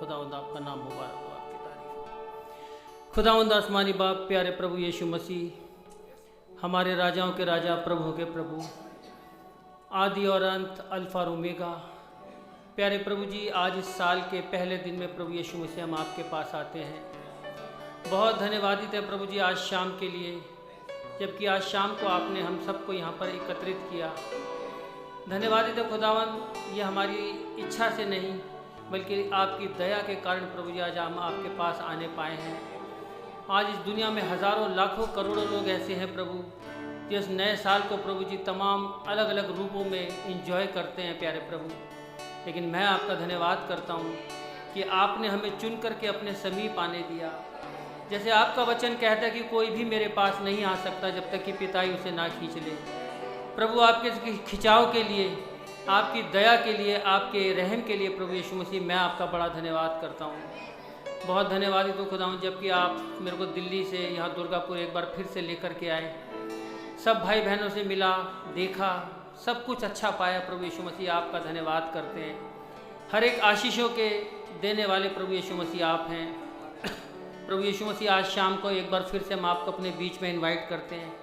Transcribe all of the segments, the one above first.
खुदावंद आपका नाम मुबारक हो, आपकी तारीफ हो। खुदावंद आसमानी बाप, प्यारे प्रभु यीशु मसीह, हमारे राजाओं के राजा, प्रभुओं के प्रभु, आदि और अंत, अल्फा और ओमेगा, प्यारे प्रभु जी, आज इस साल के पहले दिन में प्रभु यीशु मसीह हम आपके पास आते हैं। बहुत धन्यवादित है प्रभु जी आज शाम के लिए, जबकि आज शाम को आपने हम सबको यहाँ पर एकत्रित किया। धन्यवादित है खुदावन, ये हमारी इच्छा से नहीं बल्कि आपकी दया के कारण प्रभु जी आज हम आपके पास आने पाए हैं। आज इस दुनिया में हज़ारों लाखों करोड़ों लोग ऐसे हैं प्रभु, जो इस नए साल को प्रभु जी तमाम अलग अलग रूपों में इंजॉय करते हैं प्यारे प्रभु। लेकिन मैं आपका धन्यवाद करता हूँ कि आपने हमें चुन करके अपने समीप आने दिया। जैसे आपका वचन कहता है कि कोई भी मेरे पास नहीं आ सकता जब तक कि पिता ही उसे ना खींच ले। प्रभु आपके खिंचाव के लिए, आपकी दया के लिए, आपके रहम के लिए प्रभु यीशु मसीह मैं आपका बड़ा धन्यवाद करता हूँ। बहुत धन्यवादित हूँ खुदावंद, जबकि आप मेरे को दिल्ली से यहाँ दुर्गापुर एक बार फिर से लेकर के आए। सब भाई बहनों से मिला, देखा, सब कुछ अच्छा पाया। प्रभु यीशु मसीह आपका धन्यवाद करते हैं। हर एक आशीषों के देने वाले प्रभु यीशु मसीह आप हैं। प्रभु यीशु मसीह आज शाम को एक बार फिर से हम आपको अपने बीच में इनवाइट करते हैं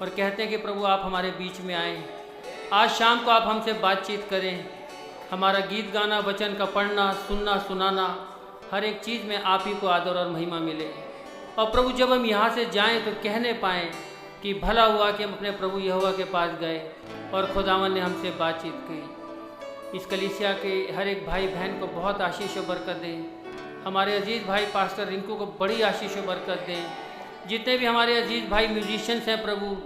और कहते हैं कि प्रभु आप हमारे बीच में आएँ। आज शाम को आप हमसे बातचीत करें। हमारा गीत गाना, वचन का पढ़ना, सुनना, सुनाना, हर एक चीज़ में आप ही को आदर और महिमा मिले। और प्रभु जब हम यहाँ से जाएं तो कहने पाएँ कि भला हुआ कि हम अपने प्रभु यहोवा के पास गए और खुदावन ने हमसे बातचीत की। इस कलीसिया के हर एक भाई बहन को बहुत आशीष और बरकत दें। हमारे अजीज़ भाई पास्टर रिंकू को बड़ी आशीष और बरकत दें। जितने भी हमारे अजीज़ भाई म्यूजिशियंस हैं प्रभु,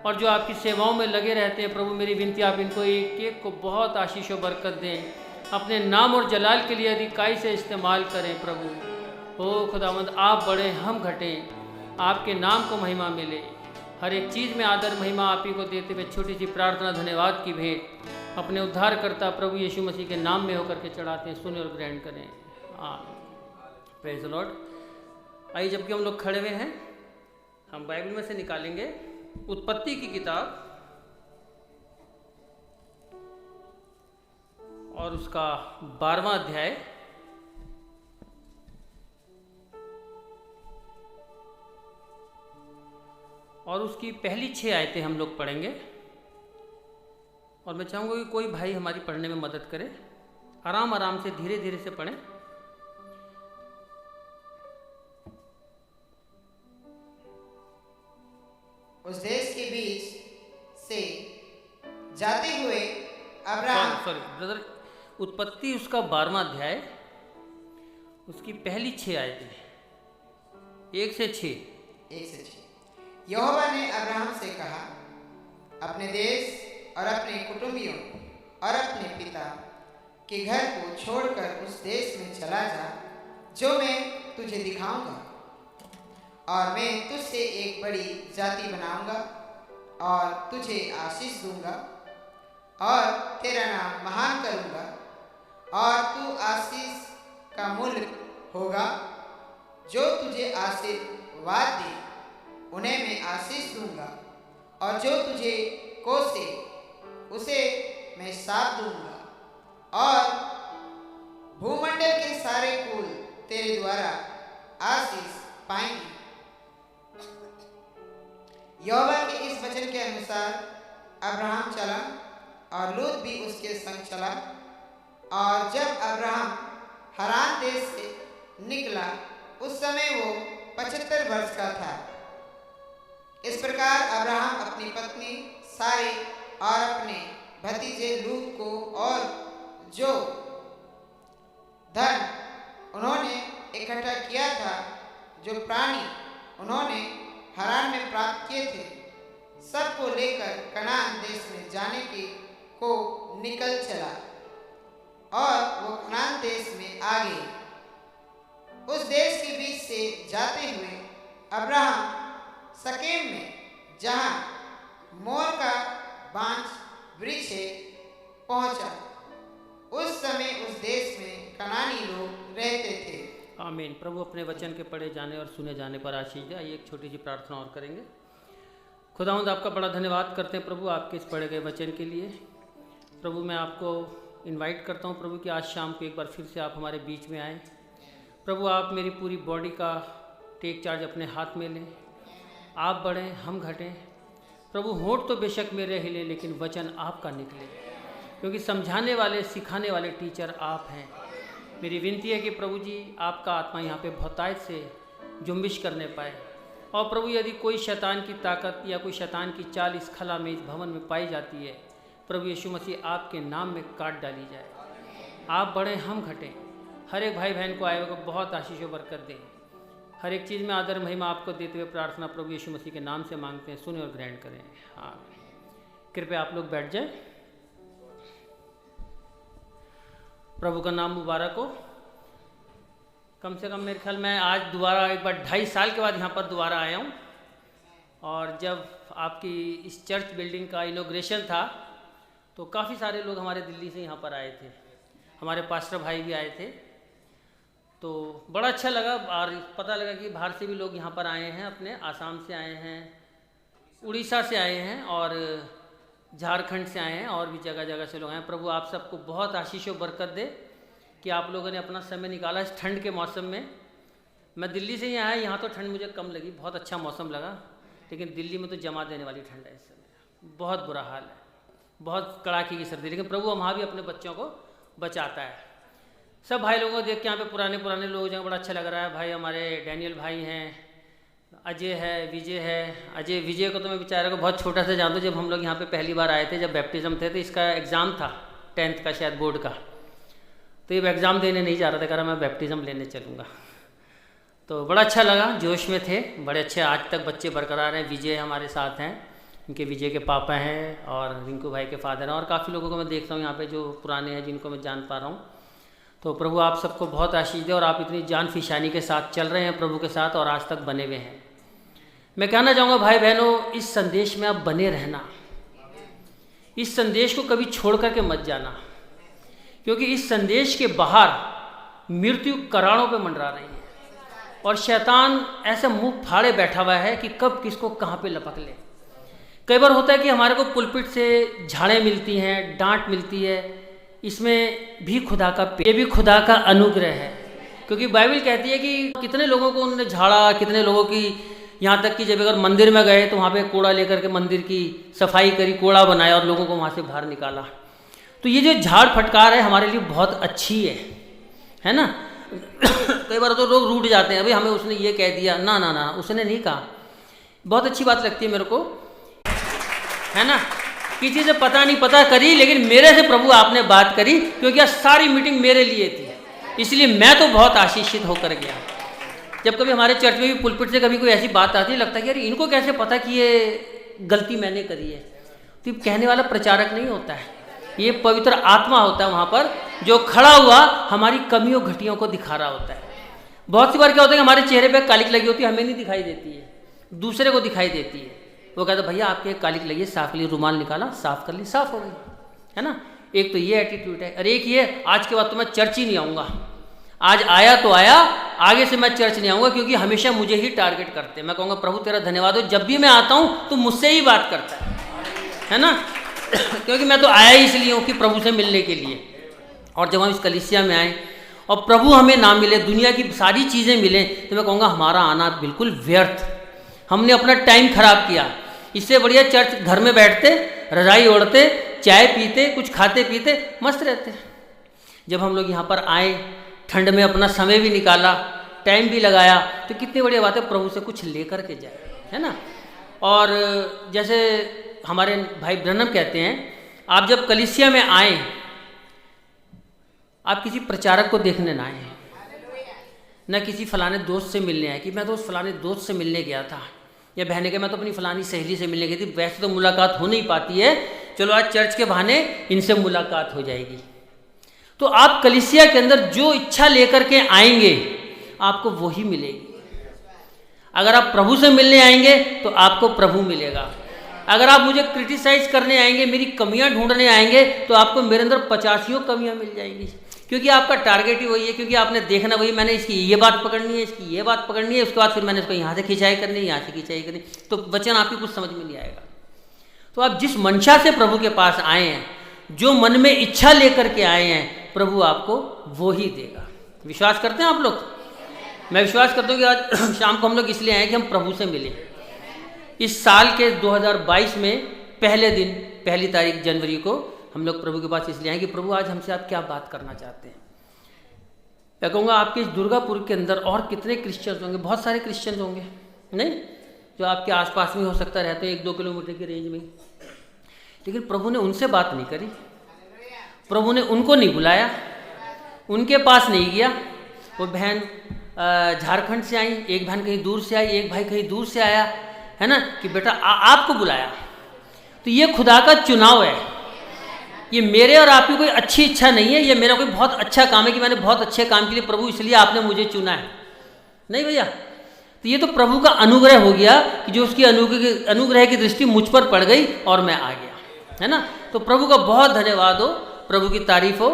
और जो आपकी सेवाओं में लगे रहते हैं प्रभु, मेरी विनती आप इनको एक एक को बहुत आशीष और बरकत दें। अपने नाम और जलाल के लिए अधिकाई से इस्तेमाल करें प्रभु। ओ खुदावंद, आप बड़े, हम घटें, आपके नाम को महिमा मिले। हर एक चीज़ में आदर महिमा आप ही को देते हुए छोटी सी प्रार्थना, धन्यवाद की भेंट अपने उद्धारकर्ता प्रभु यीशु मसीह के नाम में होकर के चढ़ाते हैं। सुने और ग्रहण करें। Praise the Lord. आइए, जबकि हम लोग खड़े हुए हैं, हम बाइबल में से निकालेंगे उत्पत्ति की किताब और उसका 12वां अध्याय और उसकी पहली 6 आयतें हम लोग पढ़ेंगे। और मैं चाहूँगा कि कोई भाई हमारी पढ़ने में मदद करे। आराम आराम से, धीरे धीरे से पढ़ें। उस देश के बीच से जाते हुए अब्राहम, सॉरी ब्रदर, उत्पत्ति उसका 12वां अध्याय, उसकी पहली 6 आयतें, 1 से 6। यहोवा ने अब्राहम से कहा, अपने देश और अपने कुटुंबियों और अपने पिता के घर को छोड़कर उस देश में चला जा जो मैं तुझे दिखाऊंगा, और मैं तुझसे एक बड़ी जाति बनाऊंगा और तुझे आशीष दूंगा और तेरा नाम महान करूंगा, और तू आशीष का मूल होगा। जो तुझे आशीर्वाद दे उन्हें मैं आशीष दूंगा, और जो तुझे कोसे उसे मैं शाप दूंगा, और भूमंडल के सारे कुल तेरे द्वारा आशीष पाएंगे। यहोवा के इस वचन के अनुसार अब्राहम चला और लूत भी उसके संग चला। और जब अब्राहम हरान देश से निकला उस समय वो 75 वर्ष का था। इस प्रकार अब्राहम अपनी पत्नी सारे और अपने भतीजे लूत को और जो धन उन्होंने इकट्ठा किया था, जो प्राणी उन्होंने हरान में प्राप्त किए थे, सबको लेकर कनान देश में जाने को निकल चला, और वो कनान देश में आ गए। उस देश के बीच से जाते हुए अब्राहम शकेम में, जहाँ मोर का बांज वृक्ष है, पहुंचा। उस समय उस देश में कनानी लोग रहते थे। आमीन। प्रभु अपने वचन के पढ़े जाने और सुने जाने पर आशीष दे। आइए एक छोटी सी प्रार्थना और करेंगे। खुदावंद आपका बड़ा धन्यवाद करते हैं प्रभु आपके इस पढ़े गए वचन के लिए। प्रभु मैं आपको इनवाइट करता हूँ प्रभु कि आज शाम को एक बार फिर से आप हमारे बीच में आएँ। प्रभु आप मेरी पूरी बॉडी का टेक चार्ज अपने हाथ में लें। आप बढ़ें, हम घटें। प्रभु होंठ तो बेशक मेरे हिले, लेकिन वचन आपका निकले, क्योंकि समझाने वाले, सिखाने वाले टीचर आप हैं। मेरी विनती है कि प्रभु जी आपका आत्मा यहाँ पे बहुतायत से जुम्बिश करने पाए। और प्रभु यदि कोई शैतान की ताकत या कोई शैतान की चाल इस खला में, इस भवन में पाई जाती है, प्रभु यीशु मसीह आपके नाम में काट डाली जाए। आप बढ़ें, हम घटें। हर एक भाई बहन को आए हुए को बहुत आशीष व बरकत दें। हर एक चीज़ में आदर महिमा आपको देते हुए प्रार्थना प्रभु यीशु मसीह के नाम से मांगते हैं। सुने और ग्रहण करें। हाँ, कृपया आप लोग बैठ जाएं। प्रभु का नाम मुबारक हो। कम से कम मेरे ख्याल में आज दोबारा एक बार 2.5 साल के बाद यहाँ पर दोबारा आया हूँ। और जब आपकी इस चर्च बिल्डिंग का इनॉग्रेशन था तो काफ़ी सारे लोग हमारे दिल्ली से यहाँ पर आए थे। हमारे पास्टर भाई भी आए थे, तो बड़ा अच्छा लगा। और पता लगा कि बाहर से भी लोग यहाँ पर आए हैं, अपने आसाम से आए हैं, उड़ीसा से आए हैं और झारखंड से आए हैं, और भी जगह जगह से लोग आए हैं। प्रभु आप सबको बहुत आशीष और बरकत दे कि आप लोगों ने अपना समय निकाला इस ठंड के मौसम में। मैं दिल्ली से ही आया, यहाँ तो ठंड मुझे कम लगी, बहुत अच्छा मौसम लगा, लेकिन दिल्ली में तो जमा देने वाली ठंड है इस समय। बहुत बुरा हाल है, बहुत कड़ाके की सर्दी। लेकिन प्रभु वहाँ भी अपने बच्चों को बचाता है। सब भाई लोगों को देख के यहाँ पे पुराने लोग जो बड़ा अच्छा लग रहा है। भाई हमारे डैनियल भाई हैं, अजय है, विजय है। विजय को तो मैं बेचारे को बहुत छोटा से जानता हूँ। जब हम लोग यहाँ पे पहली बार आए थे, जब बैप्टिज्म थे, तो इसका एग्ज़ाम था 10th का शायद बोर्ड का, तो ये एग्ज़ाम देने नहीं जा रहा था, कह रहा मैं बैप्टिज्म लेने चलूँगा। तो बड़ा अच्छा लगा, जोश में थे, बड़े अच्छे आज तक बच्चे बरकरार हैं। विजय हमारे साथ हैं, इनके विजय के पापा हैं और रिंकू भाई के फादर हैं, और काफ़ी लोगों को मैं देखता हूँ यहाँ पे जो पुराने हैं, जिनको मैं जान पा रहा हूँ। तो प्रभु आप सबको बहुत आशीष दे, और आप इतनी जान फिशानी के साथ चल रहे हैं प्रभु के साथ, और आज तक बने हुए हैं। मैं कहना चाहूँगा भाई बहनों, इस संदेश में आप बने रहना, इस संदेश को कभी छोड़ करके मत जाना, क्योंकि इस संदेश के बाहर मृत्यु कराड़ों पे मंडरा रही है, और शैतान ऐसे मुंह फाड़े बैठा हुआ है कि कब किसको कहाँ पे लपक ले। कई बार होता है कि हमारे को पुलपिट से झाड़ें मिलती हैं, डांट मिलती है, इसमें भी खुदा का, ये भी खुदा का अनुग्रह है। क्योंकि बाइबल कहती है कि कितने लोगों को उन्होंने झाड़ा, कितने लोगों की, यहाँ तक कि जब अगर मंदिर में गए तो वहाँ पे कूड़ा लेकर के मंदिर की सफाई करी, कूड़ा बनाया और लोगों को वहाँ से बाहर निकाला। तो ये जो झाड़ फटकार है हमारे लिए बहुत अच्छी है ना। कई बार तो लोग रूठ जाते हैं, अभी हमें उसने ये कह दिया, ना ना ना उसने नहीं कहा। बहुत अच्छी बात लगती है मेरे को, है ना। किसी से पता नहीं पता करी, लेकिन मेरे से प्रभु आपने बात करी, क्योंकि यह सारी मीटिंग मेरे लिए थी, इसलिए मैं तो बहुत आशीषित होकर गया। जब कभी हमारे चर्च में भी पुलपिट से कभी कोई ऐसी बात आती है, लगता है कि यार इनको कैसे पता कि ये गलती मैंने करी है। तो कहने वाला प्रचारक नहीं होता है, ये पवित्र आत्मा होता है वहाँ पर, जो खड़ा हुआ हमारी कमियों घटियों को दिखा रहा होता है। बहुत सी बार क्या होता है कि हमारे चेहरे पर कालिक लगी होती है, हमें नहीं दिखाई देती है, दूसरे को दिखाई देती है। वो कहता भैया आपके कालिक लगी है, साफ के लिए रुमाल निकाला, साफ कर ली, साफ हो गई, है ना। एक तो ये एटीट्यूड है। और एक ये, आज के बाद तो मैं चर्च ही नहीं आऊँगा, आज आया तो आया, आगे से मैं चर्च नहीं आऊँगा, क्योंकि हमेशा मुझे ही टारगेट करते हैं। मैं कहूँगा प्रभु तेरा धन्यवाद हो, जब भी मैं आता हूँ तो मुझसे ही बात करता है ना। क्योंकि मैं तो आया ही इसलिए हूँ कि प्रभु से मिलने के लिए। और जब हम इस कलीसिया में आए और प्रभु हमें ना मिले, दुनिया की सारी चीज़ें मिलें, तो मैं कहूँगा हमारा आना बिल्कुल व्यर्थ, हमने अपना टाइम खराब किया। इससे बढ़िया चर्च घर में बैठते, रजाई ओढ़ते, चाय पीते, कुछ खाते पीते, मस्त रहते। जब हम लोग यहाँ पर आए, ठंड में अपना समय भी निकाला, टाइम भी लगाया, तो कितनी बढ़िया बात है, प्रभु से कुछ लेकर के जाए, है ना। और जैसे हमारे भाई ब्रनम कहते हैं, आप जब कलीसिया में आए, आप किसी प्रचारक को देखने ना आए, न किसी फलाने दोस्त से मिलने आए कि मैं तो उस फलाने दोस्त से मिलने गया था, या बहने के मैं तो अपनी फलानी सहेली से मिलने गई थी। वैसे तो मुलाकात हो नहीं पाती है, चलो आज चर्च के बहाने इनसे मुलाकात हो जाएगी। तो आप कलीसिया के अंदर जो इच्छा लेकर के आएंगे, आपको वही मिलेगी। अगर आप प्रभु से मिलने आएंगे तो आपको प्रभु मिलेगा। अगर आप मुझे क्रिटिसाइज करने आएंगे, मेरी कमियां ढूंढने आएंगे, तो आपको मेरे अंदर 50 कमियां मिल जाएंगी, क्योंकि आपका टारगेट ही वही है। क्योंकि आपने देखना वही, मैंने इसकी ये बात पकड़नी है, इसकी ये बात पकड़नी है, उसके बाद फिर मैंने इसको यहाँ से खिंचाई करनी है, यहाँ से खिंचाई करनी, तो वचन आपकी कुछ समझ में नहीं आएगा। तो आप जिस मंशा से प्रभु के पास आए हैं, जो मन में इच्छा लेकर के आए हैं, प्रभु आपको वो ही देगा। विश्वास करते हैं आप लोग? मैं विश्वास करता हूँ कि आज शाम को हम लोग इसलिए आए कि हम प्रभु से मिले। इस साल के 2022 में पहले दिन, पहली तारीख जनवरी को हम लोग प्रभु के पास इसलिए आए कि प्रभु आज हमसे आप क्या बात करना चाहते हैं। मैं कहूँगा आपके इस दुर्गापुर के अंदर और कितने क्रिश्चियंस होंगे, बहुत सारे क्रिश्चियंस होंगे नहीं, जो आपके आसपास में हो सकता रहते हैं 1-2 किलोमीटर की रेंज में, लेकिन प्रभु ने उनसे बात नहीं करी, प्रभु ने उनको नहीं बुलाया, उनके पास नहीं गया। वो बहन झारखंड से आई, एक बहन कहीं दूर से आई, एक भाई कहीं दूर से आया, है ना, कि बेटा आपको बुलाया। तो ये खुदा का चुनाव है, ये मेरे और आपकी कोई अच्छी इच्छा नहीं है, ये मेरा कोई बहुत अच्छा काम है कि मैंने बहुत अच्छे काम के लिए प्रभु इसलिए आपने मुझे चुना है, नहीं भैया। तो ये तो प्रभु का अनुग्रह हो गया कि जो उसकी अनुग्रह की दृष्टि मुझ पर पड़ गई और मैं आ गया, है ना। तो प्रभु का बहुत धन्यवाद हो, प्रभु की तारीफ हो।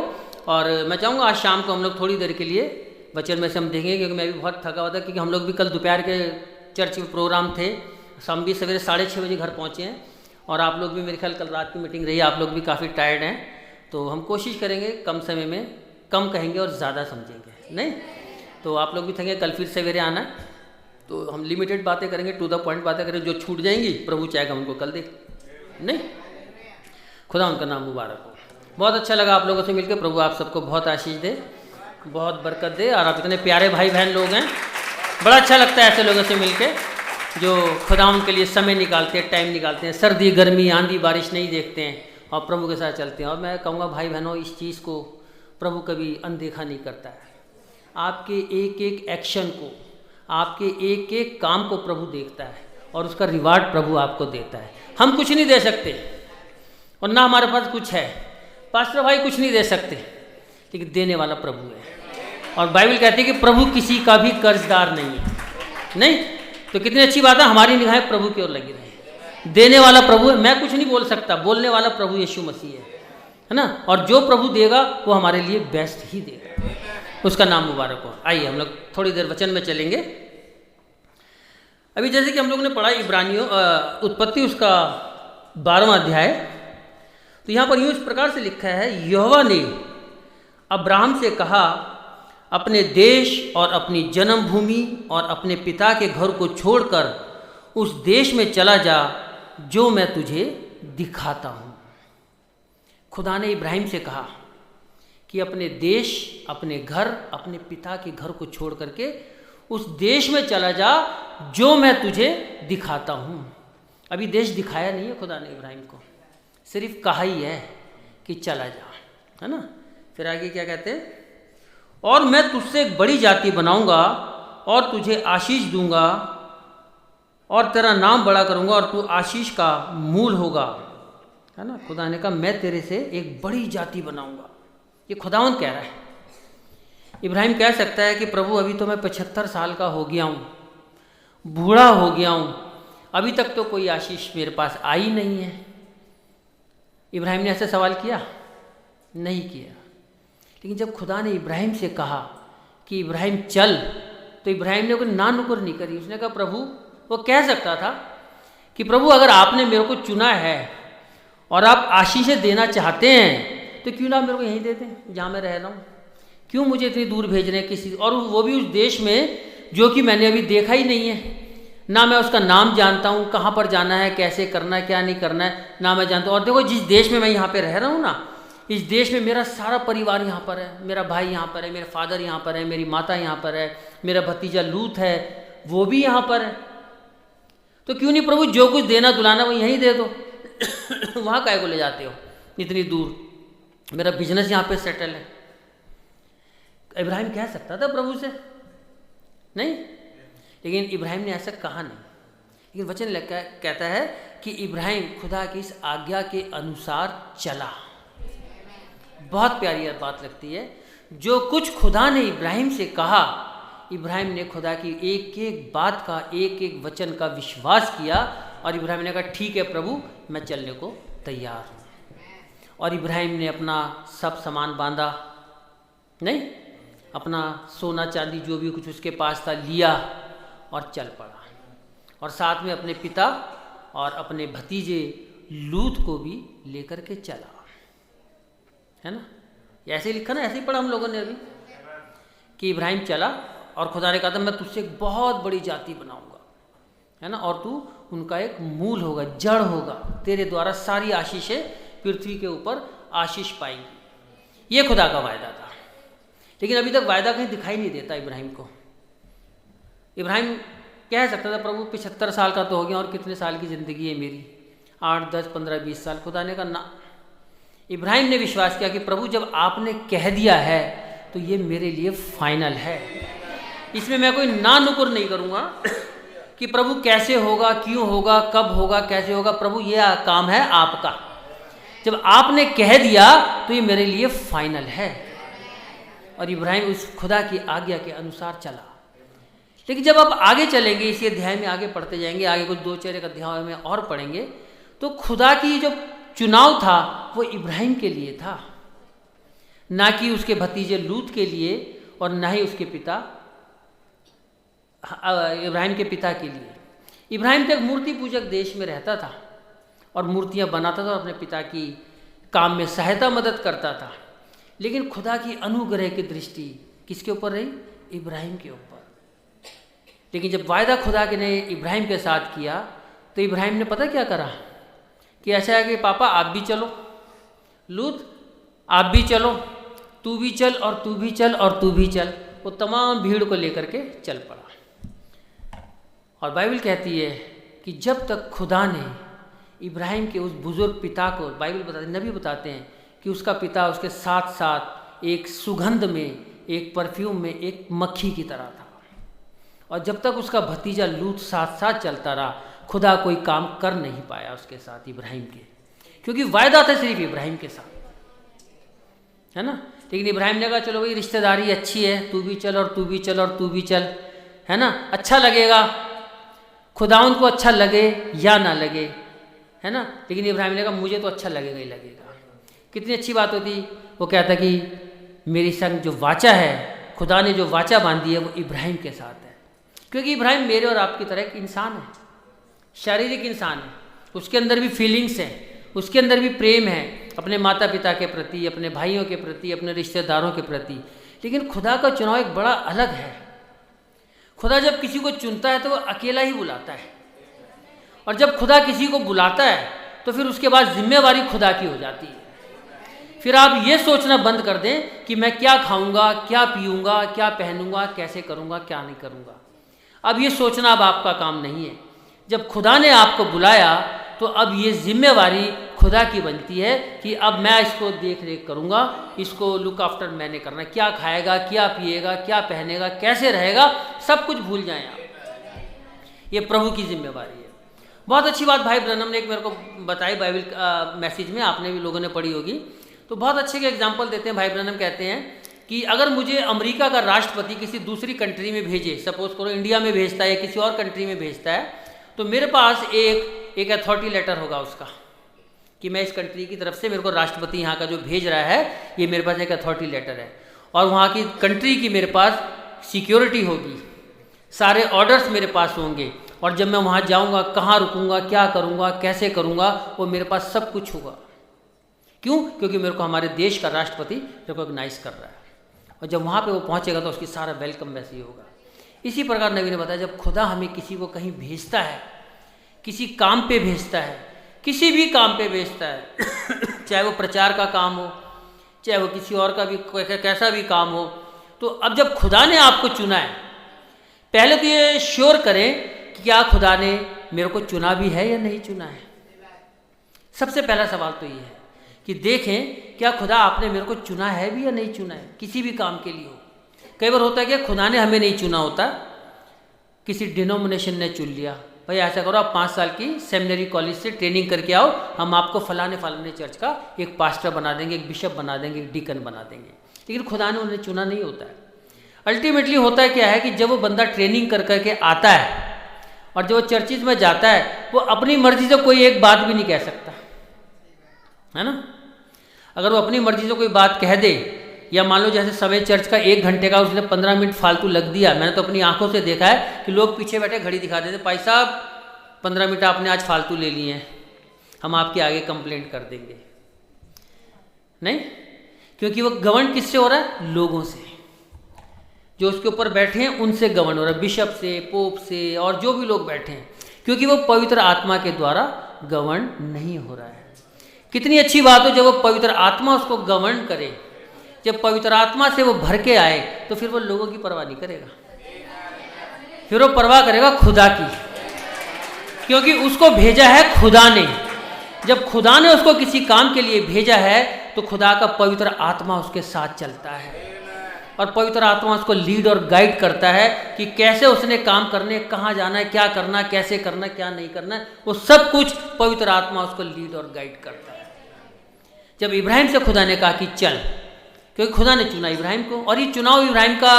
और मैं चाहूँगा आज शाम को हम लोग थोड़ी देर के लिए वचन में से हम देखेंगे, क्योंकि मैं भी बहुत थका हुआ था, क्योंकि हम लोग भी कल दोपहर के चर्च में प्रोग्राम थे, हम भी सवेरे 6:30 बजे घर पहुँचे हैं, और आप लोग भी मेरे ख्याल कल रात की मीटिंग रही, आप लोग भी काफ़ी टायर्ड हैं। तो हम कोशिश करेंगे कम समय में कम कहेंगे और ज़्यादा समझेंगे, नहीं तो आप लोग भी थकेंगे, कल फिर सवेरे आना है, तो हम लिमिटेड बातें करेंगे, टू द पॉइंट बातें करेंगे, जो छूट जाएंगी प्रभु चाहेगा उनको कल देख, नहीं। खुदा उनका नाम मुबारक हो। बहुत अच्छा लगा आप लोगों से मिलकर, प्रभु आप सबको बहुत आशीष दे, बहुत बरकत दे, और आप इतने प्यारे भाई बहन लोग हैं, बड़ा अच्छा लगता है ऐसे लोगों से मिलकर जो खुदा उनके लिए समय निकालते हैं, टाइम निकालते हैं, सर्दी गर्मी आंधी बारिश नहीं देखते हैं और प्रभु के साथ चलते हैं। और मैं कहूँगा भाई बहनों, इस चीज़ को प्रभु कभी अनदेखा नहीं करता है। आपके एक एक एक्शन को, आपके एक एक काम को प्रभु देखता है और उसका रिवार्ड प्रभु आपको देता है। हम कुछ नहीं दे सकते और ना हमारे पास कुछ है, पास्टर भाई कुछ नहीं दे सकते, लेकिन देने वाला प्रभु है। और बाइबल कहती है कि प्रभु किसी का भी कर्जदार नहीं है, नहीं। तो कितनी अच्छी बात है, हमारी निगाहें प्रभु की ओर लगी रहे। देने वाला प्रभु है, मैं कुछ नहीं बोल सकता, बोलने वाला प्रभु यीशु मसीह है ना। और जो प्रभु देगा वो हमारे लिए बेस्ट ही देगा, उसका नाम मुबारक हो। आइए हम लोग थोड़ी देर वचन में चलेंगे। अभी जैसे कि हम लोगों ने पढ़ा इब्रानियों उत्पत्ति उसका 12वां अध्याय, तो यहाँ पर यूँ इस प्रकार से लिखा है, यहोवा ने अब्राहम से कहा, अपने देश और अपनी जन्मभूमि और अपने पिता के घर को छोड़कर उस देश में चला जा जो मैं तुझे दिखाता हूँ। खुदा ने इब्राहिम से कहा कि अपने देश, अपने घर, अपने पिता के घर को छोड़ करके उस देश में चला जा जो मैं तुझे दिखाता हूँ। अभी देश दिखाया नहीं है खुदा ने इब्राहिम को, सिर्फ कहा ही है कि चला जा, है ना। फिर आगे क्या कहते हैं, और मैं तुझसे एक बड़ी जाति बनाऊंगा और तुझे आशीष दूंगा और तेरा नाम बड़ा करूंगा और तू आशीष का मूल होगा, है ना। खुदा ने कहा मैं तेरे से एक बड़ी जाति बनाऊंगा, ये खुदावंद कह रहा है। इब्राहिम कह सकता है कि प्रभु अभी तो मैं 75 साल का हो गया हूँ, बूढ़ा हो गया हूँ, अभी तक तो कोई आशीष मेरे पास आई नहीं है। इब्राहिम ने ऐसे सवाल किया? नहीं किया। लेकिन जब खुदा ने इब्राहिम से कहा कि इब्राहिम चल, तो इब्राहिम ने कोई ना नुकुर नहीं करी। उसने कहा प्रभु, वो कह सकता था कि प्रभु अगर आपने मेरे को चुना है और आप आशीषें देना चाहते हैं तो क्यों ना मेरे को यहीं दे दें जहाँ मैं रह रहा हूँ, क्यों मुझे इतनी दूर भेज रहे हैं किसी, और वो भी उस देश में जो कि मैंने अभी देखा ही नहीं है, ना मैं उसका नाम जानता हूँ, कहाँ पर जाना है, कैसे करना है, क्या नहीं करना है, ना मैं जानता हूँ। और देखो जिस देश में मैं यहाँ पे रह रहा हूँ ना, इस देश में मेरा सारा परिवार यहाँ पर है, मेरा भाई यहाँ पर है, मेरे फादर यहाँ पर है, मेरी माता यहाँ पर है, मेरा भतीजा लूत है वो भी यहाँ पर है, तो क्यों नहीं प्रभु जो कुछ देना दुलाना वो यहीं दे दो वहाँ काहे को ले जाते हो इतनी दूर, मेरा बिजनेस यहाँ पे सेटल है। इब्राहिम कह सकता था प्रभु से, नहीं, लेकिन इब्राहिम ने ऐसा कहा नहीं। लेकिन वचन कहता है कि इब्राहिम खुदा की इस आज्ञा के अनुसार चला। बहुत प्यारी बात लगती है, जो कुछ खुदा ने इब्राहिम से कहा, इब्राहिम ने खुदा की एक एक बात का, एक एक वचन का विश्वास किया और इब्राहिम ने कहा ठीक है प्रभु, मैं चलने को तैयार हूँ। और इब्राहिम ने अपना सब सामान बांधा, नहीं, अपना सोना चांदी जो भी कुछ उसके पास था लिया और चल पड़ा, और साथ में अपने पिता और अपने भतीजे लूत को भी लेकर के चला, है ना। ऐसे ही लिखा ना, ऐसे ही पढ़ा हम लोगों ने अभी कि इब्राहिम चला और खुदा ने कहा था मैं तुझसे एक बहुत बड़ी जाति बनाऊंगा, है ना, और तू उनका एक मूल होगा, जड़ होगा, तेरे द्वारा सारी आशीषें पृथ्वी के ऊपर आशीष पाएंगी। ये खुदा का वायदा था। लेकिन अभी तक वायदा कहीं दिखाई नहीं देता इब्राहिम को। इब्राहिम कह सकता था प्रभु 75 साल का तो हो गया और कितने साल की ज़िंदगी है मेरी, 8, 10, 15, 20 साल। खुदा ने कहा ना। इब्राहिम ने विश्वास किया कि प्रभु जब आपने कह दिया है तो ये मेरे लिए फाइनल है, इसमें मैं कोई ना नुकुर नहीं करूँगा कि प्रभु कैसे होगा, क्यों होगा, कब होगा, कैसे होगा। प्रभु ये काम है आपका, जब आपने कह दिया तो ये मेरे लिए फाइनल है। और इब्राहिम उस खुदा की आज्ञा के अनुसार चला। लेकिन जब आप आगे चलेंगे, इसी अध्याय में आगे पढ़ते जाएंगे, आगे कुछ 2-4 अध्याय में और पढ़ेंगे, तो खुदा की जो चुनाव था वो इब्राहिम के लिए था, ना कि उसके भतीजे लूत के लिए और ना ही उसके पिता इब्राहिम के पिता के लिए। इब्राहिम तो एक मूर्ति पूजक देश में रहता था और मूर्तियां बनाता था और अपने पिता की काम में सहायता मदद करता था। लेकिन खुदा की अनुग्रह की दृष्टि किसके ऊपर रही? इब्राहिम के ऊपर। लेकिन जब वायदा खुदा के ने इब्राहिम के साथ किया तो इब्राहिम ने पता क्या करा कि ऐसा है कि पापा आप भी चलो, लूत आप भी चलो, तू भी चल और तू भी चल और तू भी चल। वो तमाम भीड़ को लेकर के चल पड़ा। और बाइबल कहती है कि जब तक खुदा ने इब्राहिम के उस बुजुर्ग पिता को, बाइबल बताते, नबी बताते हैं कि उसका पिता उसके साथ साथ एक सुगंध में, एक परफ्यूम में, एक मक्खी की तरह था। और जब तक उसका भतीजा लूत साथ साथ चलता रहा, खुदा कोई काम कर नहीं पाया उसके साथ इब्राहिम के, क्योंकि वायदा था सिर्फ इब्राहिम के साथ, है ना। लेकिन इब्राहिम ने कहा चलो भाई रिश्तेदारी अच्छी है, तू भी चल और तू भी चल और तू भी चल, है ना, अच्छा लगेगा, खुदाउन को अच्छा लगे या ना लगे, है ना। लेकिन इब्राहिम ने कहा मुझे तो अच्छा लगेगा ही लगेगा। कितनी अच्छी बात होती। वो कहता कि मेरी संग जो वाचा है, खुदा ने जो वाचा बांधी है वो इब्राहिम के साथ है, क्योंकि इब्राहिम मेरे और आपकी तरह एक इंसान है, शारीरिक इंसान है, उसके अंदर भी फीलिंग्स हैं, उसके अंदर भी प्रेम है अपने माता पिता के प्रति, अपने भाइयों के प्रति, अपने रिश्तेदारों के प्रति। लेकिन खुदा का चुनाव एक बड़ा अलग है। खुदा जब किसी को चुनता है तो वो अकेला ही बुलाता है, और जब खुदा किसी को बुलाता है तो फिर उसके बाद जिम्मेवारी खुदा की हो जाती है। फिर आप ये सोचना बंद कर दें कि मैं क्या खाऊंगा, क्या पीऊंगा, क्या पहनूंगा, कैसे करूंगा, क्या नहीं करूंगा। अब ये सोचना अब आपका काम नहीं है। जब खुदा ने आपको बुलाया तो अब ये जिम्मेवारी खुदा की बनती है कि अब मैं इसको देख रेख करूँगा, इसको लुक आफ्टर मैंने करना है। क्या खाएगा, क्या पिएगा, क्या पहनेगा, कैसे रहेगा, सब कुछ भूल जाएं आप। ये प्रभु की जिम्मेवारी है। बहुत अच्छी बात भाई ब्रनम ने एक मेरे को बताई बाइबल मैसेज में, आपने भी लोगों ने पढ़ी होगी। तो बहुत अच्छे के एग्जाम्पल देते हैं। भाई ब्रनम कहते हैं कि अगर मुझे अमेरिका का राष्ट्रपति किसी दूसरी कंट्री में भेजे, सपोज करो इंडिया में भेजता है या किसी और कंट्री में भेजता है, तो मेरे पास एक अथॉरिटी लेटर होगा उसका कि मैं इस कंट्री की तरफ से, मेरे को राष्ट्रपति यहाँ का जो भेज रहा है, ये मेरे पास एक अथॉरिटी लेटर है, और वहाँ की कंट्री की मेरे पास सिक्योरिटी होगी, सारे ऑर्डर्स मेरे पास होंगे, और जब मैं वहाँ जाऊँगा कहाँ रुकूँगा, क्या करूँगा, कैसे करूँगा, वो मेरे पास सब कुछ होगा। क्यों? क्योंकि मेरे को हमारे देश का राष्ट्रपति रिकॉग्नाइज कर रहा है, और जब वहाँ पे वो पहुँचेगा तो उसकी सारा वेलकम वैसे ही होगा। इसी प्रकार नबी ने बताया जब खुदा हमें किसी को कहीं भेजता है, किसी काम पे भेजता है, किसी भी काम पे भेजता है चाहे वो प्रचार का काम हो, चाहे वो किसी और का भी कैसा भी काम हो, तो अब जब खुदा ने आपको चुना है, पहले तो ये श्योर करें कि क्या खुदा ने मेरे को चुना भी है या नहीं चुना है। सबसे पहला सवाल तो ये है कि देखें क्या खुदा आपने मेरे को चुना है भी या नहीं चुना है, किसी भी काम के लिए हो। कई बार होता है कि खुदा ने हमें नहीं चुना होता, किसी डिनोमिनेशन ने चुन लिया, भाई ऐसा करो आप 5 साल की सेमिनरी कॉलेज से ट्रेनिंग करके आओ, हम आपको फलाने चर्च का एक पास्टर बना देंगे, एक बिशप बना देंगे, एक डीकन बना देंगे। लेकिन खुदा ने उन्हें चुना नहीं होता है। अल्टीमेटली होता है क्या है कि जब वो बंदा ट्रेनिंग कर करके आता है और जब वो चर्चिज में जाता है, वो अपनी मर्जी से कोई एक बात भी नहीं कह सकता, है ना। अगर वो अपनी मर्जी से कोई बात कह दे, या मान लो जैसे समय चर्च का 1 घंटे का उसने 15 मिनट फालतू लग दिया, मैंने तो अपनी आंखों से देखा है कि लोग पीछे बैठे घड़ी दिखा देते, भाई साहब 15 मिनट आपने आज फालतू ले लिए हैं, हम आपके आगे कंप्लेंट कर देंगे। नहीं, क्योंकि वो घमंड किससे हो रहा है? लोगों से। जो उसके ऊपर बैठे हैं उनसे गवर्न हो रहा है, बिशप से, पोप से और जो भी लोग बैठे हैं, क्योंकि वो पवित्र आत्मा के द्वारा गवर्न नहीं हो रहा है। कितनी अच्छी बात हो जब वो पवित्र आत्मा उसको गवर्न करे। जब पवित्र आत्मा से वो भर के आए तो फिर वो लोगों की परवाह नहीं करेगा, फिर वो परवाह करेगा खुदा की, क्योंकि उसको भेजा है खुदा ने। जब खुदा ने उसको किसी काम के लिए भेजा है तो खुदा का पवित्र आत्मा उसके साथ चलता है और पवित्र आत्मा उसको लीड और गाइड करता है कि कैसे उसने काम करने, कहाँ जाना है, क्या करना, कैसे करना, क्या नहीं करना है, वो सब कुछ पवित्र आत्मा उसको लीड और गाइड करता है। जब इब्राहिम से खुदा ने कहा कि चल, क्योंकि खुदा ने चुना इब्राहिम को, और ये चुनाव इब्राहिम का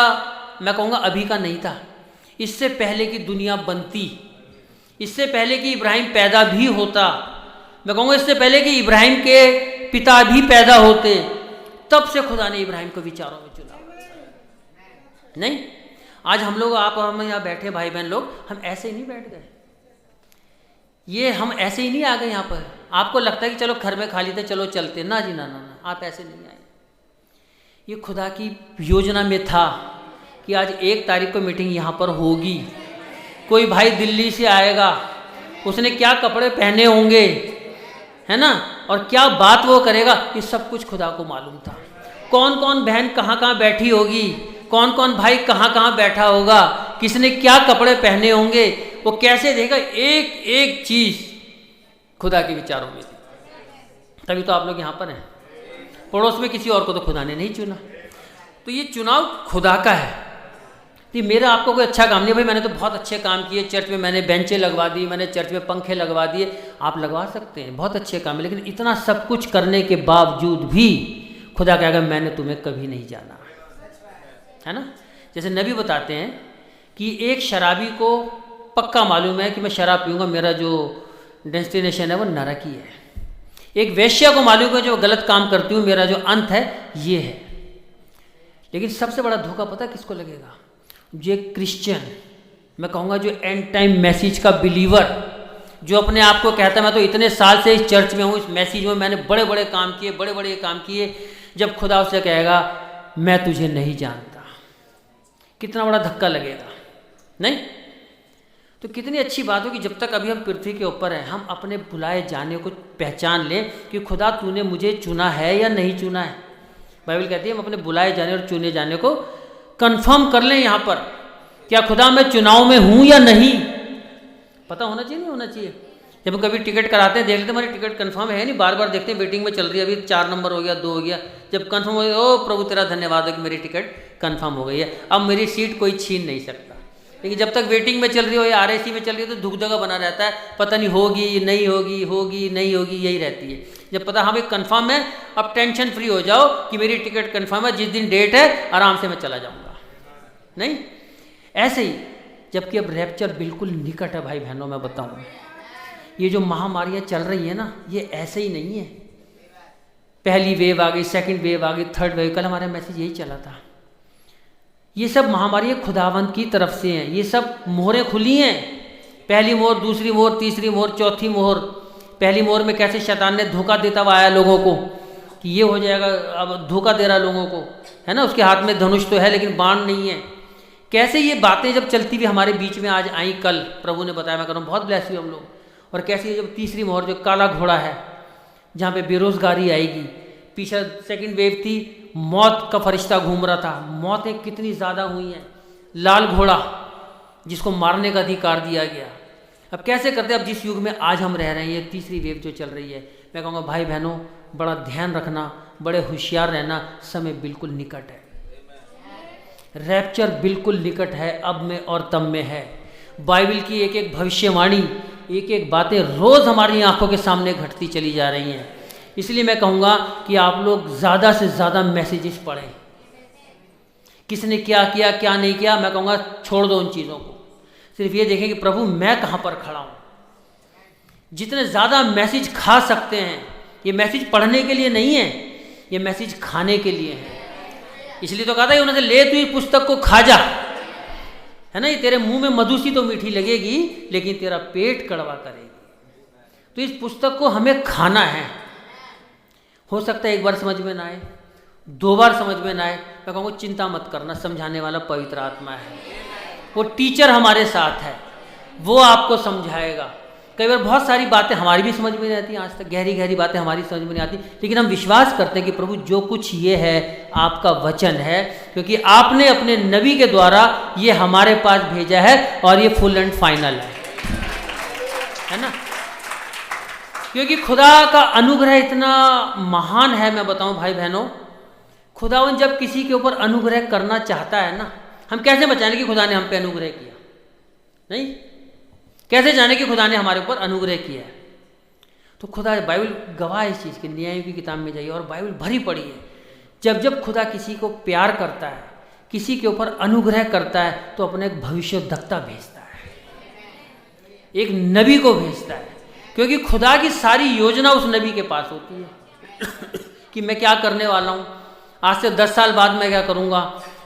मैं कहूँगा अभी का नहीं था, इससे पहले की दुनिया बनती, इससे पहले कि इब्राहिम पैदा भी होता, मैं कहूँगा इससे पहले कि इब्राहिम के पिता भी पैदा होते, तब से खुदा ने इब्राहिम को विचारों में चुना। नहीं, आज हम लोग, आप और हम यहाँ बैठे भाई बहन लोग, हम ऐसे ही नहीं बैठ गए, ये हम ऐसे ही नहीं आ गए यहाँ पर। आपको लगता है कि चलो घर में खा थे, चलो चलते, ना जी ना ना ना, आप ऐसे नहीं आए। ये खुदा की योजना में था कि आज 1 तारीख को मीटिंग यहाँ पर होगी। कोई भाई दिल्ली से आएगा, उसने क्या कपड़े पहने होंगे, है ना, और क्या बात वो करेगा, ये सब कुछ खुदा को मालूम था। कौन कौन बहन कहाँ कहाँ बैठी होगी, कौन कौन भाई कहाँ कहाँ बैठा होगा, किसने क्या कपड़े पहने होंगे, वो कैसे देगा, एक एक चीज़ खुदा के विचारों में थी। तभी तो आप लोग यहाँ पर हैं। पड़ोस में किसी और को तो खुदा ने नहीं चुना, तो ये चुनाव खुदा का है। तो मेरा आपको कोई अच्छा काम नहीं, भाई मैंने तो बहुत अच्छे काम किए, चर्च में मैंने बेंचें लगवा दी, मैंने चर्च में पंखे लगवा दिए, आप लगवा सकते हैं, बहुत अच्छे काम है, लेकिन इतना सब कुछ करने के बावजूद भी खुदा कहेगा मैंने तुम्हें कभी नहीं जाना, है ना। जैसे नबी बताते हैं कि एक शराबी को पक्का मालूम है कि मैं शराब पीऊँगा, मेरा जो डेस्टिनेशन है वो नरक ही है। एक वेश्या को मालूम है जो गलत काम करती हूँ, मेरा जो अंत है ये है। लेकिन सबसे बड़ा धोखा पता है किसको लगेगा, जो क्रिश्चियन, मैं कहूँगा जो एंड टाइम मैसेज का बिलीवर, जो अपने आप को कहता है मैं तो इतने साल से इस चर्च में हूँ, इस मैसेज में मैंने बड़े बड़े काम किए, बड़े बड़े काम किए, जब खुदा उसे कहेगा मैं तुझे नहीं जानता, कितना बड़ा धक्का लगेगा। नहीं तो कितनी अच्छी बात हो कि जब तक अभी हम पृथ्वी के ऊपर हैं, हम अपने बुलाए जाने को पहचान लें कि खुदा तूने मुझे चुना है या नहीं चुना है। बाइबल कहती है हम अपने बुलाए जाने और चुने जाने को कंफर्म कर लें। यहाँ पर क्या खुदा मैं चुनाव में हूँ या नहीं, पता होना चाहिए, नहीं होना चाहिए। जब कभी टिकट कराते हैं, देख लेते हमारी टिकट कंफर्म है नहीं, बार बार देखते हैं वेटिंग में चल रही है, अभी 4 नंबर हो गया, 2 हो गया, जब कंफर्म हो गया, ओ प्रभु तेरा धन्यवाद है कि मेरी टिकट कंफर्म हो गई है, अब मेरी सीट कोई छीन नहीं सकता। लेकिन जब तक वेटिंग में चल रही हो या RAC में चल रही है तो धुकधका बना रहता है, पता नहीं होगी नहीं होगी, होगी नहीं होगी, यही रहती है। जब पता हाँ भाई कंफर्म है, अब टेंशन फ्री हो जाओ कि मेरी टिकट कंफर्म है, जिस दिन डेट है आराम से मैं चला जाऊँगा। नहीं ऐसे ही, जबकि अब रैप्चर बिल्कुल निकट है भाई बहनों। मैं बताऊँ ये जो महामारियाँ चल रही है ना, ये ऐसे ही नहीं है। पहली वेव आ गई, सेकंड वेव आ गई, थर्ड वेव, कल हमारा मैसेज यही चला था। ये सब महामारियाँ खुदावंत की तरफ से हैं, ये सब मोहरें खुली हैं, पहली मोहर, दूसरी मोहर, तीसरी मोहर, चौथी मोहर। पहली मोहर में कैसे शैतान ने धोखा देता हुआ आया लोगों को कि ये हो जाएगा, अब धोखा दे रहा लोगों को, है ना। उसके हाथ में धनुष तो है लेकिन बाण नहीं है। कैसे ये बातें जब चलती हुई हमारे बीच में आज आई, कल प्रभु ने बताया, मैं कह रहा हूँ बहुत ब्लेस हुए हम लोग। और कैसे ये जब तीसरी मोहर जो काला घोड़ा है, जहाँ पे बेरोजगारी आएगी, पीछे सेकंड वेव थी, मौत का फरिश्ता घूम रहा था, मौतें कितनी ज़्यादा हुई हैं, लाल घोड़ा जिसको मारने का अधिकार दिया गया। अब कैसे करते हैं, अब जिस युग में आज हम रह रहे हैं, ये तीसरी वेव जो चल रही है, मैं कहूँगा भाई बहनों बड़ा ध्यान रखना, बड़े होशियार रहना, समय बिल्कुल निकट है, रैप्चर बिल्कुल निकट है, अब में और तब में है। बाइबल की एक एक भविष्यवाणी, एक एक बातें रोज़ हमारी आंखों के सामने घटती चली जा रही हैं। इसलिए मैं कहूँगा कि आप लोग ज़्यादा से ज़्यादा मैसेजेस पढ़ें, किसने क्या किया क्या नहीं किया, मैं कहूँगा छोड़ दो उन चीज़ों को, सिर्फ ये देखें कि प्रभु मैं कहाँ पर खड़ा हूँ। जितने ज़्यादा मैसेज खा सकते हैं, ये मैसेज पढ़ने के लिए नहीं है, ये मैसेज खाने के लिए है। इसलिए तो कहा था उन्होंने ले तू इस पुस्तक को खा जा, है ना, ये तेरे मुंह में मधु सी तो मीठी लगेगी लेकिन तेरा पेट कड़वा करेगी। तो इस पुस्तक को हमें खाना है। हो सकता है एक बार समझ में ना आए, 2 बार समझ में ना आए, मैं कहूँगा चिंता मत करना, समझाने वाला पवित्र आत्मा है, वो टीचर हमारे साथ है, वो आपको समझाएगा। कई बार बहुत सारी बातें हमारी भी समझ में नहीं आती, आज तक गहरी गहरी बातें हमारी समझ में नहीं आती, लेकिन हम विश्वास करते हैं कि प्रभु जो कुछ ये है आपका वचन है, क्योंकि आपने अपने नबी के द्वारा ये हमारे पास भेजा है और ये फुल एंड फाइनल है ना। क्योंकि खुदा का अनुग्रह इतना महान है, मैं बताऊं भाई बहनों, खुदावन जब किसी के ऊपर अनुग्रह करना चाहता है ना, हम कैसे बचाने कि खुदा ने हम पे अनुग्रह किया? नहीं, कैसे जाने कि खुदा ने हमारे ऊपर अनुग्रह किया है? तो खुदा, बाइबल गवाह है इस चीज़ की, न्यायों की किताब में जाइए और बाइबल भरी पड़ी है। जब जब खुदा किसी को प्यार करता है, किसी के ऊपर अनुग्रह करता है, तो अपने एक भविष्यद्वक्ता भेजता है, एक नबी को भेजता है, क्योंकि खुदा की सारी योजना उस नबी के पास होती है कि मैं क्या करने वाला हूँ, आज से 10 साल बाद मैं क्या करूँगा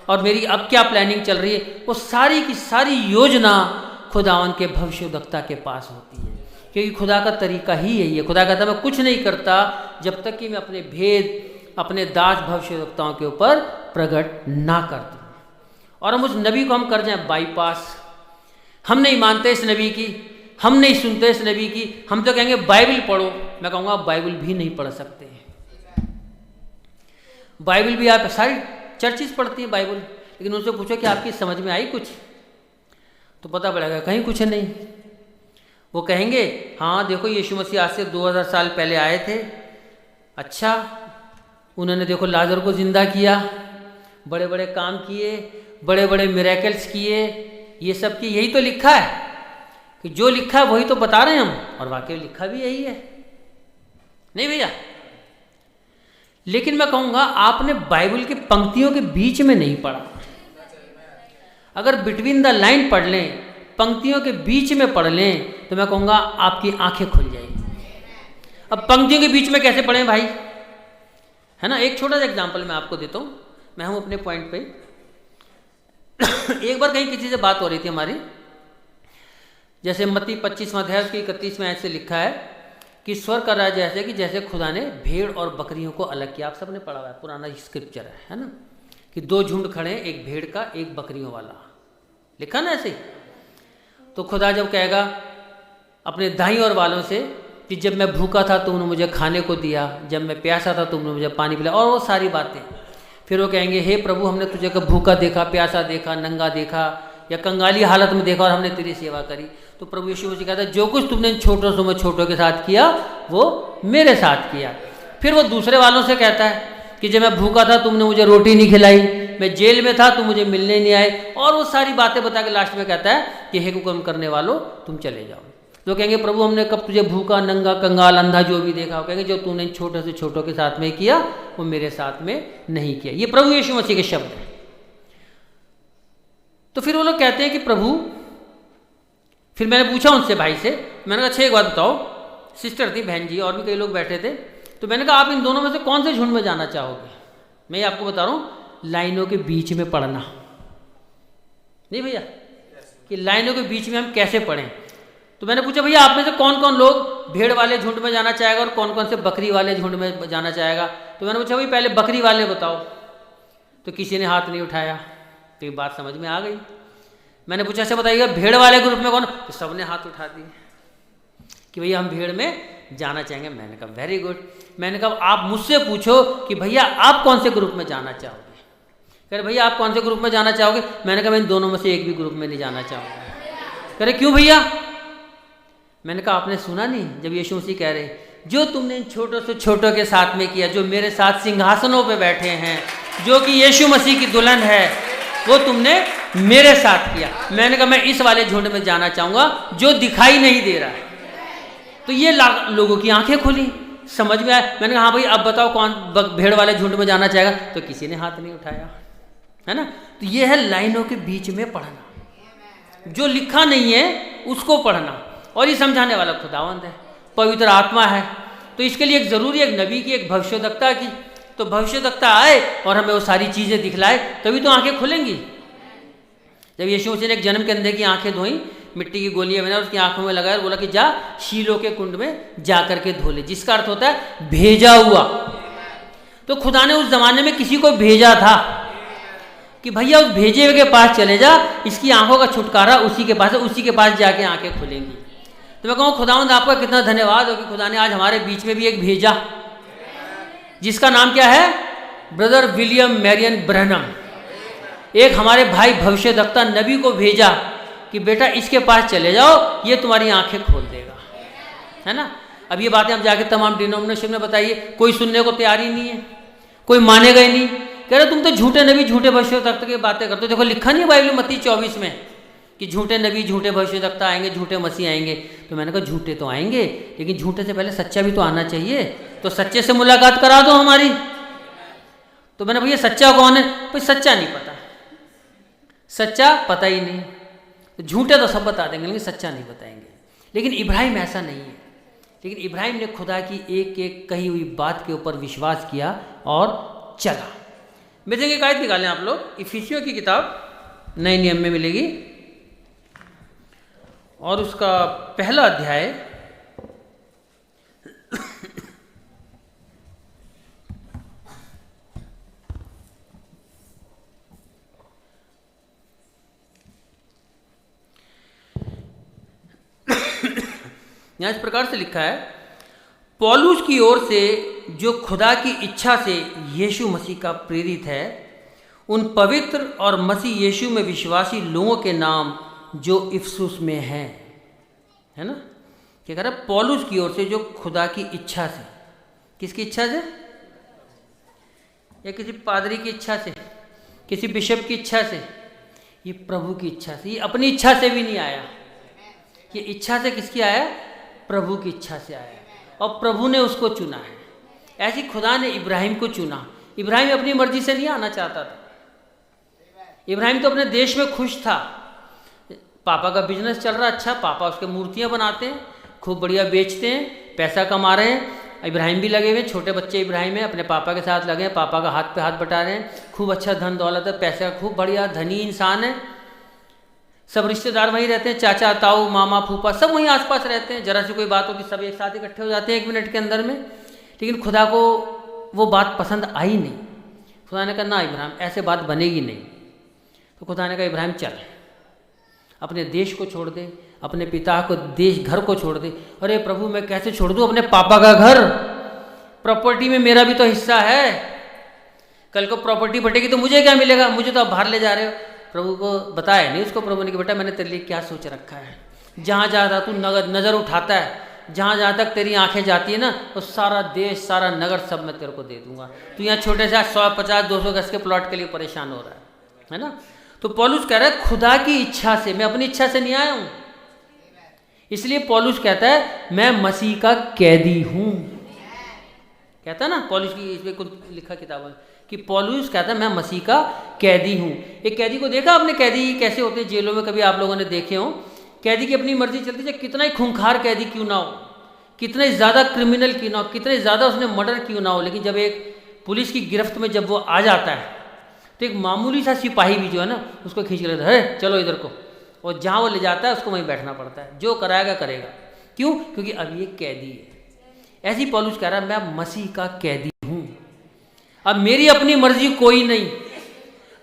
और मेरी अब क्या प्लानिंग चल रही है, वो सारी की सारी योजना खुदावन के भविष्यद्वक्ता के पास होती है। क्योंकि खुदा का तरीका ही यही है, खुदा कहता मैं कुछ नहीं करता जब तक कि मैं अपने भेद अपने दास भविष्यद्वक्ताओं के ऊपर प्रकट ना कर दूँ। और हम उस नबी को हम कर जाएं बाईपास, हम नहीं मानते इस नबी की, हम नहीं सुनते इस नबी की, हम तो कहेंगे बाइबल पढ़ो। मैं कहूँगा आप बाइबल भी नहीं पढ़ सकते। बाइबल भी आप सारी चर्चिस पढ़ती हैं बाइबल, लेकिन उनसे पूछो कि आपकी समझ में आई कुछ, तो पता पड़ेगा कहीं कुछ नहीं। वो कहेंगे हाँ देखो यीशु मसीह आज से 2000 साल पहले आए थे, अच्छा उन्होंने देखो लाजर को जिंदा किया, बड़े बड़े काम किए, बड़े बड़े मिरेकल्स किए, ये सब की यही तो लिखा है, कि जो लिखा है वही तो बता रहे हैं हम, और वाकई लिखा भी यही है। नहीं भैया, लेकिन मैं कहूँगा आपने बाइबल की पंक्तियों के बीच में नहीं पढ़ा। अगर बिटवीन द लाइन पढ़ लें, पंक्तियों के बीच में पढ़ लें, तो मैं कहूँगा आपकी आंखें खुल जाएगी। अब पंक्तियों के बीच में कैसे पढ़ें भाई, है ना। एक छोटा सा एग्जांपल मैं आपको देता हूँ, मैं हूँ अपने पॉइंट पे। एक बार कहीं किसी से बात हो रही थी हमारी, जैसे मत्ती 25वां अध्याय उसकी 31वें आयत से लिखा है कि स्वर्ग का राज्य ऐसे कि जैसे खुदा ने भेड़ और बकरियों को अलग किया। आप सबने पढ़ा हुआ है, पुराना स्क्रिप्चर है ना, कि 2 झुंड खड़े, एक भेड़ का एक बकरियों वाला, लिखा ना ऐसे। तो खुदा जब कहेगा अपने दाई और वालों से कि जब मैं भूखा था तुमने मुझे खाने को दिया, जब मैं प्यासा था तुमने मुझे पानी पिलाया, और वो सारी बातें। फिर वो कहेंगे हे प्रभु हमने तुझे कब भूखा देखा, प्यासा देखा, नंगा देखा या कंगाली हालत में देखा और हमने तेरी सेवा करी। तो प्रभु यीशु मसीह कहता है जो कुछ तुमने छोटों से में छोटों के साथ किया वो मेरे साथ किया। फिर वो दूसरे वालों से कहता है कि जब मैं भूखा था तुमने मुझे रोटी नहीं खिलाई, मैं जेल में था तुम मुझे मिलने नहीं आए, और वो सारी बातें बता के लास्ट में कहता है कि हे हुक्म करने वालों तुम चले जाओ। तो कहेंगे प्रभु हमने कब तुझे भूखा, नंगा, कंगाल, अंधा जो भी देखा, कहेंगे जो तूने छोटे से छोटों के साथ में किया वो मेरे साथ में नहीं किया। ये प्रभु यीशु मसीह के शब्द हैं। तो फिर वो लोग कहते हैं कि प्रभु, फिर मैंने पूछा उनसे भाई से, मैंने कहा अच्छा एक बात बताओ, सिस्टर थी बहन जी और भी कई लोग बैठे थे, तो मैंने कहा आप इन दोनों में से कौन से झुंड में जाना चाहोगे। मैं ये आपको बता रहा हूँ, लाइनों के बीच में पढ़ना। नहीं भैया, कि लाइनों के बीच में हम कैसे पढ़ें। तो मैंने पूछा भैया आप में से कौन कौन लोग भेड़ वाले झुंड में जाना चाहेगा और कौन कौन से बकरी वाले झुंड में जाना चाहेगा। तो मैंने पूछा भाई पहले बकरी वाले बताओ, तो किसी ने हाथ नहीं उठाया। तो ये बात समझ में आ गई। मैंने पूछा ऐसे बताइएगा भेड़ वाले ग्रुप में कौन, तो सबने हाथ उठा दिए कि भैया हम भेड़ में जाना चाहेंगे। मैंने कहा वेरी गुड। मैंने कहा आप मुझसे पूछो कि भैया आप कौन से ग्रुप में जाना चाहोगे। कह रहे भैया आप कौन से ग्रुप में जाना चाहोगे। मैंने कहा मैं इन दोनों में से एक भी ग्रुप में नहीं जाना चाहूँगा। कह रहे क्यों भैया। मैंने कहा आपने सुना नहीं जब यीशु मसीह कह रहे जो तुमने इन छोटों से छोटों के साथ में किया, जो मेरे साथ सिंहासनों पे बैठे हैं, जो कि यीशु मसीह की दुल्हन है, वो तुमने मेरे साथ किया। मैंने कहा मैं इस वाले झुंड में जाना चाहूँगा जो दिखाई नहीं दे रहा है। तो ये लोगों की आंखें खुली, समझ में आया। मैंने कहा हाँ भाई अब बताओ कौन भेड़ वाले झुंड में जाना चाहेगा। तो किसी ने हाथ नहीं उठाया, है ना। तो ये है लाइनों के बीच में पढ़ना, जो लिखा नहीं है उसको पढ़ना। और ये समझाने वाला खुदावंद है, पवित्र आत्मा है। तो इसके लिए एक ज़रूरी एक नबी की, एक भविष्यद्वक्ता की। तो भविष्यद्वक्ता आए और हमें वो सारी चीज़ें दिखलाए, तभी तो आंखें खुलेंगी। जब यीशु मसीह ने एक जन्म के अंधे की आंखें धोई, मिट्टी की गोलियां बना उसकी आंखों में लगाया, बोला कि जा शीलो के कुंड में जा करके धो ले, जिसका अर्थ होता है भेजा हुआ। तो खुदा ने उस ज़माने में किसी को भेजा था कि भैया उस भेजे हुए के पास चले जा, इसकी आंखों का छुटकारा उसी के पास है, उसी के पास जाके आंखें खुलेंगी। तो मैं कहूँ खुदावंद आपका कितना धन्यवाद हो कि खुदा ने आज हमारे बीच में भी एक भेजा, जिसका नाम क्या है? Brother William Marion Branham. एक हमारे भाई भविष्यद्वक्ता नबी को भेजा कि बेटा इसके पास चले जाओ, ये तुम्हारी आंखें खोल देगा, है ना। अब ये बातें हम जाके तमाम डिनोमिनेशन में बताइए, कोई सुनने को तैयार ही नहीं है, कोई मानेगा ही नहीं। कह रहे तुम तो झूठे नबी झूठे भविष्यद्वक्ता की बातें करते हो। देखो लिखा नहीं है बाइबल में मत्ती 24 में कि झूठे नबी झूठे भविष्यद्वक्ता आएंगे, झूठे मसीह आएंगे। तो मैंने कहा झूठे तो आएंगे, लेकिन झूठे से पहले सच्चा भी तो आना चाहिए। तो सच्चे से मुलाकात करा दो हमारी। तो मैंने भैया सच्चा कौन है? भाई सच्चा नहीं पता, सच्चा पता ही नहीं। तो झूठे तो सब बता देंगे, लेकिन सच्चा नहीं बताएंगे। लेकिन इब्राहिम ऐसा नहीं है। लेकिन इब्राहिम ने खुदा की एक एक कही हुई बात के ऊपर विश्वास किया और चला। मैं देंगे कायद निकालें आप लोग, इफिसियों की किताब नए नियम में मिलेगी और उसका पहला अध्याय यहाँ इस प्रकार से लिखा है, पौलुस की ओर से जो खुदा की इच्छा से यीशु मसीह का प्रेरित है, उन पवित्र और मसीह यीशु में विश्वासी लोगों के नाम जो इफसुस में हैं, है ना। क्या कह रहा है? पौलुस की ओर से जो खुदा की इच्छा से, किसकी इच्छा से? या किसी पादरी की इच्छा से, किसी बिशप की इच्छा से? ये प्रभु की इच्छा से। ये अपनी इच्छा से भी नहीं आया, ये इच्छा से किसकी आया? प्रभु की इच्छा से आया, और प्रभु ने उसको चुना है। ऐसी खुदा ने इब्राहिम को चुना। इब्राहिम अपनी मर्जी से नहीं आना चाहता था। इब्राहिम तो अपने देश में खुश था, पापा का बिजनेस चल रहा अच्छा, पापा उसके मूर्तियां बनाते हैं, खूब बढ़िया बेचते हैं, पैसा कमा रहे हैं। इब्राहिम भी लगे हुए, छोटे बच्चे इब्राहिम है, अपने पापा के साथ लगे हैं, पापा का हाथ पे हाथ बटा रहे हैं, खूब अच्छा धन दौलत है, पैसा खूब बढ़िया, धनी इंसान है। सब रिश्तेदार वहीं रहते हैं, चाचा ताऊ मामा फूफा सब वहीं आसपास रहते हैं। जरा सी कोई बात होती सब एक साथ इकट्ठे हो जाते हैं 1 मिनट के अंदर में। लेकिन खुदा को वो बात पसंद आई नहीं। खुदा ने कहा ना इब्राहिम, ऐसे बात बनेगी नहीं। तो खुदा ने कहा इब्राहिम चल, अपने देश को छोड़ दे, अपने पिता को देश घर को छोड़ दे। अरे प्रभु मैं कैसे छोड़ दूँ अपने पापा का घर? प्रॉपर्टी में मेरा भी तो हिस्सा है, कल को प्रॉपर्टी बटेगी तो मुझे क्या मिलेगा? मुझे तो आप बाहर ले जा रहे हो। प्रभु को बताया नहीं उसको, प्रभु ने कहा बेटा मैंने तेरे लिए क्या सोच रखा है। जहाँ जहाँ तू नज़र उठाता है, जहाँ जहाँ तक तेरी आंखें जाती है ना, तो सारा देश सारा नगर सब मैं तेरे को दे दूंगा। तू यहाँ छोटे से 150-200 गज के प्लॉट के लिए परेशान हो रहा है ना। तो पौलुस कह रहा है खुदा की इच्छा से, मैं अपनी इच्छा से नहीं आया हूँ। इसलिए पौलुस कहता है मैं मसीह का कैदी हूँ। कहता है ना पौलुस की, इसमें कुछ लिखा किताब में कि पौलुस कहता है मैं मसीह का कैदी हूँ। एक कैदी को देखा आपने? कैदी कैसे होते हैं जेलों में, कभी आप लोगों ने देखे हो? कैदी की अपनी मर्जी चलती है, कितना ही खूंखार कैदी क्यों ना हो, कितना ही ज़्यादा क्रिमिनल क्यों ना हो, कितने ज़्यादा उसने मर्डर क्यों ना हो, लेकिन जब एक पुलिस की गिरफ्त में जब वो आ जाता है तो एक मामूली सा सिपाही भी जो है ना उसको खींच के लेता है, चलो इधर को, और जहाँ वो ले जाता है उसको वहीं बैठना पड़ता है, जो कराएगा करेगा। क्यों? क्योंकि अब ये कैदी है। ऐसी पौलुस कह रहा है मैं मसीह का कैदी हूँ, अब मेरी अपनी मर्जी कोई नहीं,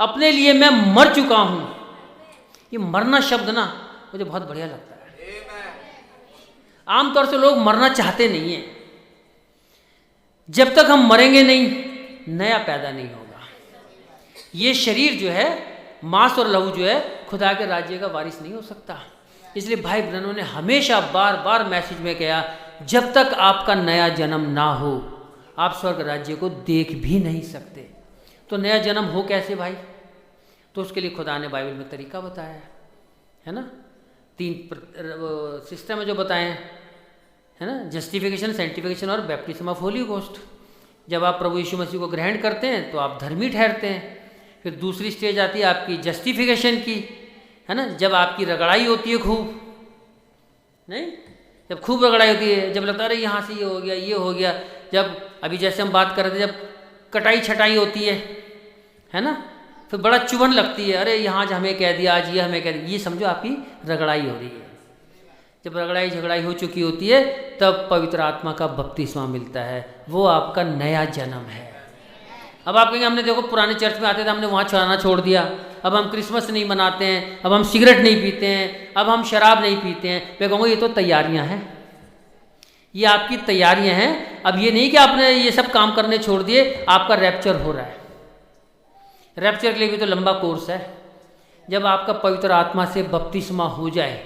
अपने लिए मैं मर चुका हूँ। ये मरना शब्द ना मुझे बहुत बढ़िया लगता है। आमतौर से लोग मरना चाहते नहीं हैं। जब तक हम मरेंगे नहीं नया पैदा नहीं होगा। ये शरीर जो है, मांस और लहू जो है, खुदा के राज्य का वारिस नहीं हो सकता। इसलिए भाई ब्रैनम ने हमेशा बार बार मैसेज में कहा जब तक आपका नया जन्म ना हो आप स्वर्ग राज्य को देख भी नहीं सकते। तो नया जन्म हो कैसे भाई? तो उसके लिए खुदा ने बाइबल में तरीका बताया है ना। 3 सिस्टम है जो बताए हैं, है ना, जस्टिफिकेशन, सेंटिफिकेशन और बैप्टिज्म ऑफ होली गोस्ट। जब आप प्रभु यीशु मसीह को ग्रहण करते हैं तो आप धर्मी ठहरते हैं। फिर दूसरी स्टेज आती है आपकी जस्टिफिकेशन की, है ना, जब आपकी रगड़ाई होती है खूब, नहीं, जब खूब रगड़ाई होती है, जब लगता है अरे यहाँ से ये हो गया, ये हो गया। जब अभी जैसे हम बात कर रहे थे, जब कटाई छटाई होती है ना, फिर बड़ा चुभन लगती है, अरे यहाँ हमें कह दिया, आज ये हमें कह दिया। ये समझो आपकी रगड़ाई हो रही है। जब रगड़ाई झगड़ाई हो चुकी होती है तब पवित्र आत्मा का बपतिस्मा मिलता है, वो आपका नया जन्म है। अब आप कहेंगे हमने देखो पुराने चर्च में आते थे, हमने वहाँ चढ़ाना छोड़ दिया, अब हम क्रिसमस नहीं मनाते हैं, अब हम सिगरेट नहीं पीते हैं, अब हम शराब नहीं पीते हैं। मैं कहूँगा ये तो तैयारियाँ हैं, ये आपकी तैयारियाँ हैं। अब ये नहीं कि आपने ये सब काम करने छोड़ दिए, आपका रैप्चर हो रहा है। रैप्चर के लिए भी तो लंबा कोर्स है। जब आपका पवित्र आत्मा से बपतिस्मा हो जाए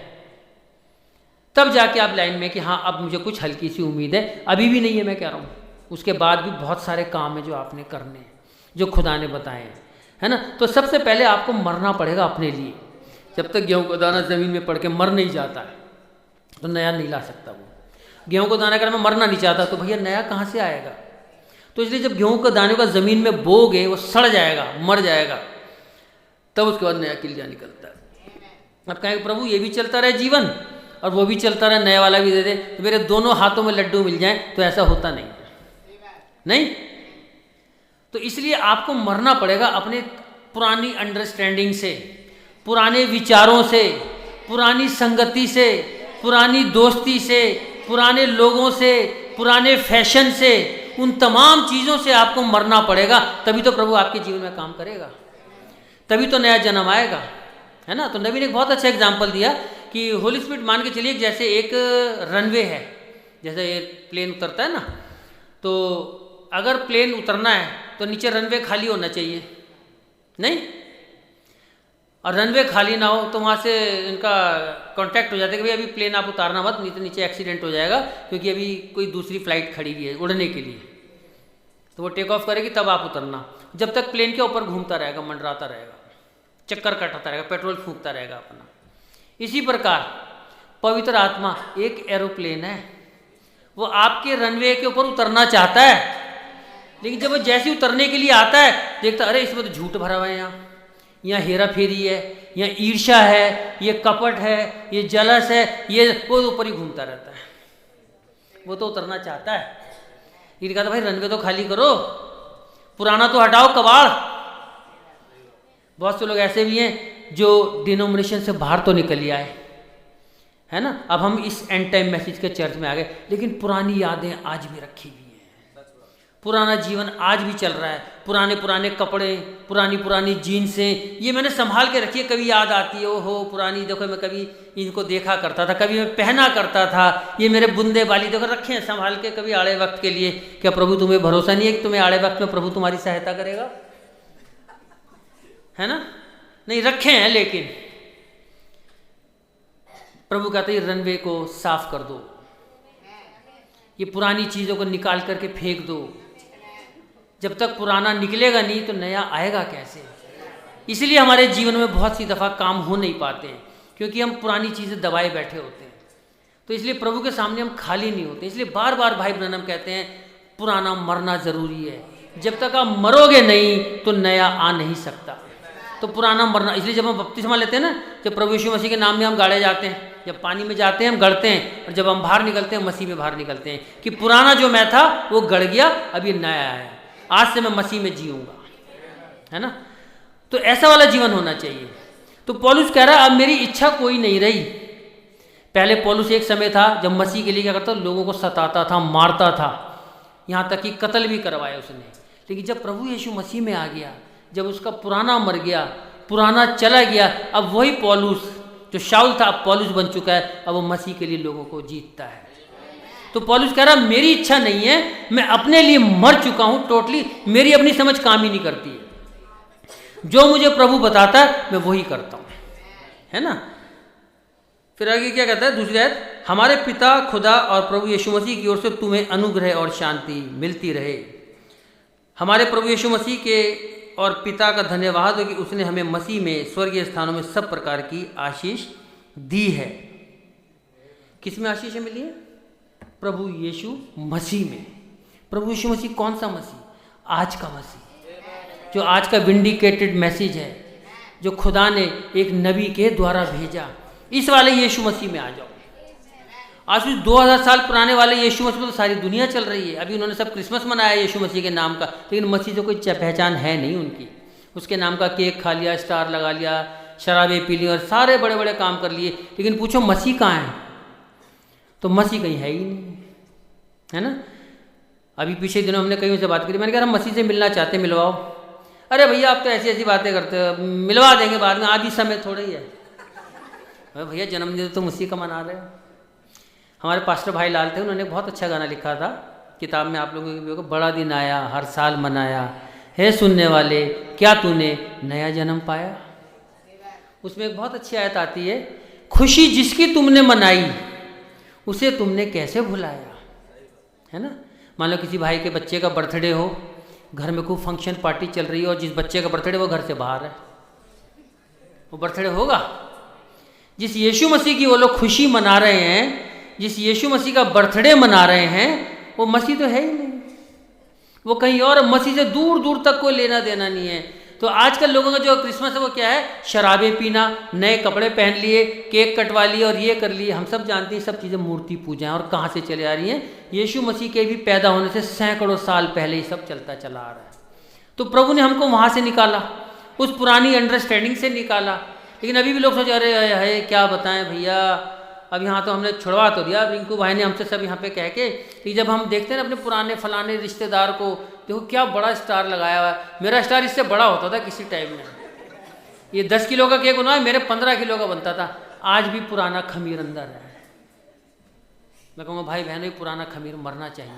तब जाके आप लाइन में कि हाँ अब मुझे कुछ हल्की सी उम्मीद है। अभी भी नहीं है, मैं कह रहा हूँ, उसके बाद भी बहुत सारे काम हैं जो आपने करने हैं, जो खुदा ने बताए हैं, है ना। तो सबसे पहले आपको मरना पड़ेगा अपने लिए। जब तक गेहूं का दाना ज़मीन में पड़ के मर नहीं जाता है तो नया नहीं ला सकता। वो गेहूं को दाना अगर मैं मरना नहीं चाहता तो भैया नया कहाँ से आएगा। तो इसलिए जब गेहूं का दाने का ज़मीन में बोगे वो सड़ जाएगा, मर जाएगा, तब उसके बाद नया किलिया निकलता है। अब कहेंगे प्रभु ये भी चलता रहे जीवन और वो भी चलता रहे, नया वाला भी दे दे, तो मेरे दोनों हाथों में लड्डू मिल जाएं, तो ऐसा होता नहीं, नहीं। तो इसलिए आपको मरना पड़ेगा अपने पुरानी अंडरस्टैंडिंग से, पुराने विचारों से, पुरानी संगति से, पुरानी दोस्ती से, पुराने लोगों से, पुराने फैशन से, उन तमाम चीज़ों से आपको मरना पड़ेगा। तभी तो प्रभु आपके जीवन में काम करेगा, तभी तो नया जन्म आएगा, है ना। तो नबी ने एक बहुत अच्छा एग्जाम्पल दिया कि होली स्पिरिट मान के चलिए जैसे एक रनवे है, जैसे प्लेन उतरता है ना, तो अगर प्लेन उतरना है तो नीचे रनवे खाली होना चाहिए, नहीं। और रनवे खाली ना हो तो वहाँ से इनका कांटेक्ट हो जाता है कि भाई अभी प्लेन आप उतारना मत, नहीं तो नीचे एक्सीडेंट हो जाएगा, क्योंकि अभी कोई दूसरी फ्लाइट खड़ी हुई है उड़ने के लिए। तो वो टेक ऑफ करेगी तब आप उतरना। जब तक प्लेन के ऊपर घूमता रहेगा, मंडराता रहेगा, चक्कर काटता रहेगा, पेट्रोल फूंकता रहेगा अपना। इसी प्रकार पवित्र आत्मा एक एरोप्लेन है, वो आपके रनवे के ऊपर उतरना चाहता है, लेकिन जब वो जैसे उतरने के लिए आता है देखता अरे इसमें तो झूठ भरा हुआ है, यहाँ हेरा फेरी है, यहाँ ईर्ष्या है, ये कपट है, ये जलस है, ये वो ऊपर ही घूमता रहता है। वो तो उतरना चाहता है, ये कहता भाई रनवे तो खाली करो, पुराना तो हटाओ कबाड़। बहुत से लोग ऐसे भी हैं जो डिनोमिनेशन से बाहर तो निकल ही आए, है ना। अब हम इस एंड टाइम मैसेज के चर्च में आ गए, लेकिन पुरानी यादें आज भी रखी हुई हैं, पुराना जीवन आज भी चल रहा है। पुराने पुराने कपड़े, पुरानी पुरानी जीन्सें, ये मैंने संभाल के रखी है। कभी याद आती है, ओहो पुरानी देखो, मैं कभी इनको देखा करता था, कभी मैं पहना करता था, ये मेरे बुंदे वाली देखो रखे हैं संभाल के, कभी आड़े वक्त के लिए। क्या प्रभु तुम्हें भरोसा नहीं है कि तुम्हें आड़े वक्त में प्रभु तुम्हारी सहायता करेगा, है ना। नहीं रखे हैं, लेकिन प्रभु कहते हैं रनवे को साफ कर दो, ये पुरानी चीज़ों को निकाल करके फेंक दो। जब तक पुराना निकलेगा नहीं तो नया आएगा कैसे। इसलिए हमारे जीवन में बहुत सी दफ़ा काम हो नहीं पाते हैं, क्योंकि हम पुरानी चीज़ें दबाए बैठे होते हैं। तो इसलिए प्रभु के सामने हम खाली नहीं होते। इसलिए बार बार भाई ब्रनम कहते हैं पुराना मरना ज़रूरी है। जब तक आप मरोगे नहीं तो नया आ नहीं सकता। तो पुराना मरना, इसलिए जब हम बपतिस्मा लेते हैं ना, जब प्रभु यीशु मसीह के नाम में हम गाड़े जाते हैं, जब पानी में जाते हैं हम गड़ते हैं, और जब हम बाहर निकलते हैं मसीह में बाहर निकलते हैं कि पुराना जो मैं था वो गड़ गया, अब ये नया आया, आज से मैं मसीह में जीऊँगा, है ना। तो ऐसा वाला जीवन होना चाहिए। तो पौलुस कह रहा है अब मेरी इच्छा कोई नहीं रही। पहले पौलुस एक समय था जब मसीह के लिए क्या करता, लोगों को सताता था, मारता था, यहाँ तक कि कत्ल भी करवाया उसने। लेकिन जब प्रभु यीशु मसीह में आ गया, जब उसका पुराना मर गया, पुराना चला गया, अब वही पौलुस जो शाऊल था अब पौलुस बन चुका है, अब वो मसीह के लिए लोगों को जीतता है। तो पौलुस कह रहा मेरी इच्छा नहीं है, मैं अपने लिए मर चुका हूँ टोटली, मेरी अपनी समझ काम ही नहीं करती है, जो मुझे प्रभु बताता है मैं वही करता हूँ, है ना। फिर आगे क्या कहता है दूसरी आयत, हमारे पिता खुदा और प्रभु यीशु मसीह की ओर से तुम्हें अनुग्रह और शांति मिलती रहे। हमारे प्रभु यीशु मसीह के और पिता का धन्यवाद हो कि उसने हमें मसीह में स्वर्गीय स्थानों में सब प्रकार की आशीष दी है। किस में आशीष मिली है? प्रभु यीशु मसीह में। प्रभु यीशु मसीह कौन सा मसीह? आज का मसीह, जो आज का विंडिकेटेड मैसेज है, जो खुदा ने एक नबी के द्वारा भेजा। इस वाले यीशु मसीह में आ जाओ। आज भी 2000 साल पुराने वाले यीशु मसीह में तो सारी दुनिया चल रही है। अभी उन्होंने सब क्रिसमस मनाया यीशु मसीह के नाम का, लेकिन मसीह से कोई पहचान है नहीं उनकी। उसके नाम का केक खा लिया, स्टार लगा लिया, शराबें पी ली और सारे बड़े बड़े काम कर लिए, लेकिन पूछो मसीह कहाँ है? तो मसीह कहीं है ही नहीं, है ना। अभी पिछले दिनों हमने कहीं से बात करी, मैंने कहा हम मसीह से मिलना चाहते हैं, मिलवाओ। अरे भैया आप तो ऐसी ऐसी बातें करते हो, मिलवा देंगे बाद में, अभी समय थोड़ा ही है। अरे भैया जन्मदिन तो मसीह का मना रहे हो। हमारे पास्टर भाई लाल थे, उन्होंने बहुत अच्छा गाना लिखा था किताब में, आप लोगों के बड़ा दिन आया हर साल मनाया है सुनने वाले, क्या तूने नया जन्म पाया। उसमें एक बहुत अच्छी आयत आती है, खुशी जिसकी तुमने मनाई उसे तुमने कैसे भुलाया, है ना। मान लो किसी भाई के बच्चे का बर्थडे हो, घर में खूब फंक्शन पार्टी चल रही है और जिस बच्चे का बर्थडे वो घर से बाहर है, वो बर्थडे होगा? जिस यीशु मसीह की वो लोग खुशी मना रहे हैं, जिस यीशु मसीह का बर्थडे मना रहे हैं, वो मसीह तो है ही नहीं, वो कहीं और, मसीह से दूर दूर तक कोई लेना देना नहीं है। तो आजकल लोगों का जो क्रिसमस है वो क्या है, शराबें पीना, नए कपड़े पहन लिए, केक कटवा लिए और ये कर लिए। हम सब जानते हैं सब चीज़ें मूर्ति पूजा हैं और कहाँ से चले आ रही हैं। यीशु मसीह के भी पैदा होने से सैकड़ों साल पहले ही सब चलता चला आ रहा है। तो प्रभु ने हमको वहाँ से निकाला, उस पुरानी अंडरस्टैंडिंग से निकाला। लेकिन अभी भी लोग सोचे अरे है क्या बताएं भैया, अब यहाँ तो हमने छुड़वा तो दिया, रिंकू भाई ने हमसे सब यहाँ पे कह के कि जब हम देखते हैं ना अपने पुराने फलाने रिश्तेदार को, देखो क्या बड़ा स्टार लगाया हुआ है, मेरा स्टार इससे बड़ा होता था किसी टाइम में। ये 10 किलो का केक बना है, मेरे 15 किलो का बनता था। आज भी पुराना खमीर अंदर है। मैं कहूँगा भाई बहनों ये पुराना खमीर मरना चाहिए।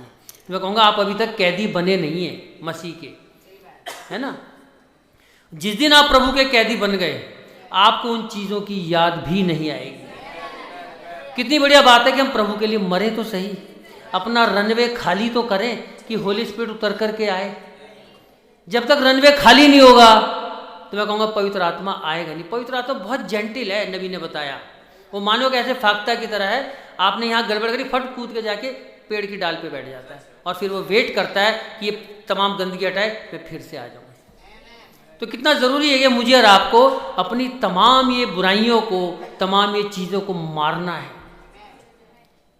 मैं कहूँगा आप अभी तक कैदी बने नहीं हैं मसीह के, है ना। जिस दिन आप प्रभु के कैदी बन गए आपको उन चीज़ों की याद भी नहीं आएगी। कितनी बढ़िया बात है कि हम प्रभु के लिए मरें तो सही, अपना रनवे खाली तो करें कि होली स्पिरिट उतर करके आए। जब तक रनवे खाली नहीं होगा तो मैं कहूँगा पवित्र आत्मा आएगा नहीं। पवित्र आत्मा बहुत जेंटिल है, नबी ने बताया। वो मानो कि ऐसे फाख्ता की तरह है, आपने यहाँ गड़बड़ करी, फट कूद के जाके पेड़ की डाल पे बैठ जाता है और फिर वो वेट करता है कि ये तमाम गंदगी हटाए, मैं फिर से आ जाऊँ। तो कितना ज़रूरी है कि मुझे और आपको अपनी तमाम ये बुराइयों को, तमाम ये चीज़ों को मारना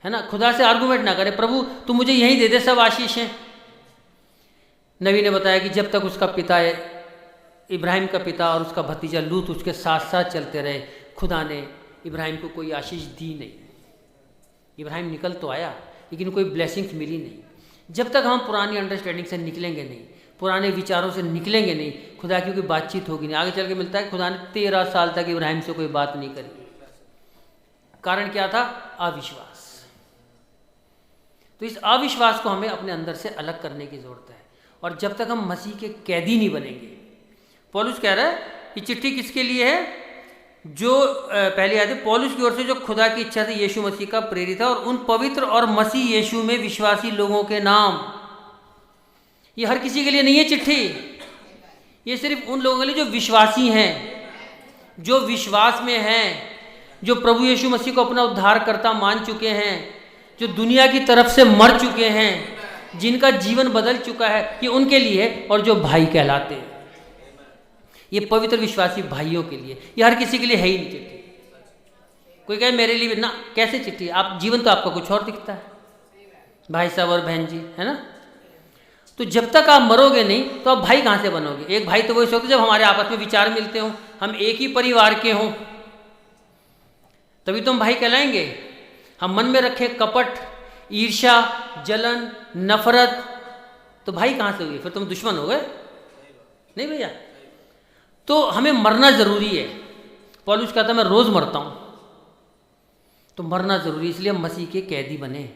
है ना। खुदा से आर्गूमेंट ना करें, प्रभु तू मुझे यहीं दे दे सब आशीष हैं। नबी ने बताया कि जब तक उसका पिता इब्राहिम का पिता और उसका भतीजा लूत उसके साथ साथ चलते रहे, खुदा ने इब्राहिम को कोई आशीष दी नहीं। इब्राहिम निकल तो आया लेकिन कोई ब्लेसिंग्स मिली नहीं। जब तक हम पुरानी अंडरस्टैंडिंग से निकलेंगे नहीं, पुराने विचारों से निकलेंगे नहीं, खुदा की कोई बातचीत होगी नहीं। आगे चल के मिलता है खुदा ने 13 साल तक इब्राहिम से कोई बात नहीं करी। कारण क्या था? अविश्वास। तो इस अविश्वास को हमें अपने अंदर से अलग करने की ज़रूरत है। और जब तक हम मसीह के कैदी नहीं बनेंगे, पौलुस कह रहा है कि चिट्ठी किसके लिए है? जो पहले आते पौलुस की ओर से जो खुदा की इच्छा से यीशु मसीह का प्रेरित है और उन पवित्र और मसीह यीशु में विश्वासी लोगों के नाम। ये हर किसी के लिए नहीं है चिट्ठी, ये सिर्फ उन लोगों के लिए जो विश्वासी हैं, जो विश्वास में हैं, जो प्रभु यीशु मसीह को अपना उद्धारकर्ता मान चुके हैं, जो दुनिया की तरफ से मर चुके हैं, जिनका जीवन बदल चुका है, ये उनके लिए है। और जो भाई कहलाते हैं, ये पवित्र विश्वासी भाइयों के लिए, ये हर किसी के लिए है ही नहीं चिट्ठी। कोई कहे मेरे लिए ना, कैसे चिट्ठी? आप जीवन तो आपका कुछ और दिखता है भाई साहब और बहन जी, है ना। तो जब तक आप मरोगे नहीं तो आप भाई कहाँ से बनोगे? एक भाई तो वही सोचते जब हमारे आपस में विचार मिलते हों, हम एक ही परिवार के हों, तभी तो हम भाई कहलाएंगे। हम मन में रखें कपट, ईर्ष्या, जलन, नफरत, तो भाई कहाँ से हुए? फिर तुम दुश्मन हो गए। नहीं भैया, तो हमें मरना जरूरी है। पौलुस कहता है मैं रोज मरता हूं, तो मरना जरूरी, इसलिए हम मसीह के कैदी बने।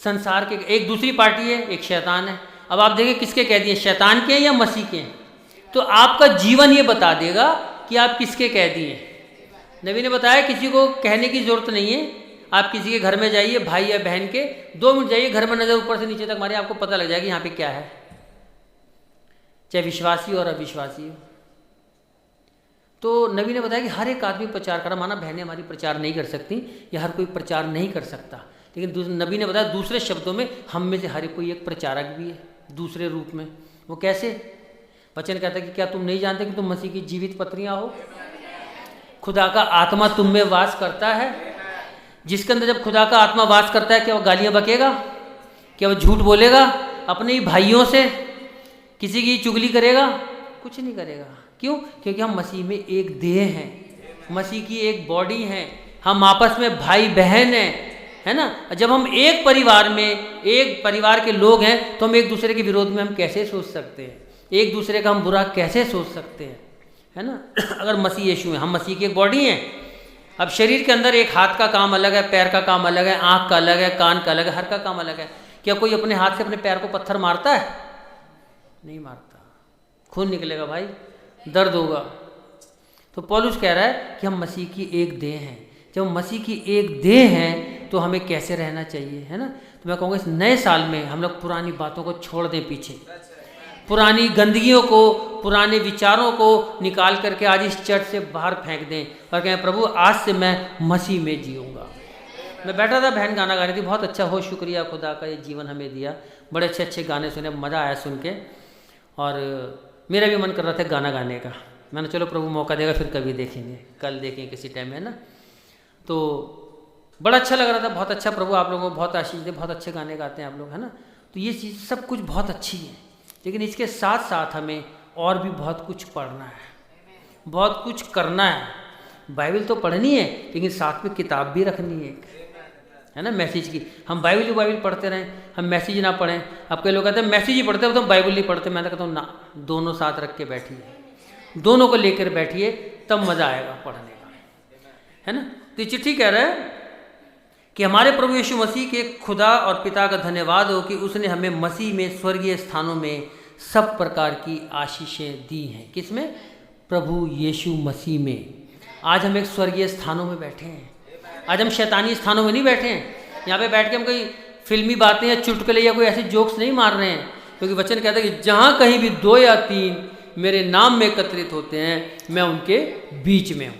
संसार के एक दूसरी पार्टी है, एक शैतान है। अब आप देखें किसके कैदी हैं, शैतान के हैं या मसीह के हैं? तो आपका जीवन ये बता देगा कि आप किसके कैदी हैं। नबी ने बताया किसी को कहने की जरूरत नहीं है। आप किसी के घर में जाइए, भाई या बहन के, 2 मिनट जाइए, घर में नजर ऊपर से नीचे तक मारिए, आपको पता लग जाएगा यहाँ पे क्या है, चाहे विश्वासी और अविश्वासी हो। तो नबी ने बताया कि हर एक आदमी प्रचार करा। माना बहनें हमारी प्रचार नहीं कर सकती या हर कोई प्रचार नहीं कर सकता, लेकिन नबी ने बताया दूसरे शब्दों में हम में से हर कोई एक प्रचारक भी है, दूसरे रूप में। वो कैसे? वचन कहता है कि क्या तुम नहीं जानते कि तुम मसीह की जीवित पत्रियां हो? खुदा का आत्मा तुम में वास करता है। जिसके अंदर जब खुदा का आत्मा वास करता है, क्या वो गालियां बकेगा? क्या वो झूठ बोलेगा? अपने ही भाइयों से किसी की चुगली करेगा? कुछ नहीं करेगा। क्यों? क्योंकि हम मसीह में एक देह हैं, मसीह की एक बॉडी हैं, हम आपस में भाई बहन हैं। है ना। जब हम एक परिवार में, एक परिवार के लोग हैं, तो हम एक दूसरे के विरोध में हम कैसे सोच सकते हैं, एक दूसरे का हम बुरा कैसे सोच सकते हैं, है ना। अगर मसीह यीशु में, हम मसीह की एक बॉडी हैं। अब शरीर के अंदर एक हाथ का काम अलग है, पैर का काम अलग है, आँख का अलग है, कान का अलग है, हर का काम अलग है। क्या कोई अपने हाथ से अपने पैर को पत्थर मारता है? नहीं मारता, खून निकलेगा भाई, दर्द होगा। तो पौलुस कह रहा है कि हम मसीह की एक देह हैं। जब हम मसीह की एक देह हैं तो हमें कैसे रहना चाहिए, है ना। तो मैं कहूँगा इस नए साल में हम लोग पुरानी बातों को छोड़ दें पीछे, पुरानी गंदगियों को, पुराने विचारों को निकाल करके आज इस चर्च से बाहर फेंक दें और कहें प्रभु आज से मैं मसीह में जीऊँगा। मैं बैठा था, बहन गाना गा रही थी, बहुत अच्छा हो, शुक्रिया खुदा का ये जीवन हमें दिया। बड़े अच्छे अच्छे गाने सुने, मज़ा आया सुन के, और मेरा भी मन कर रहा था गाना गाने का। मैंने चलो प्रभु मौका देगा फिर कभी देखेंगे, कल देखेंगे किसी टाइम, है ना। तो बड़ा अच्छा लग रहा था, बहुत अच्छा, प्रभु आप लोगों को बहुत आशीष दे, बहुत अच्छे गाने गाते हैं आप लोग, है ना। तो ये चीज़ सब कुछ बहुत अच्छी है, लेकिन इसके साथ साथ हमें और भी बहुत कुछ पढ़ना है, बहुत कुछ करना है। बाइबल तो पढ़नी है, लेकिन साथ में किताब भी रखनी है ना, मैसेज की। हम बाइबल पढ़ते रहें, हम मैसेज ना पढ़ें। अब कई लोग कहते हैं मैसेज ही पढ़ते हो तो हम बाइबल नहीं पढ़ते। मैं कहता हूँ ना, दोनों साथ रख के बैठिए, दोनों को लेकर बैठिए, तब मज़ा आएगा पढ़ने का, है ना। तो चिट्ठी कह रहा है कि हमारे प्रभु यीशु मसीह के खुदा और पिता का धन्यवाद हो कि उसने हमें मसीह में स्वर्गीय स्थानों में सब प्रकार की आशीषें दी हैं। किसमें? प्रभु यीशु मसीह में। आज हम एक स्वर्गीय स्थानों में बैठे हैं, आज हम शैतानी स्थानों में नहीं बैठे हैं। यहाँ पे बैठ के हम कोई फिल्मी बातें या चुटकुले या कोई ऐसे जोक्स नहीं मार रहे हैं, क्योंकि वचन कहता है कि जहाँ कहीं भी 2 या 3 मेरे नाम में एकत्रित होते हैं, मैं उनके बीच में हूँ।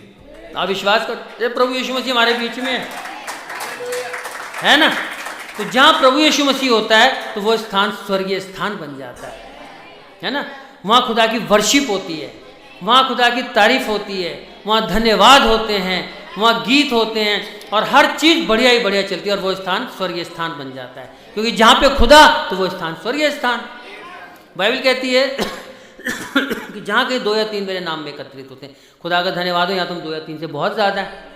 आप विश्वास करते हैं प्रभु यीशु मसीह हमारे बीच में है ना। तो जहाँ प्रभु यीशु मसीह होता है तो वो स्थान स्वर्गीय स्थान बन जाता है ना। वहाँ खुदा की वर्शिप होती है, वहाँ खुदा की तारीफ होती है, वहाँ धन्यवाद होते हैं, वहाँ गीत होते हैं, और हर चीज़ बढ़िया ही बढ़िया चलती है, और वो स्थान स्वर्गीय स्थान बन जाता है। क्योंकि जहाँ पे खुदा तो वो स्थान स्वर्गीय स्थान। बाइबल कहती है कि जहाँ कहीं 2 या 3 मेरे नाम में एकत्रित होते हैं, खुदा का धन्यवाद हो, यहाँ तुम 2 या 3 से बहुत ज़्यादा है।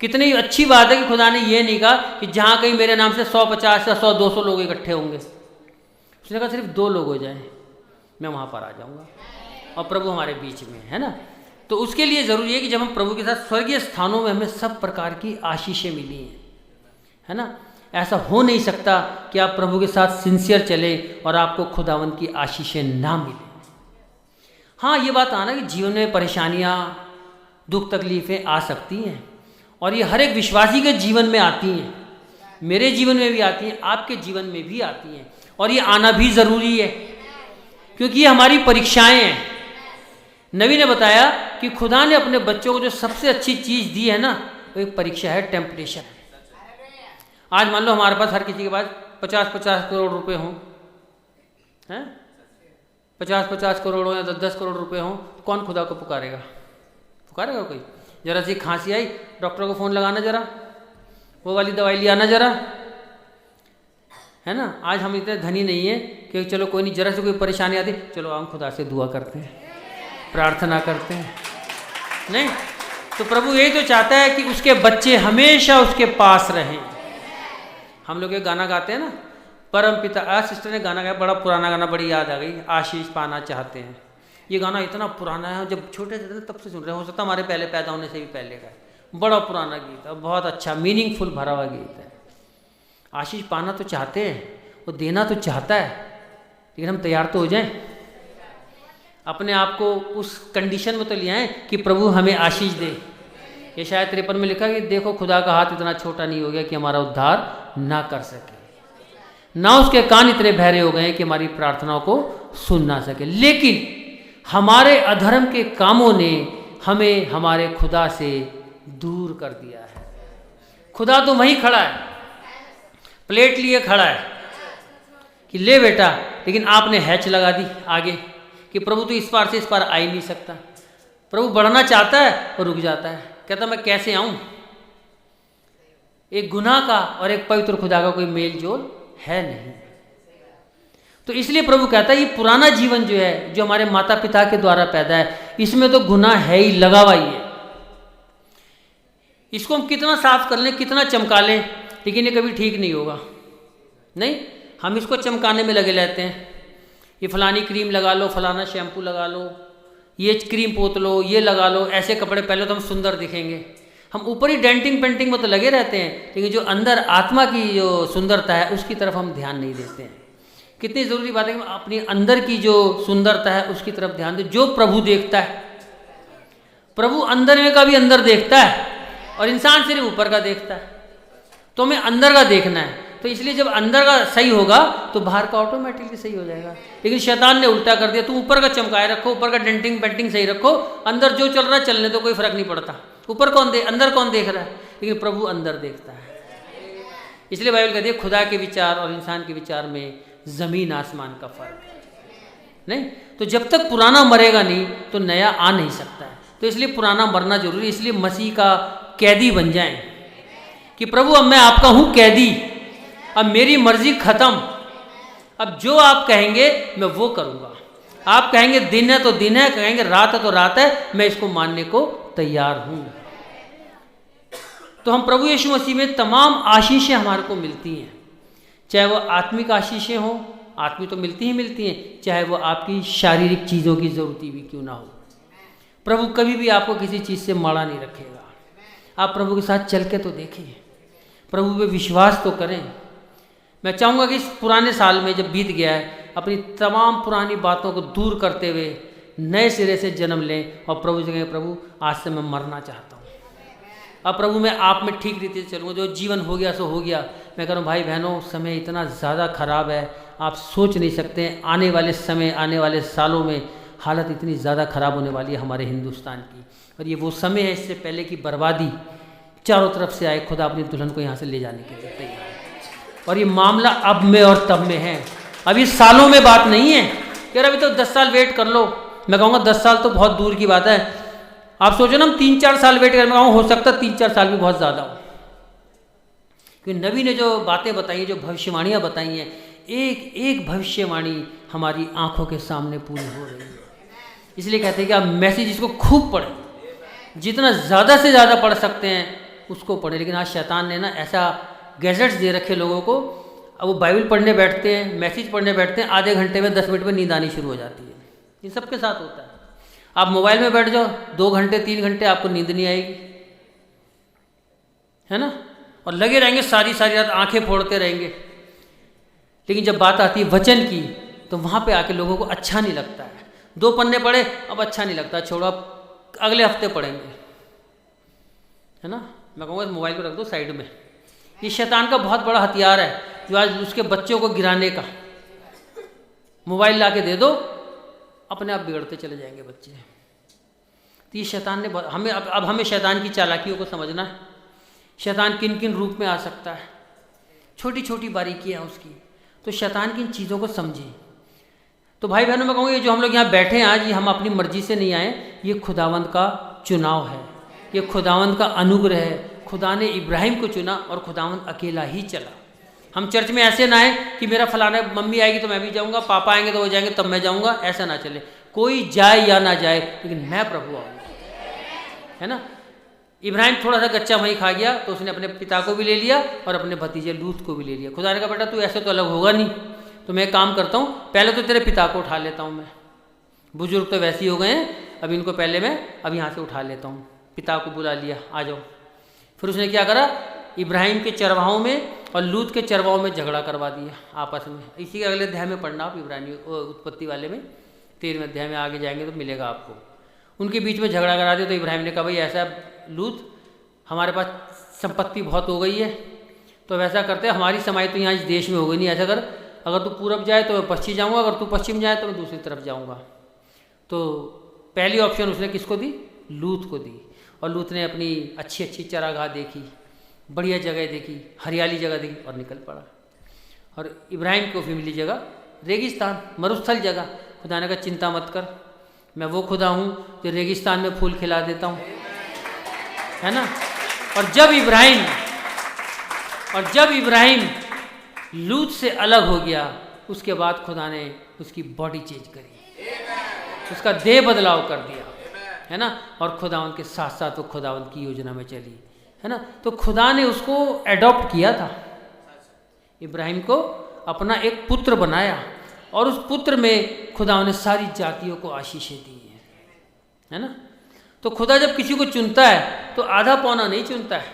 कितनी अच्छी बात है कि खुदा ने ये नहीं कहा कि जहाँ कहीं मेरे नाम से 150 या 100-200 लोग इकट्ठे होंगे। उसने कहा सिर्फ 2 लोग हो जाए, मैं वहाँ पर आ जाऊँगा, और प्रभु हमारे बीच में है ना। तो उसके लिए ज़रूरी है कि जब हम प्रभु के साथ स्वर्गीय स्थानों में, हमें सब प्रकार की आशीषें मिली हैं, है ना। ऐसा हो नहीं सकता कि आप प्रभु के साथ सिंसियर चले और आपको खुदावन की आशीषें ना मिले। हाँ, ये बात आना कि जीवन में परेशानियाँ, दुख तकलीफ़ें आ सकती हैं, और ये हर एक विश्वासी के जीवन में आती हैं, मेरे जीवन में भी आती हैं, आपके जीवन में भी आती हैं, और ये आना भी ज़रूरी है, क्योंकि ये हमारी परीक्षाएं हैं। नबी ने बताया कि खुदा ने अपने बच्चों को जो सबसे अच्छी चीज़ दी है ना, वो एक परीक्षा है, टेम्पटेशन। आज मान लो हमारे पास हर किसी के पास 50-50 करोड़ रुपए हों, हैं 50-50 करोड़ हो या 10 करोड़ रुपए हों, कौन खुदा को पुकारेगा? पुकारेगा कोई? जरा सी खांसी आई, डॉक्टर को फ़ोन लगाना, जरा वो वाली दवाई ले आना जरा, है ना। आज हम इतने धनी नहीं है कि चलो कोई नहीं, जरा से कोई परेशानी आती, चलो हम खुदा से दुआ करते हैं, प्रार्थना करते हैं। नहीं, तो प्रभु यही तो चाहता है कि उसके बच्चे हमेशा उसके पास रहें। हम लोग एक गाना गाते हैं ना, परम पिता, आज सिस्टर ने गाना गाया, बड़ा पुराना गाना, बड़ी याद आ गई, आशीष पाना चाहते हैं। ये गाना इतना पुराना है, जब छोटे थे तब से सुन रहे हैं, हो सकता हमारे पहले पैदा होने से भी पहले का है। बड़ा पुराना गीत है, बहुत अच्छा मीनिंगफुल भरा हुआ गीत है। आशीष पाना तो चाहते हैं, वो देना तो चाहता है, लेकिन हम तैयार तो हो जाएं, अपने आप को उस कंडीशन में तो ले आएं कि प्रभु हमें आशीष दे। ये शायद 53 में लिखा कि देखो खुदा का हाथ इतना छोटा नहीं हो गया कि हमारा उद्धार ना कर सके, ना उसके कान इतने बहरे हो गए कि हमारी प्रार्थनाओं को सुन ना सके। लेकिन हमारे अधर्म के कामों ने हमें हमारे खुदा से दूर कर दिया है। खुदा तो वहीं खड़ा है, प्लेट लिए खड़ा है कि ले बेटा, लेकिन आपने हैच लगा दी आगे कि प्रभु तो इस पार से इस पार आ ही नहीं सकता। प्रभु बढ़ना चाहता है और रुक जाता है, कहता मैं कैसे आऊं। एक गुनाह का और एक पवित्र खुदा का कोई मेल जोल है नहीं। तो इसलिए प्रभु कहता है ये पुराना जीवन जो है, जो हमारे माता पिता के द्वारा पैदा है, इसमें तो गुनाह है ही, लगा हुआ ही है। इसको हम कितना साफ कर लें, कितना चमका लें, लेकिन ये कभी ठीक नहीं होगा। नहीं, हम इसको चमकाने में लगे रहते हैं, ये फलानी क्रीम लगा लो, फलाना शैम्पू लगा लो, ये क्रीम पोत लो, ये लगा लो, ऐसे कपड़े पहले तो हम सुंदर दिखेंगे। हम ऊपर ही डेंटिंग पेंटिंग में तो लगे रहते हैं, लेकिन जो अंदर आत्मा की जो सुंदरता है उसकी तरफ हम ध्यान नहीं देते हैं। कितनी ज़रूरी बात है कि अपनी अंदर की जो सुंदरता है उसकी तरफ ध्यान दें। जो प्रभु देखता है, प्रभु अंदर में का भी अंदर देखता है और इंसान सिर्फ ऊपर का देखता है। तो हमें अंदर का देखना है। तो इसलिए जब अंदर का सही होगा तो बाहर का ऑटोमेटिकली सही हो जाएगा। लेकिन शैतान ने उल्टा कर दिया, तुम ऊपर का चमकाए रखो, ऊपर का डेंटिंग पेंटिंग सही रखो, अंदर जो चल रहा है चलने तो कोई फर्क नहीं पड़ता। ऊपर कौन अंदर कौन देख रहा है, लेकिन प्रभु अंदर देखता है। इसलिए बाइबल कहती है खुदा के विचार और इंसान के विचार में जमीन आसमान का फर्क है। नहीं तो जब तक पुराना मरेगा नहीं तो नया आ नहीं सकता है। तो इसलिए पुराना मरना जरूरी है। इसलिए मसीह का कैदी बन जाएं कि प्रभु अब मैं आपका हूं कैदी, अब मेरी मर्जी खत्म, अब जो आप कहेंगे मैं वो करूंगा। आप कहेंगे दिन है तो दिन है, कहेंगे रात है तो रात है, मैं इसको मानने को तैयार हूं। तो हम प्रभु यीशु मसीह में तमाम आशीषें हमारे को मिलती हैं, चाहे वो आत्मिक आशीषें हों, आत्मिक तो मिलती ही मिलती हैं, चाहे वो आपकी शारीरिक चीज़ों की ज़रूरत भी क्यों ना हो। प्रभु कभी भी आपको किसी चीज़ से माड़ा नहीं रखेगा। आप प्रभु के साथ चल के तो देखें, प्रभु पे विश्वास तो करें। मैं चाहूँगा कि इस पुराने साल में जब बीत गया है, अपनी तमाम पुरानी बातों को दूर करते हुए नए सिरे से जन्म लें और प्रभु से कहें प्रभु आज से मैं मरना चाहता हूँ। अब प्रभु मैं आप में ठीक रीति से चलूँगा, जो जीवन हो गया सो हो गया। मैं कह रहा हूँ भाई बहनों, समय इतना ज़्यादा ख़राब है, आप सोच नहीं सकते हैं। आने वाले समय, आने वाले सालों में हालत इतनी ज़्यादा ख़राब होने वाली है हमारे हिंदुस्तान की। और ये वो समय है इससे पहले की बर्बादी चारों तरफ से आए, खुदा अपनी दुल्हन को यहाँ से ले जाने के लिए तैयार है। और ये मामला अब में और तब में है, अभी सालों में बात नहीं है कि अभी तो 10 साल वेट कर लो। मैं कहूँगा 10 साल तो बहुत दूर की बात है। आप सोचो ना, हम 3-4 साल वेट करें, मैं कहूँगा हो सकता है 3-4 साल भी बहुत ज़्यादा हो। क्योंकि नबी ने जो बातें बताई, जो भविष्यवाणियाँ बताई हैं, एक एक भविष्यवाणी हमारी आंखों के सामने पूरी हो रही है। इसलिए कहते हैं कि आप मैसेज इसको खूब पढ़ें, जितना ज़्यादा से ज़्यादा पढ़ सकते हैं उसको पढ़ें। लेकिन आज शैतान ने ना ऐसा गैजेट्स दे रखे लोगों को, अब वो बाइबल पढ़ने बैठते हैं, मैसेज पढ़ने बैठते हैं, आधे घंटे में 10 मिनट में नींद आनी शुरू हो जाती है। ये सबके साथ होता है। आप मोबाइल में बैठ जाओ 2 घंटे 3 घंटे, आपको नींद नहीं आएगी, है ना, और लगे रहेंगे सारी रात, आंखें फोड़ते रहेंगे। लेकिन जब बात आती है वचन की तो वहाँ पे आके लोगों को अच्छा नहीं लगता है। 2 पन्ने पढ़े, अब अच्छा नहीं लगता, छोड़ो अब अगले हफ्ते पढ़ेंगे, है ना। मैं कहूँगा मोबाइल को रख दो साइड में। ये शैतान का बहुत बड़ा हथियार है जो आज उसके बच्चों को गिराने का। मोबाइल ला के दे दो, अपने आप बिगड़ते चले जाएंगे बच्चे। तो ये शैतान ने हमें अब हमें शैतान की चालाकियों को समझना है। शैतान किन किन रूप में आ सकता है, छोटी छोटी बारीकियाँ उसकी। तो शैतान की इन चीज़ों को समझें। तो भाई बहनों, मैं कहूँगा ये जो हम लोग यहाँ बैठे हैं आज, ये हम अपनी मर्जी से नहीं आए, ये खुदावंद का चुनाव है, ये खुदावंद का अनुग्रह है। खुदा ने इब्राहिम को चुना और खुदावंद अकेला ही चला। हम चर्च में ऐसे ना आए कि मेरा फलाना मम्मी आएगी तो मैं भी जाऊँगा, पापा आएंगे तो वो जाएंगे तब मैं जाऊँगा, ऐसा ना चले। कोई जाए या ना जाए, लेकिन मैं प्रभु आऊँगा, है ना। इब्राहिम थोड़ा सा कच्चा वहीं खा गया तो उसने अपने पिता को भी ले लिया और अपने भतीजे लूत को भी ले लिया। खुदा ने कहा बेटा तू ऐसे तो अलग होगा नहीं, तो मैं एक काम करता हूँ, पहले तो तेरे पिता को उठा लेता हूँ मैं। बुजुर्ग तो वैसे ही हो गए हैं, अब इनको पहले मैं अब यहाँ से उठा लेता हूँ। पिता को बुला लिया, आ जाओ। फिर उसने क्या करा, इब्राहिम के चरवाहों में और लूत के चरवाहों में झगड़ा करवा दिया आपस में। इसी के अगले अध्याय में पढ़ना आप, इब्रानी उत्पत्ति वाले में 13वें अध्याय में आगे जाएंगे तो मिलेगा आपको। उनके बीच में झगड़ा करा दिया तो इब्राहिम ने कहा भाई ऐसा लूत, हमारे पास संपत्ति बहुत हो गई है, तो वैसा करते हमारी समाई तो यहाँ इस देश में हो गई नहीं, ऐसा कर, अगर तू पूरब जाए तो मैं पश्चिम जाऊँगा, अगर तू पश्चिम जाए तो मैं दूसरी तरफ जाऊँगा। तो पहली ऑप्शन उसने किसको दी, लूत को दी। और लूत ने अपनी अच्छी अच्छी चरागाह देखी, बढ़िया जगह देखी, हरियाली जगह देखी और निकल पड़ा। और इब्राहिम को फिर मिली जगह रेगिस्तान, मरुस्थल जगह। खुदा ने कहा चिंता मत कर, मैं वो खुदा हूँ जो रेगिस्तान में फूल खिला देता हूँ, है ना। और जब इब्राहिम लूत से अलग हो गया, उसके बाद खुदा ने उसकी बॉडी चेंज करी, उसका देह बदलाव कर दिया, है ना। और खुदावंद के साथ साथ वो खुदावंद की योजना में चली। है ना। तो खुदा ने उसको एडॉप्ट किया था, इब्राहिम को अपना एक पुत्र बनाया, और उस पुत्र में खुदा ने सारी जातियों को आशीषें दी है ना। तो खुदा जब किसी को चुनता है तो आधा पौना नहीं चुनता है,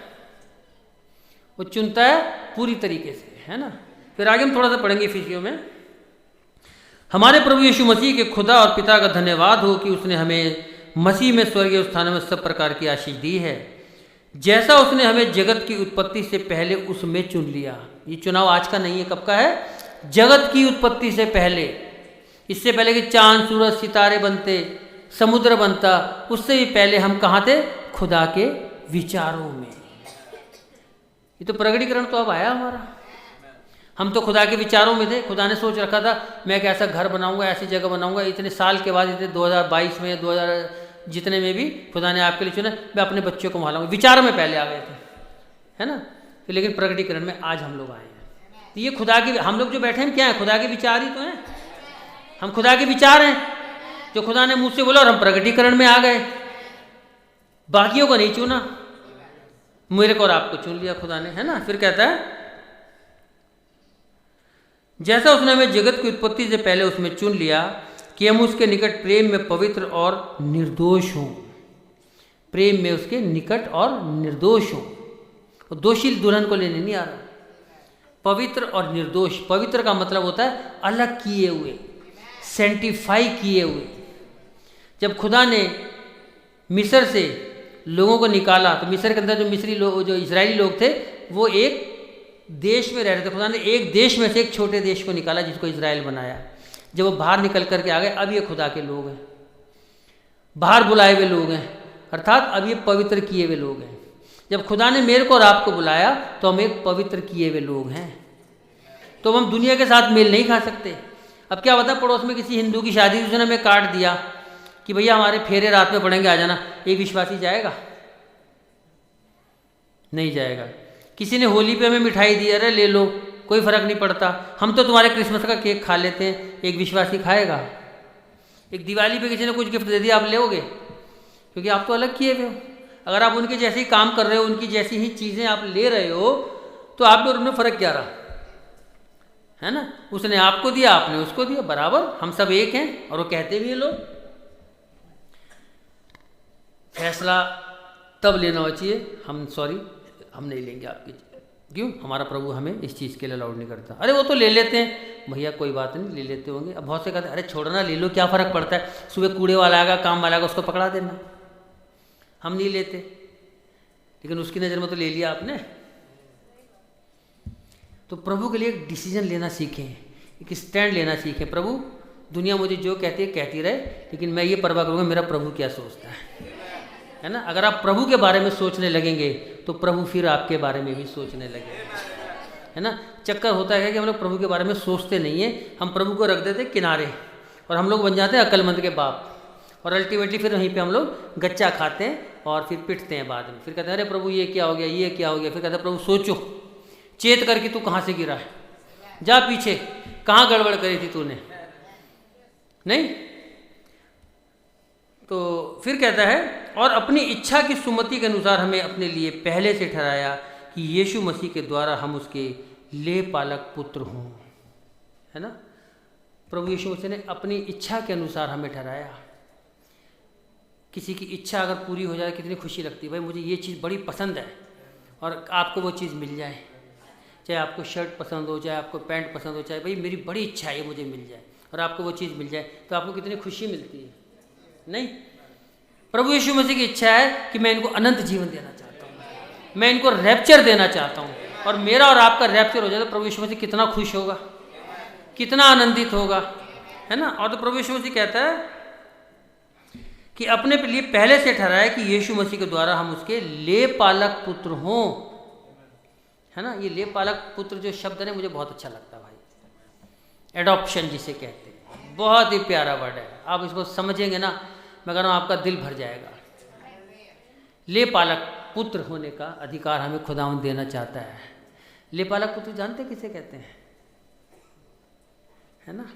वो चुनता है पूरी तरीके से, है ना। फिर आगे हम थोड़ा सा पढ़ेंगे इफिसियों में। हमारे प्रभु यीशु मसीह के खुदा और पिता का धन्यवाद हो कि उसने हमें मसीह में स्वर्गीय स्थानों में सब प्रकार की आशीष दी है, जैसा उसने हमें जगत की उत्पत्ति से पहले उसमें चुन लिया। ये चुनाव आज का नहीं है, कब का है? जगत की उत्पत्ति से पहले, इससे पहले कि चांद सूरज सितारे बनते, समुद्र बनता, उससे भी पहले हम कहाँ थे? खुदा के विचारों में। ये तो प्रगटीकरण तो अब आया हमारा। हम तो खुदा के विचारों में थे। खुदा ने सोच रखा था मैं एक ऐसा घर बनाऊंगा, ऐसी जगह बनाऊंगा। इतने साल के बाद, इतने 2022 में, 2000 जितने में भी खुदा ने आपके लिए चुना, मैं अपने बच्चों को वहाँ लाऊंगा। विचारों में पहले आ गए थे, है ना। तो लेकिन प्रगटीकरण में आज हम लोग आए हैं। तो ये खुदा के, हम लोग जो बैठे हैं क्या है? खुदा के विचार ही तो हैं। हम खुदा के विचार हैं जो खुदा ने मुझसे बोला, और हम प्रगटीकरण में आ गए। बाकियों को नहीं चुना, मेरे को और आपको चुन लिया खुदा ने, है ना। फिर कहता है जैसा उसने हमें जगत की उत्पत्ति से पहले उसमें चुन लिया कि हम उसके निकट प्रेम में पवित्र और निर्दोष हों। प्रेम में उसके निकट और निर्दोष हों। और दोषी दुल्हन को लेने नहीं आ रहा। पवित्र और निर्दोष, पवित्र का मतलब होता है अलग किए हुए, सेंटिफाई किए हुए। जब खुदा ने मिस्र से लोगों को निकाला, तो मिस्र के अंदर जो मिस्री लोग, जो इजरायली लोग थे, वो एक देश में रह रहे थे। खुदा ने एक देश में से एक छोटे देश को निकाला जिसको इजराइल बनाया। जब वो बाहर निकल करके आ गए, अब ये खुदा के लोग हैं, बाहर बुलाए हुए लोग हैं, अर्थात अब ये पवित्र किए हुए लोग हैं। जब खुदा ने मेरे को और आपको बुलाया तो हम एक पवित्र किए हुए लोग हैं। तो हम दुनिया के साथ मेल नहीं खा सकते। अब क्या बता, पड़ोस में किसी हिंदू की शादी, उसने हमें काट दिया कि भैया हमारे फेरे रात में पड़ेंगे, आ जाना। एक विश्वासी जाएगा? नहीं जाएगा। किसी ने होली पे हमें मिठाई दी, अरे ले लो, कोई फर्क नहीं पड़ता, हम तो तुम्हारे क्रिसमस का केक खा लेते हैं, एक विश्वासी खाएगा? एक दिवाली पे किसी ने कुछ गिफ्ट दे दिया, आप लोगे? क्योंकि आप तो अलग किए हुए हो। अगर आप उनके जैसे ही काम कर रहे हो, उनकी जैसी ही चीज़ें आप ले रहे हो, तो आप और उनमें फ़र्क क्या रहा, है ना। उसने आपको दिया, आपने उसको दिया, बराबर हम सब एक हैं। और वो कहते भी हैं लोग। फैसला तब लेना चाहिए, हम नहीं लेंगे आपकी। क्यों? हमारा प्रभु हमें इस चीज़ के लिए अलाउड नहीं करता। अरे वो तो ले लेते हैं भैया, कोई बात नहीं, ले लेते होंगे। अब बहुत से कहते हैं अरे छोड़ना, ले लो, क्या फ़र्क पड़ता है, सुबह कूड़े वाला आएगा, काम वाला आएगा, उसको पकड़ा देना। हम नहीं लेते, लेकिन उसकी नज़र में तो ले लिया आपने। तो प्रभु के लिए एक डिसीजन लेना सीखें, एक स्टैंड लेना सीखें। प्रभु, दुनिया मुझे जो कहती है कहती रहे, लेकिन मैं ये परवाह करूँगा मेरा प्रभु क्या सोचता है ना। अगर आप प्रभु के बारे में सोचने लगेंगे तो प्रभु फिर आपके बारे में भी सोचने लगेंगे, है ना। चक्कर होता है कि हम लोग प्रभु के बारे में सोचते नहीं हैं, हम प्रभु को रख देते किनारे, और हम लोग बन जाते हैं अक्लमंद के बाप। और अल्टीमेटली फिर वहीं पे हम लोग गच्चा खाते हैं और फिर पिटते हैं बाद में। फिर कहते हैं अरे प्रभु ये क्या हो गया, ये क्या हो गया। फिर कहते हैं प्रभु सोचो, चेत करके तू कहाँ से गिरा है, जा पीछे, कहाँ गड़बड़ करी थी तूने, नहीं। तो फिर कहता है और अपनी इच्छा की सुमति के अनुसार हमें अपने लिए पहले से ठहराया कि यीशु मसीह के द्वारा हम उसके ले पालक पुत्र हों, है ना। प्रभु यीशु मसीह ने अपनी इच्छा के अनुसार हमें ठहराया। किसी की इच्छा अगर पूरी हो जाए कितनी खुशी लगती है। भाई मुझे ये चीज़ बड़ी पसंद है और आपको वो चीज़ मिल जाए, चाहे आपको शर्ट पसंद हो, चाहे आपको पैंट पसंद हो, चाहे भाई मेरी बड़ी इच्छा है ये मुझे मिल जाए, और आपको वो चीज़ मिल जाए तो आपको कितनी खुशी मिलती है, नहीं। प्रभु यीशु मसीह की इच्छा है कि मैं इनको अनंत जीवन देना चाहता हूँ, मैं इनको रैप्चर देना चाहता हूँ, और मेरा और आपका रैप्चर हो जाए तो प्रभु यीशु मसीह कितना खुश होगा, कितना आनंदित होगा, है ना। और तो प्रभु यीशु मसीह कहता है कि अपने लिए पहले से ठहराया कि यीशु मसीह के द्वारा हम उसके ले पालक पुत्र हों, है ना। ये ले पालक पुत्र जो शब्द है मुझे बहुत अच्छा लगता है भाई। एडॉप्शन जिसे कहते हैं, बहुत ही प्यारा वर्ड है। आप इसको समझेंगे ना, मैं कह रहा हूँ आपका दिल भर जाएगा। ले पालक पुत्र होने का अधिकार हमें खुदावंद देना चाहता है। ले पालक पुत्र जानते किसे कहते हैं, है ना।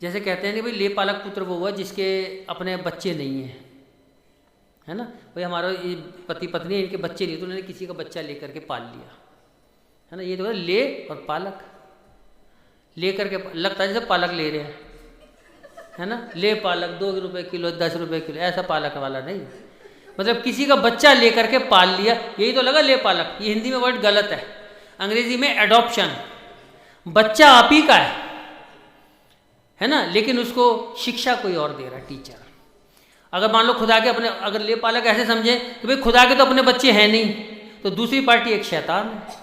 जैसे कहते हैं कि भाई ले पालक पुत्र वो हुआ जिसके अपने बच्चे नहीं हैं, है ना। भाई हमारा ये पति पत्नी इनके बच्चे नहीं, तो उन्होंने किसी का बच्चा लेकर के पाल लिया, है ना। ये तो ले और पालक, ले करके लगता है जैसे पालक ले रहे हैं, है ना। ले पालक 2 रुपये किलो 10 रुपये किलो, ऐसा पालक वाला नहीं, मतलब किसी का बच्चा लेकर के पाल लिया, यही तो लगा ले पालक। ये हिंदी में वर्ड गलत है, अंग्रेजी में एडॉप्शन। बच्चा आप ही का है ना, लेकिन उसको शिक्षा कोई और दे रहा है, टीचर। अगर मान लो खुदा के अपने, अगर ले पालक ऐसे समझे कि भाई खुदा के तो अपने बच्चे हैं नहीं, तो दूसरी पार्टी एक शैतान है,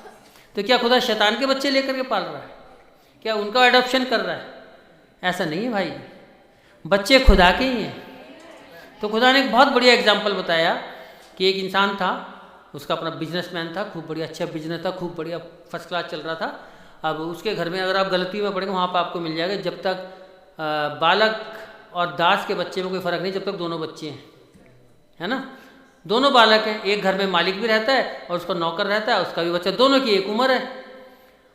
तो क्या खुदा शैतान के बच्चे लेकर के पाल रहा है? क्या उनका एडॉप्शन कर रहा है? ऐसा नहीं है भाई, बच्चे खुदा के ही हैं। तो खुदा ने एक बहुत बढ़िया एग्जाम्पल बताया कि एक इंसान था, उसका अपना बिजनेसमैन था, खूब बढ़िया अच्छा बिजनेस था, खूब बढ़िया फर्स्ट क्लास चल रहा था। अब उसके घर में अगर आप गलती में पढ़ेंगे वहाँ पर आपको मिल जाएगा, जब तक बालक और दास के बच्चे में कोई फ़र्क नहीं, जब तक दोनों बच्चे हैं, है ना। दोनों बालक हैं, एक घर में मालिक भी रहता है और उसका नौकर रहता है, उसका भी बच्चा, दोनों की एक उम्र है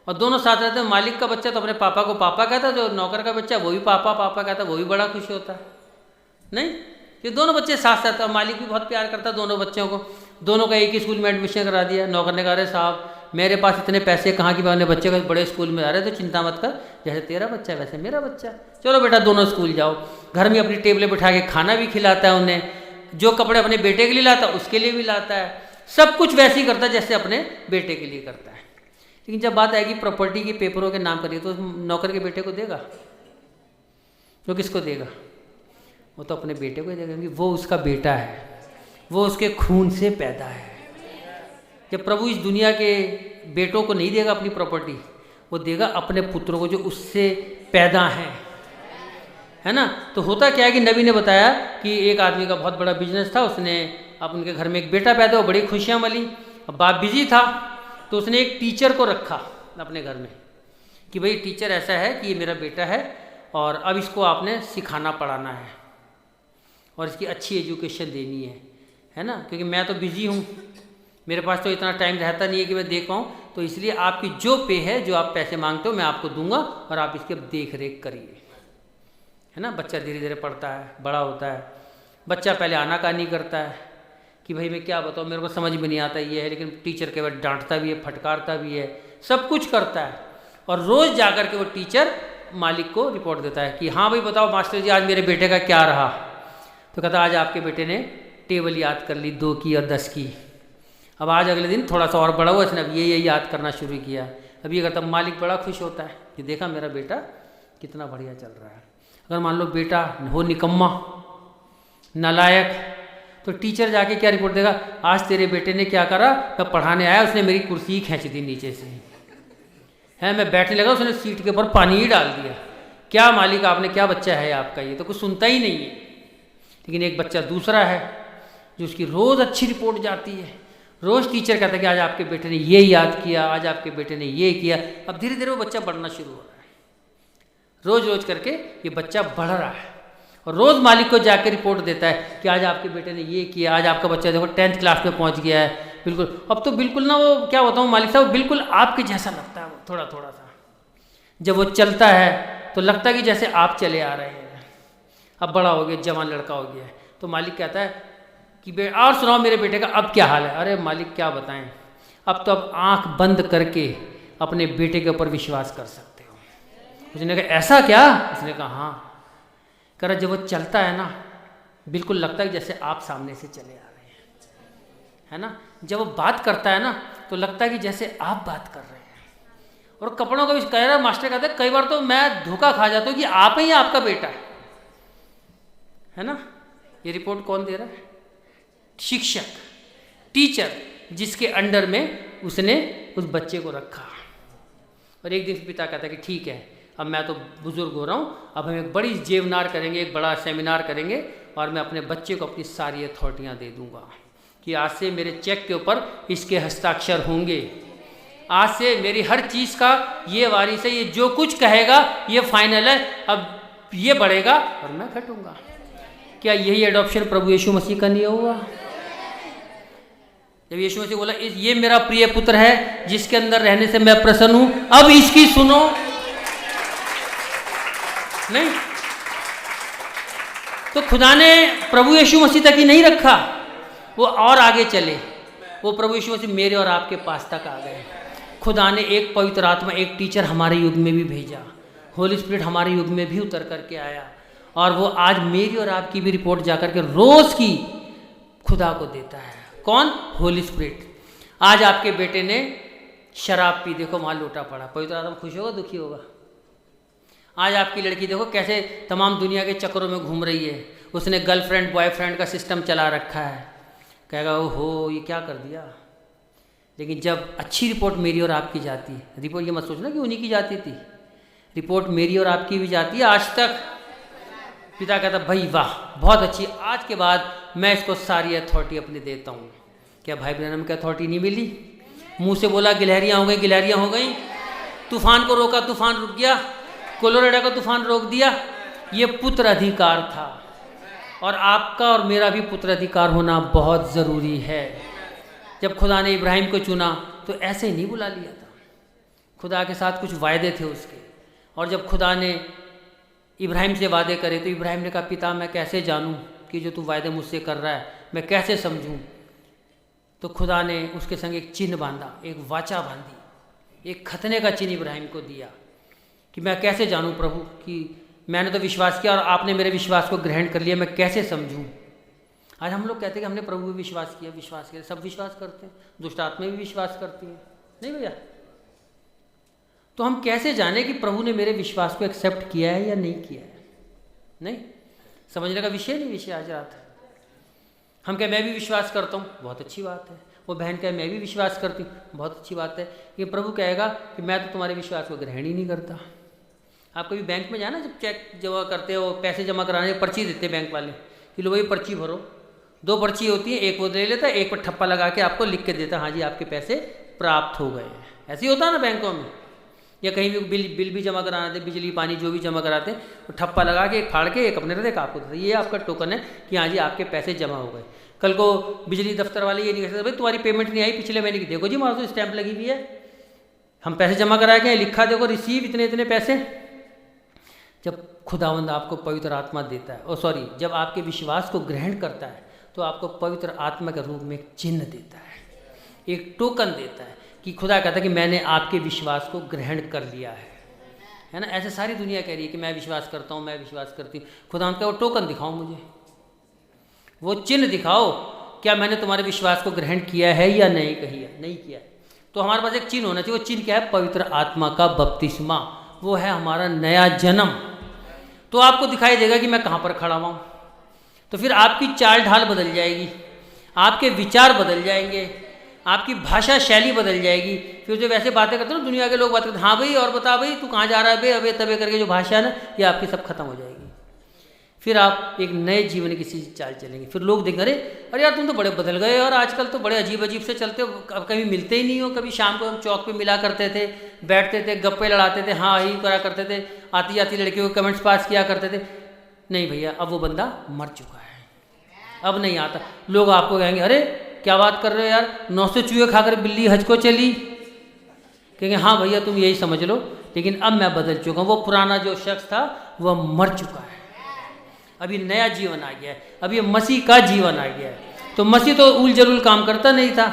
और दोनों साथ रहते हैं। मालिक का बच्चा तो अपने पापा को पापा कहता है, जो नौकर का बच्चा वो भी पापा पापा कहता है, वो भी बड़ा खुश होता है। नहीं, ये दोनों बच्चे साथ रहते हैं, मालिक भी बहुत प्यार करता है दोनों बच्चों को। दोनों का एक ही स्कूल में एडमिशन करा दिया। नौकर ने कहा अरे साहब मेरे पास इतने पैसे कहाँ की, अपने बच्चे को बड़े स्कूल में आ रहे, तो चिंता मत कर, जैसे तेरा बच्चा है वैसे मेरा बच्चा, चलो बेटा दोनों स्कूल जाओ। घर में अपनी टेबलें बिठा के खाना भी खिलाता है उन्हें, जो कपड़े अपने बेटे के लिए लाता है उसके लिए भी लाता है, सब कुछ वैसे ही करता है जैसे अपने बेटे के लिए करता है। लेकिन जब बात आएगी प्रॉपर्टी के पेपरों के नाम करिए, तो नौकर के बेटे को देगा? वो किसको देगा? वो तो अपने बेटे को ही देगा, क्योंकि वो उसका बेटा है, वो उसके खून से पैदा है। जब प्रभु इस दुनिया के बेटों को नहीं देगा अपनी प्रॉपर्टी, वो देगा अपने पुत्रों को जो उससे पैदा हैं, है ना। तो होता क्या है कि नबी ने बताया कि एक आदमी का बहुत बड़ा बिजनेस था, उसने अब उनके घर में एक बेटा पैदा हुआ, बड़ी खुशियाँ मिली। अब बाप बिजी था, तो उसने एक टीचर को रखा अपने घर में कि भाई टीचर ऐसा है कि ये मेरा बेटा है और अब इसको आपने सिखाना पढ़ाना है और इसकी अच्छी एजुकेशन देनी है ना, क्योंकि मैं तो बिज़ी हूँ, मेरे पास तो इतना टाइम रहता नहीं है कि मैं देख पाऊँ, तो इसलिए आपकी जो पे है, जो आप पैसे मांगते हो मैं आपको दूंगा और आप इसकी अब देख रेख करिए, है ना। बच्चा धीरे धीरे पढ़ता है, बड़ा होता है। बच्चा पहले आनाकानी करता है कि भाई मैं क्या बताऊँ, मेरे को समझ में नहीं आता ये है, लेकिन टीचर के बाद डांटता भी है, फटकारता भी है, सब कुछ करता है। और रोज़ जाकर के वो टीचर मालिक को रिपोर्ट देता है कि हाँ भाई बताओ मास्टर जी आज मेरे बेटे का क्या रहा। तो कहता आज आपके बेटे ने टेबल याद कर ली 2 की और 10 की। अब आज अगले दिन थोड़ा सा और बड़ा हुआ, इसने अब ये याद करना शुरू किया। अब ये करता मालिक बड़ा खुश होता है कि देखा मेरा बेटा कितना बढ़िया चल रहा है। अगर मान लो बेटा हो निकम्मा नालायक, तो टीचर जाके क्या रिपोर्ट देगा, आज तेरे बेटे ने क्या करा, मैं पढ़ाने आया उसने मेरी कुर्सी खींच दी नीचे से, है मैं बैठने लगा उसने सीट के ऊपर पानी ही डाल दिया। क्या मालिक आपने, क्या बच्चा है आपका, ये तो कुछ सुनता ही नहीं है। लेकिन एक बच्चा दूसरा है जो उसकी रोज़ अच्छी रिपोर्ट जाती है, रोज़ टीचर कहता है कि आज आपके बेटे ने ये याद किया, आज आपके बेटे ने ये किया। अब धीरे धीरे वो बच्चा बढ़ना शुरू हो रहा है, रोज़ रोज़ करके ये बच्चा बढ़ रहा है और रोज़ मालिक को जाकर रिपोर्ट देता है कि आज आपके बेटे ने ये किया, आज आपका बच्चा देखो 10th क्लास में पहुंच गया है। बिल्कुल अब तो बिल्कुल ना, वो क्या बताऊँ मालिक साहब, बिल्कुल आपके जैसा लगता है वो, थोड़ा थोड़ा सा जब वो चलता है तो लगता है कि जैसे आप चले आ रहे हैं। अब बड़ा हो गया, जवान लड़का हो गया है, तो मालिक कहता है कि और सुनाओ मेरे बेटे का अब क्या हाल है। अरे मालिक क्या बताएं, अब तो अब आँख बंद करके अपने बेटे के ऊपर विश्वास कर सकते हो। उसने कहा ऐसा क्या? उसने कहा हाँ। कह रहा जब वो चलता है ना, बिल्कुल लगता है जैसे आप सामने से चले आ रहे हैं, है ना। जब वो बात करता है ना तो लगता है कि जैसे आप बात कर रहे हैं। और कपड़ों का भी कह रहा मास्टर कहते हैं कई बार तो मैं धोखा खा जाता हूँ कि आप ही आपका बेटा है ना। ये रिपोर्ट कौन दे रहा है? शिक्षक, टीचर, जिसके अंडर में उसने उस बच्चे को रखा। और एक दिन पिता कहता है कि ठीक है अब मैं तो बुजुर्ग हो रहा हूँ, अब हम एक बड़ी जेवनार करेंगे, एक बड़ा सेमिनार करेंगे और मैं अपने बच्चे को अपनी सारी अथॉरिटियाँ दे दूँगा कि आज से मेरे चेक के ऊपर इसके हस्ताक्षर होंगे, आज से मेरी हर चीज़ का ये वारिस है, ये जो कुछ कहेगा ये फाइनल है, अब ये बढ़ेगा और मैं घटूंगा। क्या यही एडॉप्शन प्रभु यीशु मसीह का नहीं हुआ? जब यीशु मसीह बोला ये मेरा प्रिय पुत्र है जिसके अंदर रहने से मैं प्रसन्न हूं, अब इसकी सुनो। नहीं तो खुदा ने प्रभु यीशु मसीह तक ही नहीं रखा, वो और आगे चले, वो प्रभु यीशु मसीह मेरे और आपके पास तक आ गए। खुदा ने एक पवित्र आत्मा, एक टीचर हमारे युग में भी भेजा, होली स्पिरिट हमारे युग में भी उतर करके आया, और वो आज मेरी और आपकी भी रिपोर्ट जाकर के रोज़ की खुदा को देता है। कौन? होली स्पिरिट। आज आपके बेटे ने शराब पी, देखो वहाँ लोटा पड़ा, पवित्र आत्मा खुश होगा दुखी होगा? आज आपकी लड़की देखो कैसे तमाम दुनिया के चक्करों में घूम रही है, उसने गर्लफ्रेंड बॉयफ्रेंड का सिस्टम चला रखा है, कहेगा ओहो ये क्या कर दिया। लेकिन जब अच्छी रिपोर्ट मेरी और आपकी जाती है, रिपोर्ट ये मत सोचना कि उन्हीं की जाती थी, रिपोर्ट मेरी और आपकी भी जाती है। आज तक पिता कहता भाई वाह बहुत अच्छी, आज के बाद मैं इसको सारी अथॉरिटी अपनी देता हूँ। क्या भाई ब्रैनम की अथॉरिटी नहीं मिली? मुंह से बोला गिलहरियाँ हो गई, गिलहरियाँ हो गई, तूफान को रोका, तूफान रुक गया, कोलोराडो का तूफान रोक दिया। ये पुत्र अधिकार था, और आपका और मेरा भी पुत्र अधिकार होना बहुत ज़रूरी है। जब खुदा ने इब्राहिम को चुना तो ऐसे नहीं बुला लिया था, खुदा के साथ कुछ वायदे थे उसके, और जब खुदा ने इब्राहिम से वादे करे तो इब्राहिम ने कहा पिता मैं कैसे जानूं कि जो तू वायदे मुझसे कर रहा है, मैं कैसे समझूं? तो खुदा ने उसके संग एक चिन्ह बांधा, एक वाचा बांधी, एक खतने का चिन्ह इब्राहिम को दिया कि मैं कैसे जानूं प्रभु कि मैंने तो विश्वास किया और आपने मेरे विश्वास को ग्रहण कर लिया, मैं कैसे समझूं? आज हम लोग कहते हैं कि हमने प्रभु पे विश्वास किया, सब विश्वास करते हैं, दुष्ट आत्मा भी विश्वास करती हैं, नहीं भैया? तो हम कैसे जाने कि प्रभु ने मेरे विश्वास को एक्सेप्ट किया है या नहीं किया है? नहीं समझने का विषय नहीं, विषय आज रात हम कहें मैं भी विश्वास करता हूँ, बहुत अच्छी बात है। वो बहन कहे मैं भी विश्वास करती हूँ, बहुत अच्छी बात है। ये प्रभु कहेगा कि मैं तो तुम्हारे विश्वास को ग्रहण ही नहीं करता। आप कभी बैंक में जाना, जब चेक जमा करते हो, पैसे जमा कराने पर्ची देते बैंक वाले कि लो भाई पर्ची भरो, 2 पर्ची होती है, एक वो ले लेता है, एक पर ठप्पा लगा के आपको लिख के देता हाँ जी आपके पैसे प्राप्त हो गए। ऐसे ही होता है ना बैंकों में, या कहीं भी बिल भी जमा कराना थे, बिजली पानी जो भी जमा कराते हैं, तो ठप्पा लगा के फाड़ के एक अपने रहते आपको देते, ये आपका टोकन है कि हाँ जी आपके पैसे जमा हो गए। कल को बिजली दफ्तर वाले ये नहीं कह सकते भाई तुम्हारी पेमेंट नहीं आई पिछले महीने की, देखो जी हमारा तो स्टैंप लगी हुई है, हम पैसे जमा करा के लिखा देखो रिसीव इतने इतने पैसे। जब खुदावंद आपको पवित्र आत्मा देता है, जब आपके विश्वास को ग्रहण करता है तो आपको पवित्र आत्मा के रूप में एक चिन्ह देता है, एक टोकन देता है कि खुदा कहता है कि मैंने आपके विश्वास को ग्रहण कर लिया है ना? ऐसे सारी दुनिया कह रही है कि मैं विश्वास करता हूँ, मैं विश्वास करती हूँ। खुदावंद का वो टोकन दिखाओ मुझे, वो चिन्ह दिखाओ, क्या मैंने तुम्हारे विश्वास को ग्रहण किया है या नहीं किया है। तो हमारे पास एक चिन्ह होना चाहिए। वो चिन्ह क्या है? पवित्र आत्मा का बपतिस्मा, वो है हमारा नया जन्म। तो आपको दिखाई देगा कि मैं कहाँ पर खड़ा हुआ हूँ, तो फिर आपकी चाल ढाल बदल जाएगी, आपके विचार बदल जाएंगे, आपकी भाषा शैली बदल जाएगी। फिर जो वैसे बातें करते हो ना दुनिया के लोग बात करते हाँ भाई और बता भाई तू कहाँ जा रहा है बे, अबे तबे करके जो भाषा है ना ये आपकी सब खत्म हो जाएगी। फिर आप एक नए जीवन की चाल चलेंगे। फिर लोग देखेंगे अरे यार तुम तो बड़े बदल गए और आजकल तो बड़े अजीब अजीब से चलते हो, कभी मिलते ही नहीं हो। कभी शाम को हम चौक पे मिला करते थे, बैठते थे, गप्पे लड़ाते थे, हाँ ही करा करते थे, आती आती लड़कियों को कमेंट्स पास किया करते थे। नहीं भैया अब वो बंदा मर चुका है, अब नहीं आता। लोग आपको कहेंगे अरे क्या बात कर रहे हो यार, 900 चूहे खाकर बिल्ली हज को चली। कहेंगे हाँ भैया तुम यही समझ लो, लेकिन अब मैं बदल चुका हूँ। वो पुराना जो शख्स था वह मर चुका है, अभी नया जीवन आ गया है, अभी मसीह का जीवन आ गया है। तो मसीह तो उल जलूल काम करता नहीं था,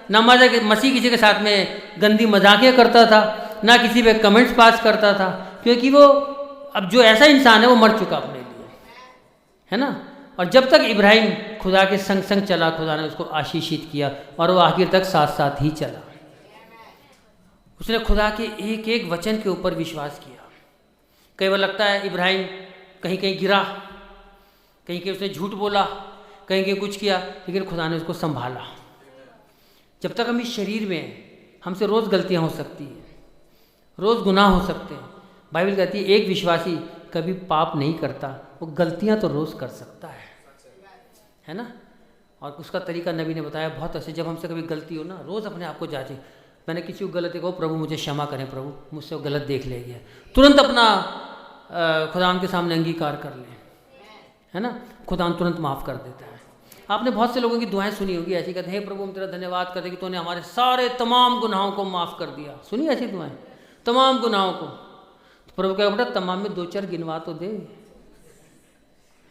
ना मसीह किसी के साथ में गंदी मजाकियाँ करता था, ना किसी पे कमेंट्स पास करता था, क्योंकि वो अब जो ऐसा इंसान है वो मर चुका अपने लिए, है ना। और जब तक इब्राहिम खुदा के संग संग चला, खुदा ने उसको आशीषित किया और वो आखिर तक साथ साथ ही चला। उसने खुदा के एक एक वचन के ऊपर विश्वास किया। कई बार लगता है इब्राहिम कहीं कहीं गिरा, कहीं कहीं उसने झूठ बोला, कहीं कहीं कुछ किया, लेकिन खुदा ने उसको संभाला। जब तक हम इस शरीर में हैं हमसे रोज़ गलतियां हो सकती हैं, रोज़ गुनाह हो सकते हैं। बाइबल कहती है एक विश्वासी कभी पाप नहीं करता, वो गलतियां तो रोज़ कर सकता है ना। और उसका तरीका नबी ने बताया बहुत ऐसे, जब हमसे कभी गलती हो ना रोज़ अपने आप को जांचे। मैंने किसी को गलत देखा, प्रभु मुझे क्षमा करें, प्रभु मुझसे वो गलत देख ले गया, तुरंत अपना खुदा के सामने अंगीकार कर लें, है ना। खुदा तुरंत माफ़ कर देता है। आपने बहुत से लोगों की दुआएं सुनी होगी ऐसी, कहते हैं हे प्रभु हम तेरा धन्यवाद करते कि तूने हमारे सारे तमाम गुनाहों को माफ़ कर दिया। सुनी ऐसी दुआएं, तमाम गुनाहों को। तो प्रभु क्या बेटा तमाम में 2-4 गिनवा तो दे,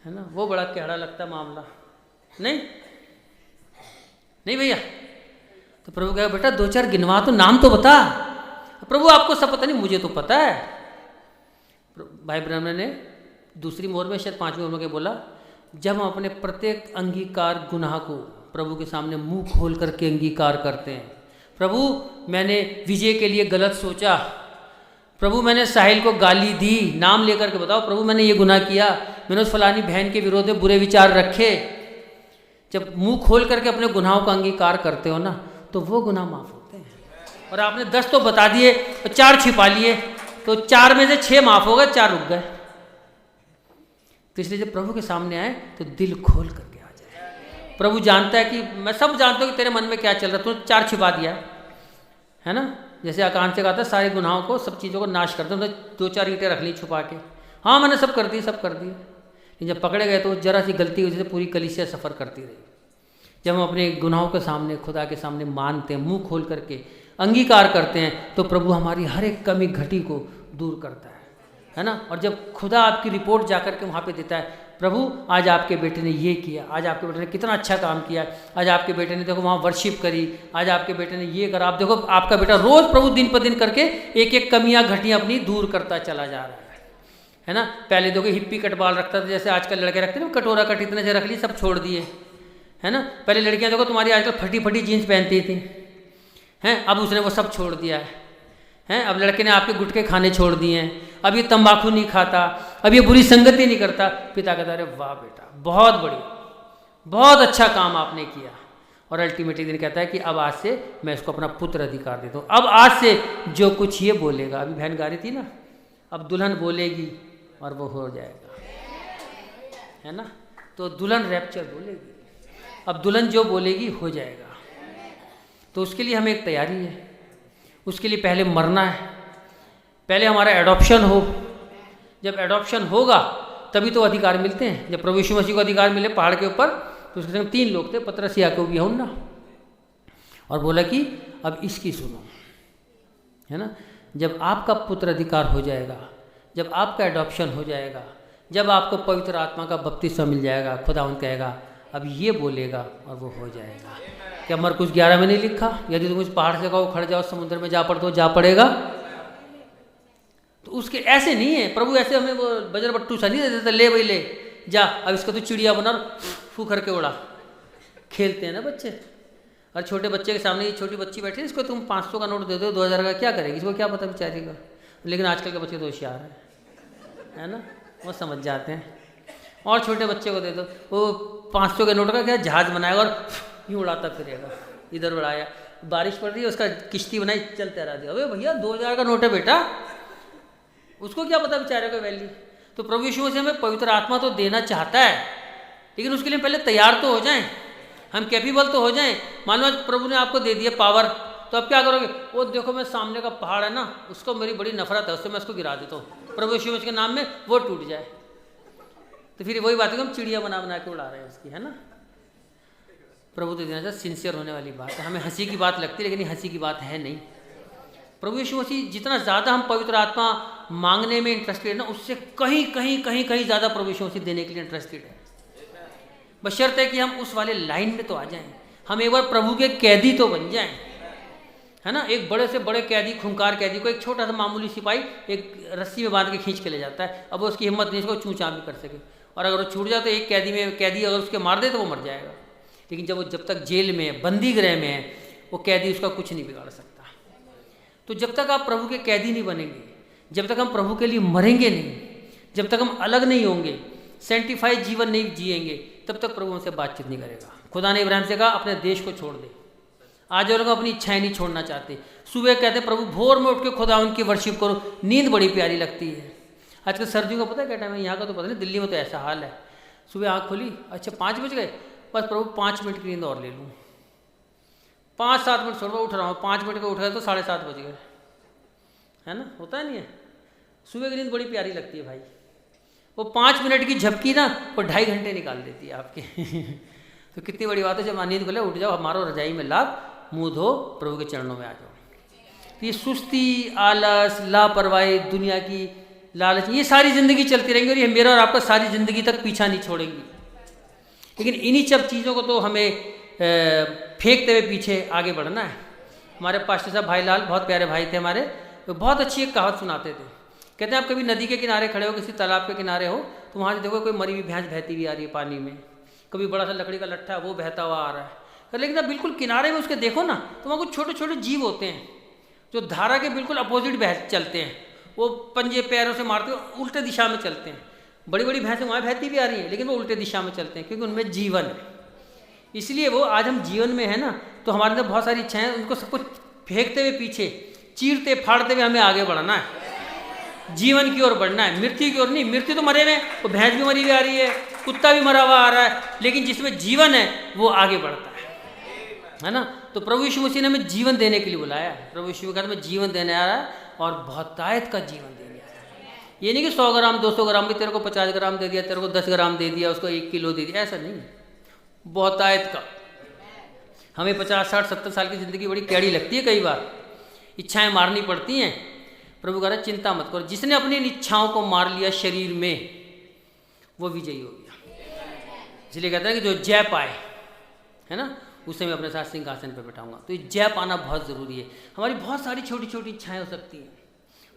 है ना। वो बड़ा कैड़ा लगता मामला नहीं। नहीं भैया। तो प्रभु कहा बेटा 2-4 गिनवा तो, नाम तो बता। प्रभु आपको सब पता नहीं, मुझे तो पता है। भाई ब्राह्मण ने दूसरी मोहर में, शायद 5वीं मोहर में बोला, जब हम अपने प्रत्येक अंगीकार गुनाह को प्रभु के सामने मुंह खोल करके अंगीकार करते हैं, प्रभु मैंने विजय के लिए गलत सोचा, प्रभु मैंने साहिल को गाली दी, नाम लेकर के बताओ प्रभु मैंने ये गुनाह किया, मैंने उस फलानी बहन के विरोध में बुरे विचार रखे। जब मुंह खोल करके अपने गुनाहों का अंगीकार करते हो ना, तो वो गुनाह माफ होते हैं। और आपने 10 तो बता दिए, 4 छिपा लिए, तो 4 में से 6 माफ हो गए, 4 रुक गए। तो इसलिए जब प्रभु के सामने आए तो दिल खोल करके आ जाए। प्रभु जानता है कि मैं सब जानता हूँ कि तेरे मन में क्या चल रहा है, तूने 4 छिपा दिया है ना। जैसे आकांत से कहा था सारे गुनाहों को, सब चीज़ों को नाश करते हैं, 2-4 ईंटें रख ली छुपा के, हाँ मैंने सब कर दी, सब कर दिए। लेकिन जब पकड़े गए तो जरा सी गलती की वजह से पूरी कलीसिया सफ़र करती रही। जब हम अपने गुनाहों के सामने, खुदा के सामने मानते हैं, मुंह खोल करके अंगीकार करते हैं, तो प्रभु हमारी हर एक कमी घटी को दूर करता है ना। और जब खुदा आपकी रिपोर्ट जा कर के वहाँ पे देता है, प्रभु आज आपके बेटे ने ये किया, आज आपके बेटे ने कितना अच्छा काम किया, आज आपके बेटे ने देखो वहाँ वर्शिप करी, आज आपके बेटे ने ये करा, आप देखो आपका बेटा रोज़ प्रभु दिन पर दिन करके एक एक कमियाँ घटियाँ अपनी दूर करता चला जा रहा है ना। पहले देखो हिप्पी कट बाल रखता था, जैसे आजकल लड़के रखते हैं, कटोरा कट इतने से रख ली, सब छोड़ दिए है ना। पहले लड़कियाँ देखो तुम्हारी आजकल फटी फटी जीन्स पहनती थी हैं, अब उसने वो सब छोड़ दिया है। अब लड़के ने आपके गुटके खाने छोड़ दिए हैं, अब ये तंबाकू नहीं खाता, अब ये बुरी संगति नहीं करता। पिता कहता अरे वाह बेटा बहुत बढ़िया, बहुत अच्छा काम आपने किया। और अल्टीमेटली दिन कहता है कि अब आज से मैं इसको अपना पुत्र अधिकार देता हूँ, अब आज से जो कुछ ये बोलेगा, अभी बहन गा रही थी ना, अब दुल्हन बोलेगी और वो हो जाएगा है ना। तो दुल्हन रैप्चर बोलेगी, अब दुल्हन जो बोलेगी हो जाएगा। तो उसके लिए हमें एक तैयारी है, उसके लिए पहले मरना है, पहले हमारा एडॉप्शन हो। जब एडॉप्शन होगा तभी तो अधिकार मिलते हैं। जब प्रभु यीशु मसीह को अधिकार मिले पहाड़ के ऊपर, तो उसके संग 3 लोग थे, पतरस, याकूब, यूहन्ना, और बोला कि अब इसकी सुनो है ना। जब आपका पुत्र अधिकार हो जाएगा, जब आपका एडॉप्शन हो जाएगा, जब आपको पवित्र आत्मा का बपतिस्मा मिल जाएगा, खुदावंद कहेगा अब ये बोलेगा और वो हो जाएगा। क्या मरकुस 11 में नहीं लिखा, यदि तुम इस पहाड़ से कहो खड़ जाओ समुद्र में जा पड़, तो जा पड़ेगा। तो उसके ऐसे नहीं है, प्रभु ऐसे हमें वो बजर बट्टू सा नहीं दे देता, ले भाई ले जा, अब इसका तो चिड़िया बना और फू करके उड़ा। खेलते हैं ना बच्चे, और छोटे बच्चे के सामने ये छोटी बच्ची बैठी है, इसको तुम 500 का नोट दे दो, 2000 का, क्या करेगी, इसको क्या पता बेचारी का। लेकिन आजकल के बच्चे तो होशियार है ना, वो समझ जाते हैं। और छोटे बच्चे को दे दो, वो 500 के नोट का क्या जहाज बनाएगा और यूँ उड़ाता फिरेगा, इधर उड़ाया, बारिश पड़ रही है उसका किश्ती बनाई, चलते रह दिया। अबे भैया 2000 का नोट है बेटा, उसको क्या पता बेचारे का वैल्यू। तो प्रभु यीशु से हमें पवित्र आत्मा तो देना चाहता है, लेकिन उसके लिए पहले तैयार तो हो जाएं, हम कैपेबल तो हो जाएं। मान लो प्रभु ने आपको दे दिया पावर, तो अब क्या करोगे, वो देखो मैं सामने का पहाड़ है ना, उसको मेरी बड़ी नफरत है, उससे मैं उसको गिरा देता हूँ प्रभु यीशु के नाम में, वो टूट जाए। तो फिर वही बात है कि हम चिड़िया बना बना के उड़ा रहे हैं उसकी, है ना। प्रभु तो देना चाहिए, सिंसियर होने वाली बात है। हमें हंसी की बात लगती है, लेकिन ये हंसी की बात है नहीं। प्रभु यीशु मसीह जितना ज़्यादा हम पवित्र आत्मा मांगने में इंटरेस्टेड है ना, उससे कहीं कहीं कहीं कहीं ज़्यादा प्रभु यीशु मसीह देने के लिए इंटरेस्टेड है। बशर्ते है कि हम उस वाले लाइन में तो आ जाएं, हम एक बार प्रभु के कैदी तो बन जाएं, है ना। एक बड़े से बड़े कैदी, खूंखार कैदी को एक छोटा सा मामूली सिपाही एक रस्सी में बांध के खींच के ले जाता है। अब वो उसकी हिम्मत नहीं, इसको चूँ-चाँ भी कर सके, और अगर वो छूट जाए तो एक कैदी अगर उसके मार दे तो वो मर जाएगा। लेकिन जब तक जेल में, बंदी गृह में है, वो कैदी उसका कुछ नहीं बिगाड़ सकता। तो जब तक आप प्रभु के कैदी नहीं बनेंगे, जब तक हम प्रभु के लिए मरेंगे नहीं, जब तक हम अलग नहीं होंगे, सेंटिफाइड जीवन नहीं जिएंगे, तब तक प्रभु हमसे बातचीत नहीं करेगा। खुदा ने इब्राहिम से कहा अपने देश को छोड़ दे। आज लोग अपनी इच्छाएं नहीं छोड़ना चाहते। सुबह कहते प्रभु भोर में उठ के खुदा उनकी वर्शिप करो, नींद बड़ी प्यारी लगती है। आजकल सर्दियों का पता है क्या टाइम है, यहाँ का तो पता नहीं, दिल्ली में तो ऐसा हाल है। सुबह आँख खोली, अच्छा 5 बज गए, बस प्रभु 5 मिनट की नींद और ले लूँ, 5-7 मिनट छोड़ उठ रहा हूँ, 5 मिनट का उठ गए तो 7:30 बज गए, है ना। होता नहीं है, सुबह की नींद बड़ी प्यारी लगती है भाई। वो 5 मिनट की झपकी ना वो 2.5 घंटे निकाल देती है आपके तो कितनी बड़ी बात है, जब नींद खुले उठ जाओ, हमारो रजाई में लाभ, मुँह धो, प्रभु के चरणों में आ जाओ। ये सुस्ती, आलस, लापरवाही, दुनिया की लालच, ये सारी ज़िंदगी चलती रहेंगी, और ये मेरा और आपका सारी ज़िंदगी तक पीछा नहीं छोड़ेंगी। लेकिन इन्हीं सब चीज़ों को तो हमें फेंकते हुए पीछे आगे बढ़ना है। हमारे पास्टर साहब भाई लाल बहुत प्यारे भाई थे हमारे, वो बहुत अच्छी एक कहावत सुनाते थे। कहते हैं आप कभी नदी के किनारे खड़े हो, किसी तालाब के किनारे हो, तो वहाँ से देखो कोई मरी हुई भैंस बहती हुई आ रही है पानी में, कभी बड़ा सा लकड़ी का लट्ठा वो बहता हुआ आ रहा है। लेकिन आप बिल्कुल किनारे में उसके देखो ना, तो वहाँ कुछ छोटे छोटे जीव होते हैं जो धारा के बिल्कुल अपोजिट चलते हैं। वो पंजे पैरों से मारते हुए उल्टे दिशा में चलते हैं। बड़ी बड़ी भैंसें वहाँ बहती भी आ रही हैं, लेकिन वो उल्टे दिशा में चलते हैं, क्योंकि उनमें जीवन है। इसलिए वो आज हम जीवन में है ना, तो हमारे अंदर बहुत सारी इच्छाएं, उनको सब कुछ फेंकते हुए पीछे, चीरते फाड़ते हुए हमें आगे बढ़ना है, जीवन की ओर बढ़ना है, मृत्यु की ओर नहीं। मृत्यु तो मरे में, वो भैंस भी मरी हुई आ रही है, कुत्ता भी मरा हुआ आ रहा है, लेकिन जिसमें जीवन है वो आगे बढ़ता है ना। तो प्रभु यीशु मसीह ने हमें जीवन देने के लिए बुलाया है। प्रभु यीशु का मैं जीवन देने आ रहा है, और बहुतायत का जीवन देने आ रहा है। ये नहीं कि 100 ग्राम 200 ग्राम भी तेरे को 50 ग्राम दे दिया, तेरे को 10 ग्राम दे दिया, उसको 1 किलो दे दिया, ऐसा नहीं। बहुतायत का। हमें 50 60 70 साल की ज़िंदगी बड़ी कैड़ी लगती है, कई बार इच्छाएं मारनी पड़ती हैं। प्रभु कह रहा है चिंता मत करो, जिसने अपनी इच्छाओं को मार लिया शरीर में, वो विजयी हो गया। इसलिए कहता है कि जो जय पाए, है ना, उसे मैं अपने साथ सिंहासन पर बैठाऊंगा। तो ये जय पाना बहुत ज़रूरी है। हमारी बहुत सारी छोटी छोटी इच्छाएं हो सकती हैं,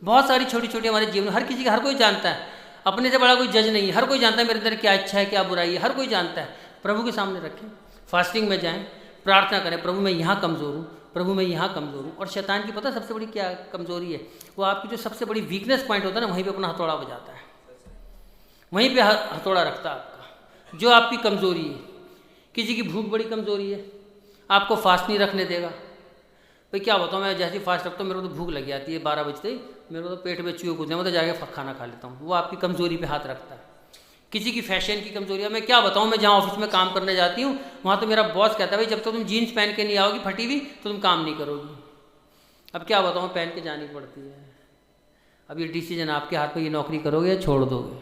बहुत सारी छोटी छोटी हमारे जीवन में, हर किसी का, हर कोई जानता है, अपने से बड़ा कोई जज नहीं है, हर कोई जानता है मेरे अंदर क्या इच्छा है, क्या बुराई है, हर कोई जानता है। प्रभु के सामने रखें, फास्टिंग में जाएं, प्रार्थना करें, प्रभु मैं यहाँ कमज़ोर हूँ, प्रभु मैं यहाँ कमज़ोर हूँ। और शैतान की पता सबसे बड़ी क्या कमज़ोरी है, वो आपकी जो सबसे बड़ी वीकनेस पॉइंट होता है ना, वहीं पे अपना हथौड़ा बजाता है, वहीं पे हथौड़ा रखता है आपका, जो आपकी कमज़ोरी है। किसी की भूख बड़ी कमज़ोरी है, आपको फास्ट नहीं रखने देगा। भाई क्या बताऊँ, मैं जैसे फास्ट रखता हूँ मेरे को तो भूख लग जाती है 12 बजते ही, मेरे को तो पेट में चूहे कूदने, मैं तो जाके खाना खा लेता हूँ। वो आपकी कमज़ोरी पे हाथ रखता है। किसी की फैशन की कमज़ोरी है, मैं क्या बताऊँ, मैं जहाँ ऑफिस में काम करने जाती हूँ, वहाँ तो मेरा बॉस कहता है भाई जब तक तुम जीन्स पहन के नहीं आओगी फटी हुई तो तुम काम नहीं करोगी। अब क्या बताऊँ, पहन के जानी पड़ती है। अब ये डिसीजन आपके हाथ में, ये नौकरी करोगे या छोड़ दोगे।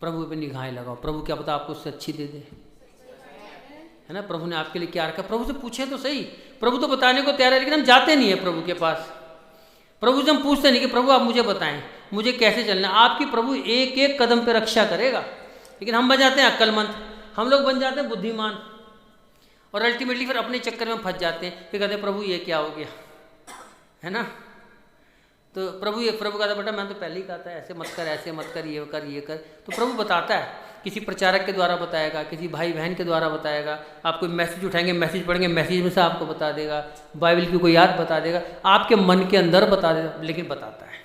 प्रभु पे निगाहें लगाओ, प्रभु क्या पता आपको उससे अच्छी दे दे, है ना। प्रभु ने आपके लिए क्या रखा, प्रभु से पूछे तो सही। प्रभु तो बताने को तैयार है, लेकिन हम जाते नहीं है प्रभु के पास। प्रभु से हम पूछते नहीं कि प्रभु आप मुझे बताएं मुझे कैसे चलना है। आपकी प्रभु एक एक कदम पे रक्षा करेगा, लेकिन हम बन जाते हैं अक्लमंद, हम लोग बन जाते हैं बुद्धिमान, और अल्टीमेटली फिर अपने चक्कर में फंस जाते हैं। फिर कहते हैं प्रभु ये क्या हो गया, है ना। तो प्रभु कहता बेटा मैं तो पहले ही कहा था ऐसे मत कर, ऐसे मत कर, ये कर, ये कर। तो प्रभु बताता है, किसी प्रचारक के द्वारा बताएगा, किसी भाई बहन के द्वारा बताएगा, आप कोई मैसेज उठाएंगे, मैसेज पढ़ेंगे, मैसेज में से आपको बता देगा, बाइबल की कोई याद बता देगा, आपके मन के अंदर बता देगा, लेकिन बताता है।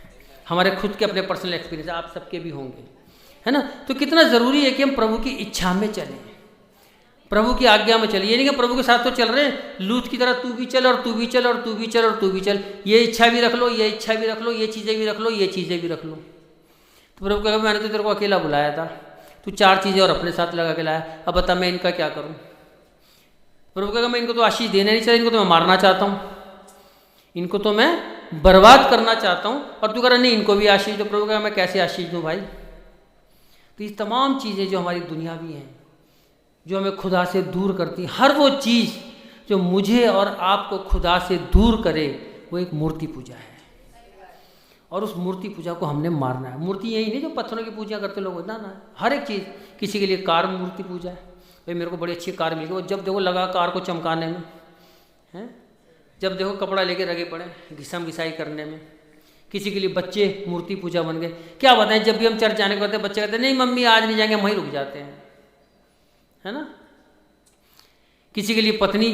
हमारे खुद के अपने पर्सनल एक्सपीरियंस आप सबके भी होंगे, है ना। तो कितना ज़रूरी है कि हम प्रभु की इच्छा में चलें, प्रभु की आज्ञा में चले। ये नहीं कि प्रभु के साथ तो चल रहे हैं, लूत की तरह तू भी चल और तू भी चल और तू भी चल और तू भी चल, ये इच्छा भी रख लो, ये इच्छा भी रख लो, ये चीज़ें भी रख लो, ये चीज़ें भी रख लो। तो प्रभु कहेगा मैंने तो तेरे को अकेला बुलाया था, तू 4 चीज़ें और अपने साथ लगा के लाया, अब बता मैं इनका क्या करूँ। प्रभु कहेगा मैं इनको तो आशीष देना नहीं चाहिए, इनको तो मैं मारना चाहता हूँ, इनको तो मैं बर्बाद करना चाहता हूँ, और तू कह रहा नहीं इनको भी आशीष दो। प्रभु कहेगा मैं कैसे आशीष दूँ भाई। तो ये तमाम चीज़ें जो हमारी दुनियावी हैं, जो हमें खुदा से दूर करती हैं, हर वो चीज़ जो मुझे और आपको खुदा से दूर करे, वो एक मूर्ति पूजा है, और उस मूर्ति पूजा को हमने मारना है। मूर्ति यही नहीं जो पत्थरों की पूजा करते लोग, ना ना, हर एक चीज़। किसी के लिए कार मूर्ति पूजा है, भाई मेरे को बड़ी अच्छी कार मिल गई, वो जब देखो लगा कार को चमकाने में, हैं, जब देखो कपड़ा लेके लगे पड़े घिसम घिसाई करने में। किसी के लिए बच्चे मूर्ति पूजा बन गए। क्या बताएं, जब भी हम चर्च जाने को कहते हैं, बच्चे कहते हैं नहीं मम्मी आज नहीं जाएंगे, हम वहीं रुक जाते हैं, है ना। किसी के लिए पत्नी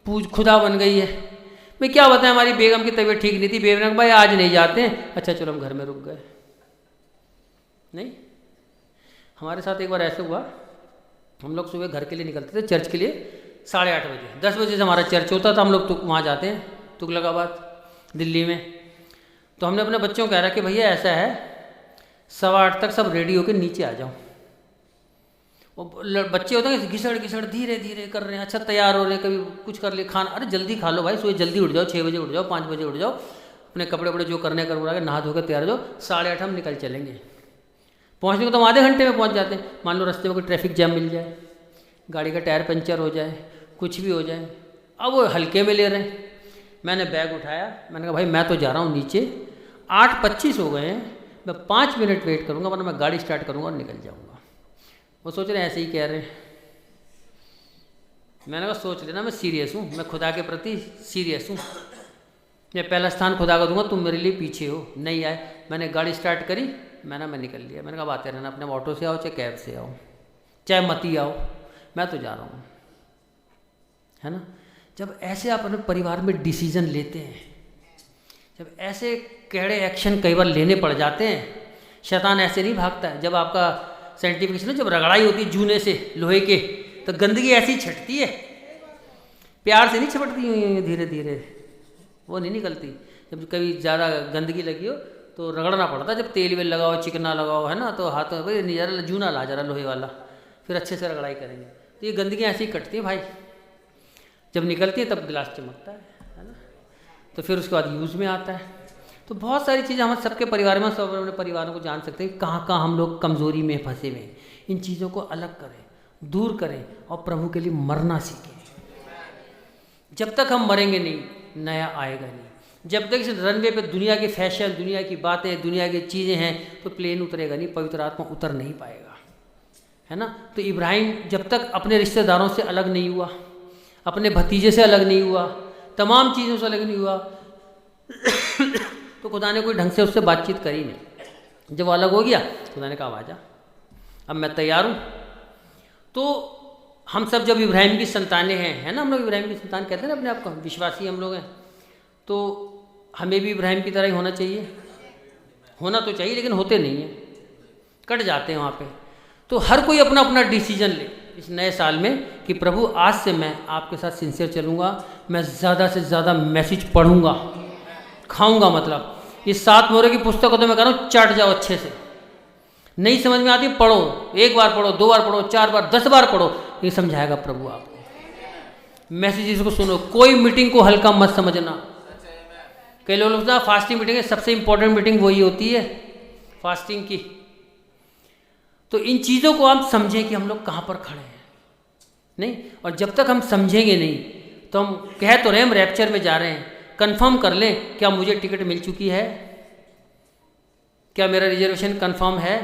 खुदा बन गई है। मैं क्या बताएं, हमारी बेगम की तबीयत ठीक नहीं थी, बेगम भाई आज नहीं जाते हैं, अच्छा चलो हम घर में रुक गए। नहीं, हमारे साथ एक बार ऐसे हुआ, हम लोग सुबह घर के लिए निकलते थे, चर्च के लिए 8:30 बजे, 10 बजे से हमारा चर्च होता था। हम लोग तो वहाँ जाते हैं तुगलकाबाद दिल्ली में। तो हमने अपने बच्चों को कह रहा कि भैया ऐसा है 8:15 तक सब रेडी होकर नीचे आ जाओ। वो बच्चे होते हैं घिसड़ घिसड़ धीरे धीरे कर रहे हैं, अच्छा तैयार हो रहे हैं, कभी कुछ कर ले खाना, अरे जल्दी खा लो भाई, सुबह जल्दी उठ जाओ, 6 बजे उठ जाओ, 5 बजे उठ जाओ, अपने कपड़े वपड़े जो करने कर के नहा धोकर तैयार हो जाओ, 8:30 हम निकल चलेंगे। पहुँचने को तो हम आधे घंटे में पहुँच जाते हैं। मान लो रास्ते में कोई ट्रैफिक जैम मिल जाए, गाड़ी का टायर पंचर हो जाए, कुछ भी हो जाए, अब वो हल्के में ले रहे हैं। मैंने बैग उठाया, मैंने कहा भाई मैं तो जा रहा हूँ नीचे, 8:25 हो गए हैं, मैं 5 मिनट वेट करूँगा, वरना मैं गाड़ी स्टार्ट करूँगा और निकल जाऊँगा। वो सोच रहे हैं ऐसे ही कह रहे हैं, मैंने कहा सोच लेना मैं सीरियस हूँ, मैं खुदा के प्रति सीरियस हूँ, मैं पहला स्थान खुदा का दूंगा, तुम मेरे लिए पीछे हो। नहीं आए, मैंने गाड़ी स्टार्ट करी, मैं निकल लिया। मैंने कहा बातें रहना, अपने ऑटो से आओ चाहे कैब से आओ चाहे मत ही आओ, मैं तो जा रहा हूँ, है ना। जब ऐसे आप अपने परिवार में डिसीजन लेते हैं, जब ऐसे कड़े एक्शन कई बार लेने पड़ जाते हैं, शैतान ऐसे नहीं भागता है। जब आपका साइंटिफिकेशन जब रगड़ाई होती है जूने से लोहे के, तो गंदगी ऐसी छटती है, प्यार से नहीं छपटती, धीरे धीरे वो नहीं निकलती। जब कभी ज़्यादा गंदगी लगी हो तो रगड़ना पड़ता है, जब तेल वेल लगाओ चिकना लगाओ, है ना, तो हाथ भाई नहीं जरा जूना ला जरा लोहे वाला, फिर अच्छे से रगड़ाई करेंगे। तो ये गंदगी ऐसी ही कटती है भाई, जब निकलती है तब गिलास चमकता है ना, तो फिर उसके बाद यूज़ में आता है। तो बहुत सारी चीज़ें हम सबके परिवार में, सब अपने परिवारों को जान सकते हैं कहाँ कहाँ हम लोग कमज़ोरी में फंसे हुए। इन चीज़ों को अलग करें, दूर करें और प्रभु के लिए मरना सीखें। जब तक हम मरेंगे नहीं, नया आएगा नहीं। जब तक इस रनवे पे दुनिया के फैशन, दुनिया की बातें, दुनिया की चीज़ें हैं, तो प्लेन उतरेगा नहीं, पवित्र आत्मा उतर नहीं पाएगा, है ना। तो इब्राहिम जब तक अपने रिश्तेदारों से अलग नहीं हुआ, अपने भतीजे से अलग नहीं हुआ, तमाम चीज़ों से अलग नहीं हुआ, तो खुदा ने कोई ढंग से उससे बातचीत करी नहीं। जब वो अलग हो गया, खुदा ने कहा आजा, अब मैं तैयार हूँ। तो हम सब जब इब्राहिम की संतानें हैं, है ना, हम लोग इब्राहिम की संतान कहते हैं ना अपने आप को, विश्वासी हम लोग हैं, तो हमें भी इब्राहिम की तरह ही होना चाहिए। होना तो चाहिए, लेकिन होते नहीं हैं, कट जाते हैं वहाँ पे। तो हर कोई अपना अपना डिसीजन ले इस नए साल में कि प्रभु आज से मैं आपके साथ सिंसियर चलूँगा, मैं ज़्यादा से ज़्यादा मैसेज पढ़ूँगा, खाऊँगा। मतलब इस 7 मोहरों की पुस्तक को तो मैं कह रहा हूँ चाट जाओ अच्छे से। नहीं समझ में आती पढ़ो, 1 बार पढ़ो, 2 बार पढ़ो, 4 बार, 10 बार पढ़ो, ये समझाएगा प्रभु आपको। मैसेजेस को सुनो, कोई मीटिंग को हल्का मत समझना। कई लोग ना फास्टिंग मीटिंग है, सबसे इंपॉर्टेंट मीटिंग वही होती है फास्टिंग की। तो इन चीज़ों को आप समझें कि हम लोग कहाँ पर खड़े हैं, नहीं। और जब तक हम समझेंगे नहीं, तो हम कह तो रहे हम रैप्चर में जा रहे हैं, कंफर्म कर लें क्या मुझे टिकट मिल चुकी है, क्या मेरा रिजर्वेशन कंफर्म है,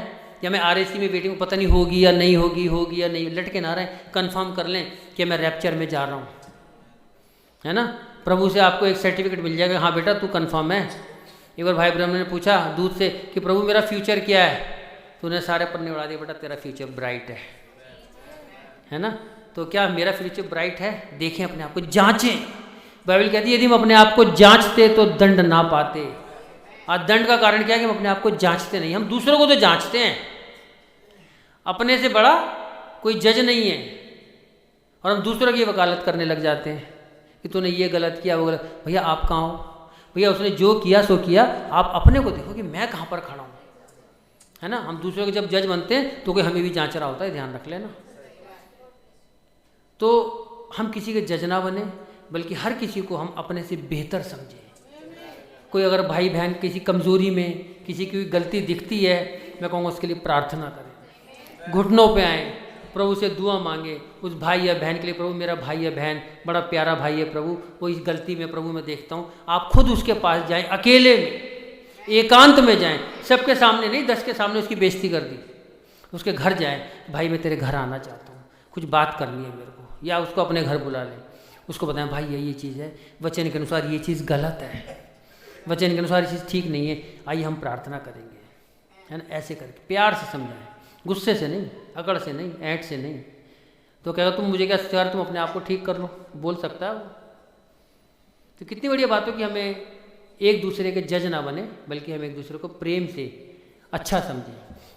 या मैं RAC में वेटिंग, पता नहीं होगी या नहीं होगी, होगी या नहीं, लटके ना रहे, कंफर्म कर लें कि मैं रैप्चर में जा रहा हूँ, है ना। प्रभु से आपको एक सर्टिफिकेट मिल जाएगा, हाँ बेटा तू कंफर्म है। एक बार भाई ब्रह्मण ने पूछा दूध से कि प्रभु मेरा फ्यूचर क्या है, तो उन्हें सारे पन्ने उड़ा दिए, बेटा तेरा फ्यूचर ब्राइट है ना। तो क्या मेरा फ्यूचर ब्राइट है, देखें अपने आप को, जांचें। बाइबल कहती है यदि हम अपने आप को जांचते तो दंड ना पाते। आज दंड का कारण क्या है कि हम अपने आप को जांचते नहीं, हम दूसरों को तो जांचते हैं, अपने से बड़ा कोई जज नहीं है, और हम दूसरों की वकालत करने लग जाते हैं कि तूने ये गलत किया, वो गलत। भैया आप कहाँ हो, भैया उसने जो किया सो किया, आप अपने को देखो कि मैं कहाँ पर खड़ा हूँ, है ना। हम दूसरों के जब जज बनते हैं तो कोई हमें भी जांच रहा होता है, ध्यान रख लेना। तो हम किसी के जज ना बने, बल्कि हर किसी को हम अपने से बेहतर समझें। कोई अगर भाई बहन किसी कमज़ोरी में, किसी की गलती दिखती है, मैं कहूँगा उसके लिए प्रार्थना करें, घुटनों पे आएँ, प्रभु से दुआ मांगे उस भाई या बहन के लिए। प्रभु मेरा भाई या बहन बड़ा प्यारा भाई है प्रभु, वो इस गलती में प्रभु मैं देखता हूँ। आप खुद उसके पास जाएं, अकेले में एकांत में जाएं, सबके सामने नहीं, 10 के सामने उसकी बेइज्जती कर दी। उसके घर जाएं, भाई मैं तेरे घर आना चाहता हूँ, कुछ बात करनी है मेरे को, या उसको अपने घर बुला लें, उसको बताएं भाई ये चीज़ है, वचन के अनुसार ये चीज़ गलत है, वचन के अनुसार ये चीज़ ठीक नहीं है, आइए हम प्रार्थना करेंगे, है ना। ऐसे करके प्यार से समझाएं, गुस्से से नहीं, अकड़ से नहीं, ऐंठ से नहीं। तो कहेगा तुम मुझे क्या यार, तुम अपने आप को ठीक कर लो, बोल सकता है वो। तो कितनी बढ़िया बात हो कि हमें एक दूसरे के जज ना बने, बल्कि हम एक दूसरे को प्रेम से अच्छा समझें,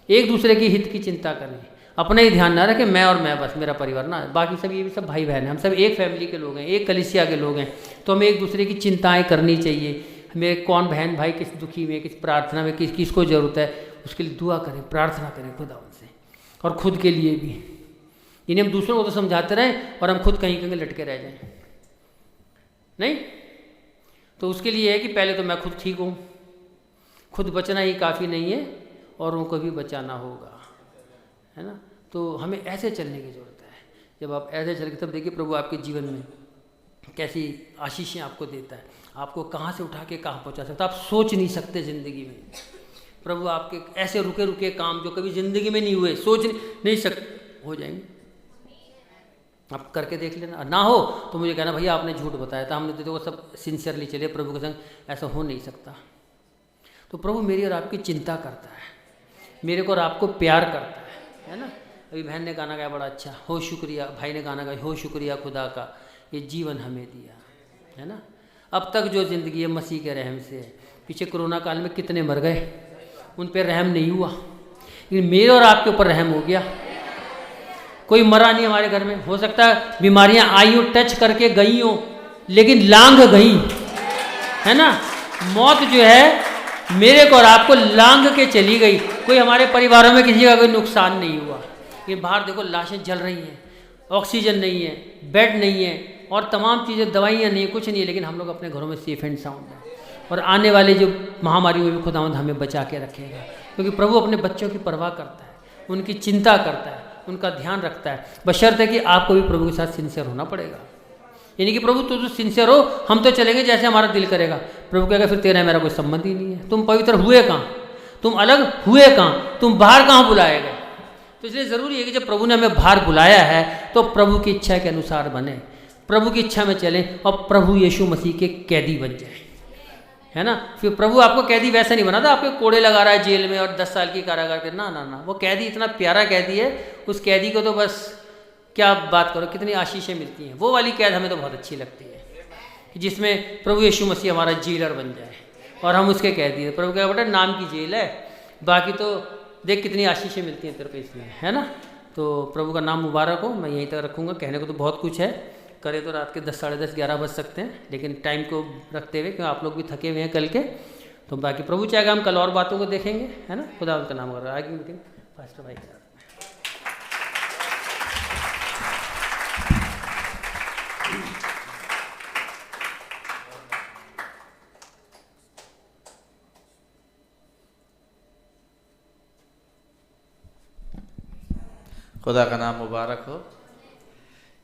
एक दूसरे की हित की चिंता करें, अपना ही ध्यान ना रखें मैं और मैं बस, मेरा परिवार ना, बाकी सब ये भी सब भाई बहन हैं, हम सब एक फैमिली के लोग हैं, एक कलीसिया के लोग हैं। तो हमें एक दूसरे की चिंताएँ करनी चाहिए। हमें कौन बहन भाई किस दुखी में, किस प्रार्थना में, किसको ज़रूरत है, उसके लिए दुआ करें, प्रार्थना करें खुदा उनसे, और खुद के लिए भी। इन्हें हम दूसरों को तो समझाते रहें और हम खुद कहीं कहीं लटके रह जाएं, नहीं। तो उसके लिए है कि पहले तो मैं खुद ठीक हूँ, खुद बचना ही काफ़ी नहीं है, औरों को भी बचाना होगा, है ना। तो हमें ऐसे चलने की ज़रूरत है। जब आप ऐसे चलेंगे तब देखिए प्रभु आपके जीवन में कैसी आशीषें आपको देता है, आपको कहाँ से उठा के कहाँ पहुँचा सकता है, आप सोच नहीं सकते ज़िंदगी में। प्रभु आपके ऐसे रुके रुके काम जो कभी ज़िंदगी में नहीं हुए, सोच नहीं सकते, हो जाएंगे, आप करके देख लेना, ना हो तो मुझे कहना भैया आपने झूठ बताया था, हमने तो देखो सब सिंसियरली चले प्रभु के संग, ऐसा हो नहीं सकता। तो प्रभु मेरी और आपकी चिंता करता है, मेरे को और आपको प्यार करता है ना। अभी बहन ने गाना गाया बड़ा अच्छा, हो शुक्रिया, भाई ने गाना गाया, हो शुक्रिया खुदा का ये जीवन हमें दिया, है ना। अब तक जो ज़िंदगी है मसीह के रहम से है। पीछे कोरोना काल में कितने मर गए, उन पर रहम नहीं हुआ, लेकिन मेरे और आपके ऊपर रहम हो गया। कोई मरा नहीं हमारे घर में, हो सकता है बीमारियां आई हो, टच करके गई हो, लेकिन लांघ गई, है ना। मौत जो है मेरे को और आपको लांघ के चली गई। कोई हमारे परिवारों में किसी का कोई नुकसान नहीं हुआ। ये बाहर देखो लाशें जल रही हैं, ऑक्सीजन नहीं है, बेड नहीं है, और तमाम चीज़ें, दवाइयाँ नहीं है, कुछ नहीं है, लेकिन हम लोग अपने घरों में सेफ एंड साउंड हैं। और आने वाली जो महामारी में भी खुदावंद हमें बचा के रखेगा, क्योंकि प्रभु अपने बच्चों की परवाह करता है, उनकी चिंता करता है, उनका ध्यान रखता है। बशर्ते कि आपको भी प्रभु के साथ सिंसियर होना पड़ेगा। यानी कि प्रभु तो सिंसियर हो, हम तो चलेंगे जैसे हमारा दिल करेगा। प्रभु कहेगा फिर तेरा मेरा कोई संबंध ही नहीं है, तुम पवित्र हुए कहाँ, तुम अलग हुए कहाँ, तुम बाहर कहाँ बुलाए गए। तो इसलिए ज़रूरी है कि जब प्रभु ने हमें बाहर बुलाया है तो प्रभु की इच्छा के अनुसार बने, प्रभु की इच्छा में चलें और प्रभु यीशु मसीह के कैदी बन जाए, है ना। फिर प्रभु आपको कैदी वैसे नहीं बना था आपके कोड़े लगा रहा है जेल में और 10 साल की कारागार के, ना ना ना। वो कैदी इतना प्यारा कैदी है, उस कैदी को तो बस क्या बात करो, कितनी आशीषें मिलती हैं। वो वाली कैद हमें तो बहुत अच्छी लगती है, जिसमें प्रभु यीशु मसीह हमारा जेलर बन जाए और हम उसके कैदी है। प्रभु कहा बेटा नाम की जेल है, बाकी तो देख कितनी आशीषें मिलती हैं तेरे को इसमें, है ना। तो प्रभु का नाम मुबारक हो। मैं यहीं तक रखूँगा, कहने को तो बहुत कुछ है, करे तो रात के 10, साढ़े 10, 11 बज सकते हैं, लेकिन टाइम को रखते हुए, क्योंकि आप लोग भी थके हुए हैं कल के। तो बाकी प्रभु चाहेगा हम कल और बातों को देखेंगे, है ना। खुदा उनका नाम कर रहा है। आगे मीटिंग पास्टर भाई। खुदा का नाम मुबारक हो।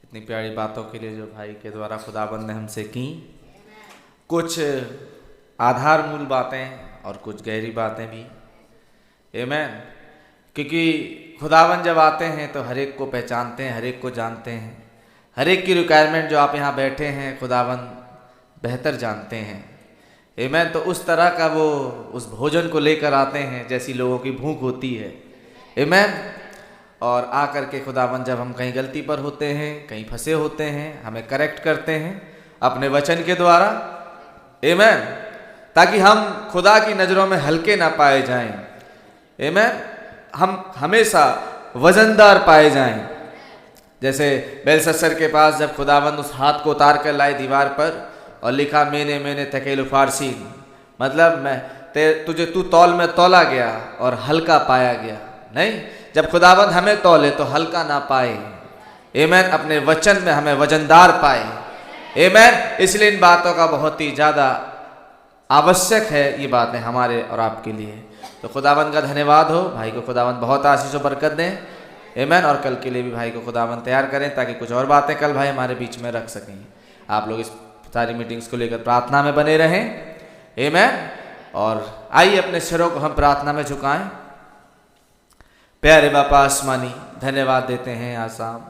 इतनी प्यारी बातों के लिए जो भाई के द्वारा खुदाबंद ने हमसे की, कुछ आधारमूल बातें और कुछ गहरी बातें भी, आमीन। क्योंकि खुदाबंद जब आते हैं तो हर एक को पहचानते हैं, हर एक को जानते हैं, हर एक की रिक्वायरमेंट जो आप यहाँ बैठे हैं खुदाबंद बेहतर जानते हैं, आमीन। तो उस तरह का वो उस भोजन को लेकर आते हैं जैसी लोगों की भूख होती है, आमीन। और आकर के खुदाबंद जब हम कहीं गलती पर होते हैं, कहीं फंसे होते हैं, हमें करेक्ट करते हैं अपने वचन के द्वारा, आमीन, ताकि हम खुदा की नज़रों में हल्के ना पाए जाएं, आमीन। हम हमेशा वजनदार पाए जाएं। जैसे बेलशस्सर के पास जब खुदाबंद उस हाथ को उतार कर लाए दीवार पर और लिखा मैंने तकेलु फारसीन, मतलब तुझे तू तौल में तौला गया और हल्का पाया गया। नहीं, जब खुदाबंद हमें तौले तो हल्का ना पाए, आमीन, अपने वचन में हमें वजनदार पाए, आमीन। इसलिए इन बातों का बहुत ही ज़्यादा आवश्यक है, ये बातें हमारे और आपके लिए। तो खुदाबंद का धन्यवाद हो। भाई को खुदाबंद बहुत आशीष और बरकत दें, आमीन। और कल के लिए भी भाई को खुदाबंद तैयार करें ताकि कुछ और बातें कल भाई हमारे बीच में रख सकें। आप लोग इस सारी मीटिंग्स को लेकर प्रार्थना में बने रहें, आमीन। और आइए अपने सिरों को हम प्रार्थना में झुकाएं। प्यारे बापा आसमानी, धन्यवाद देते हैं आज शाम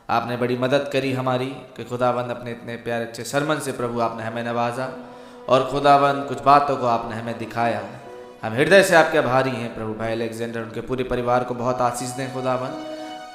आपने बड़ी मदद करी हमारी कि खुदाबंद अपने इतने प्यारे अच्छे सरमन से प्रभु आपने हमें नवाजा और खुदाबंद कुछ बातों को आपने हमें दिखाया। हम हृदय से आपके आभारी हैं प्रभु। भाई अलेक्जेंडर उनके पूरे परिवार को बहुत आशीष दें खुदाबंद।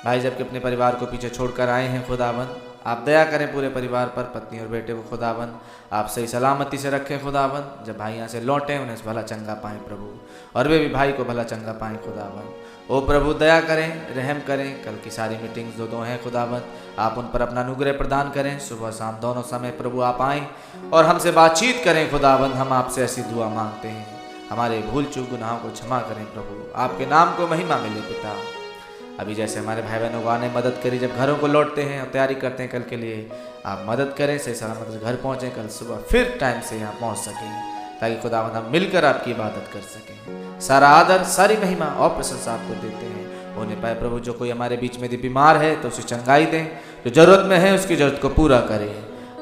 भाई जबकि अपने परिवार को पीछे छोड़कर आए हैं खुदाबंद, आप दया करें पूरे परिवार पर, पत्नी और बेटे को खुदाबंद आप सही सलामती से रखें खुदाबंद। जब भाई यहाँ से लौटें उन्हें भला चंगा पाएँ प्रभु, और वे भी भाई को भला चंगा पाएँ खुदाबंद। ओ प्रभु दया करें, रहम करें। कल की सारी मीटिंग्स जो हैं खुदाबंद आप उन पर अपना अनुग्रह प्रदान करें। सुबह शाम दोनों समय प्रभु आप आएँ और हमसे बातचीत करें खुदाबंद। हम आपसे ऐसी दुआ मांगते हैं, हमारे भूल चूक गुनाहों को क्षमा करें प्रभु। आपके नाम को महिमा मिले पिता। अभी जैसे हमारे भाई बहनों को आने मदद करी, जब घरों को लौटते हैं और तैयारी करते हैं कल के लिए, आप मदद करें, सही सलामत से घर पहुँचें, कल सुबह फिर टाइम से यहाँ पहुँच सकें ताकि खुदावंद हम मिलकर आपकी इबादत कर सकें। सारा आदर सारी महिमा और प्रशंसा आपको देते हैं। होने पाए प्रभु जो कोई हमारे बीच में बीमार है तो उसे चंगाई दें, जो जरूरत में है उसकी जरूरत को पूरा करें।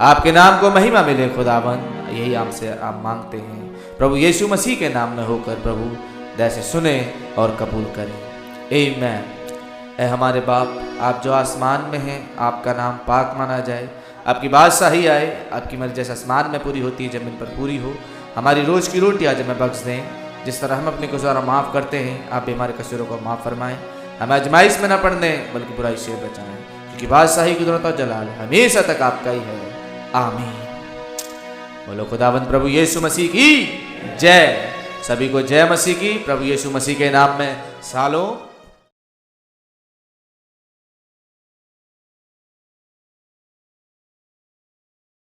आपके नाम को महिमा मिले खुदावंद, यही आपसे आप मांगते हैं प्रभु यीशु मसीह के नाम में होकर प्रभु जैसे सुने और कबूल करें। आमीन, ऐ हमारे बाप, आप जो आसमान में हैं, आपका नाम पाक माना जाए, आपकी बादशाही आए, आपकी मर्जी जैसे आसमान में पूरी होती है जमीन पर पूरी हो। हमारी रोज की रोटी आज हमें बख्श दें, जिस तरह हम अपने कसूरों माफ़ करते हैं, आप भी हमारे कसूरों को माफ़ फरमाएं। हमें आजमाइश में न पड़ने बल्कि बुराई से बचाएं, क्योंकि बादशाही की कुदरत और जलाल हमेशा तक आपका ही है। आमीन। बोलो खुदावंद प्रभु यीशु मसीह की जय। सभी को जय मसीह की। प्रभु यीशु मसीह के नाम में सालों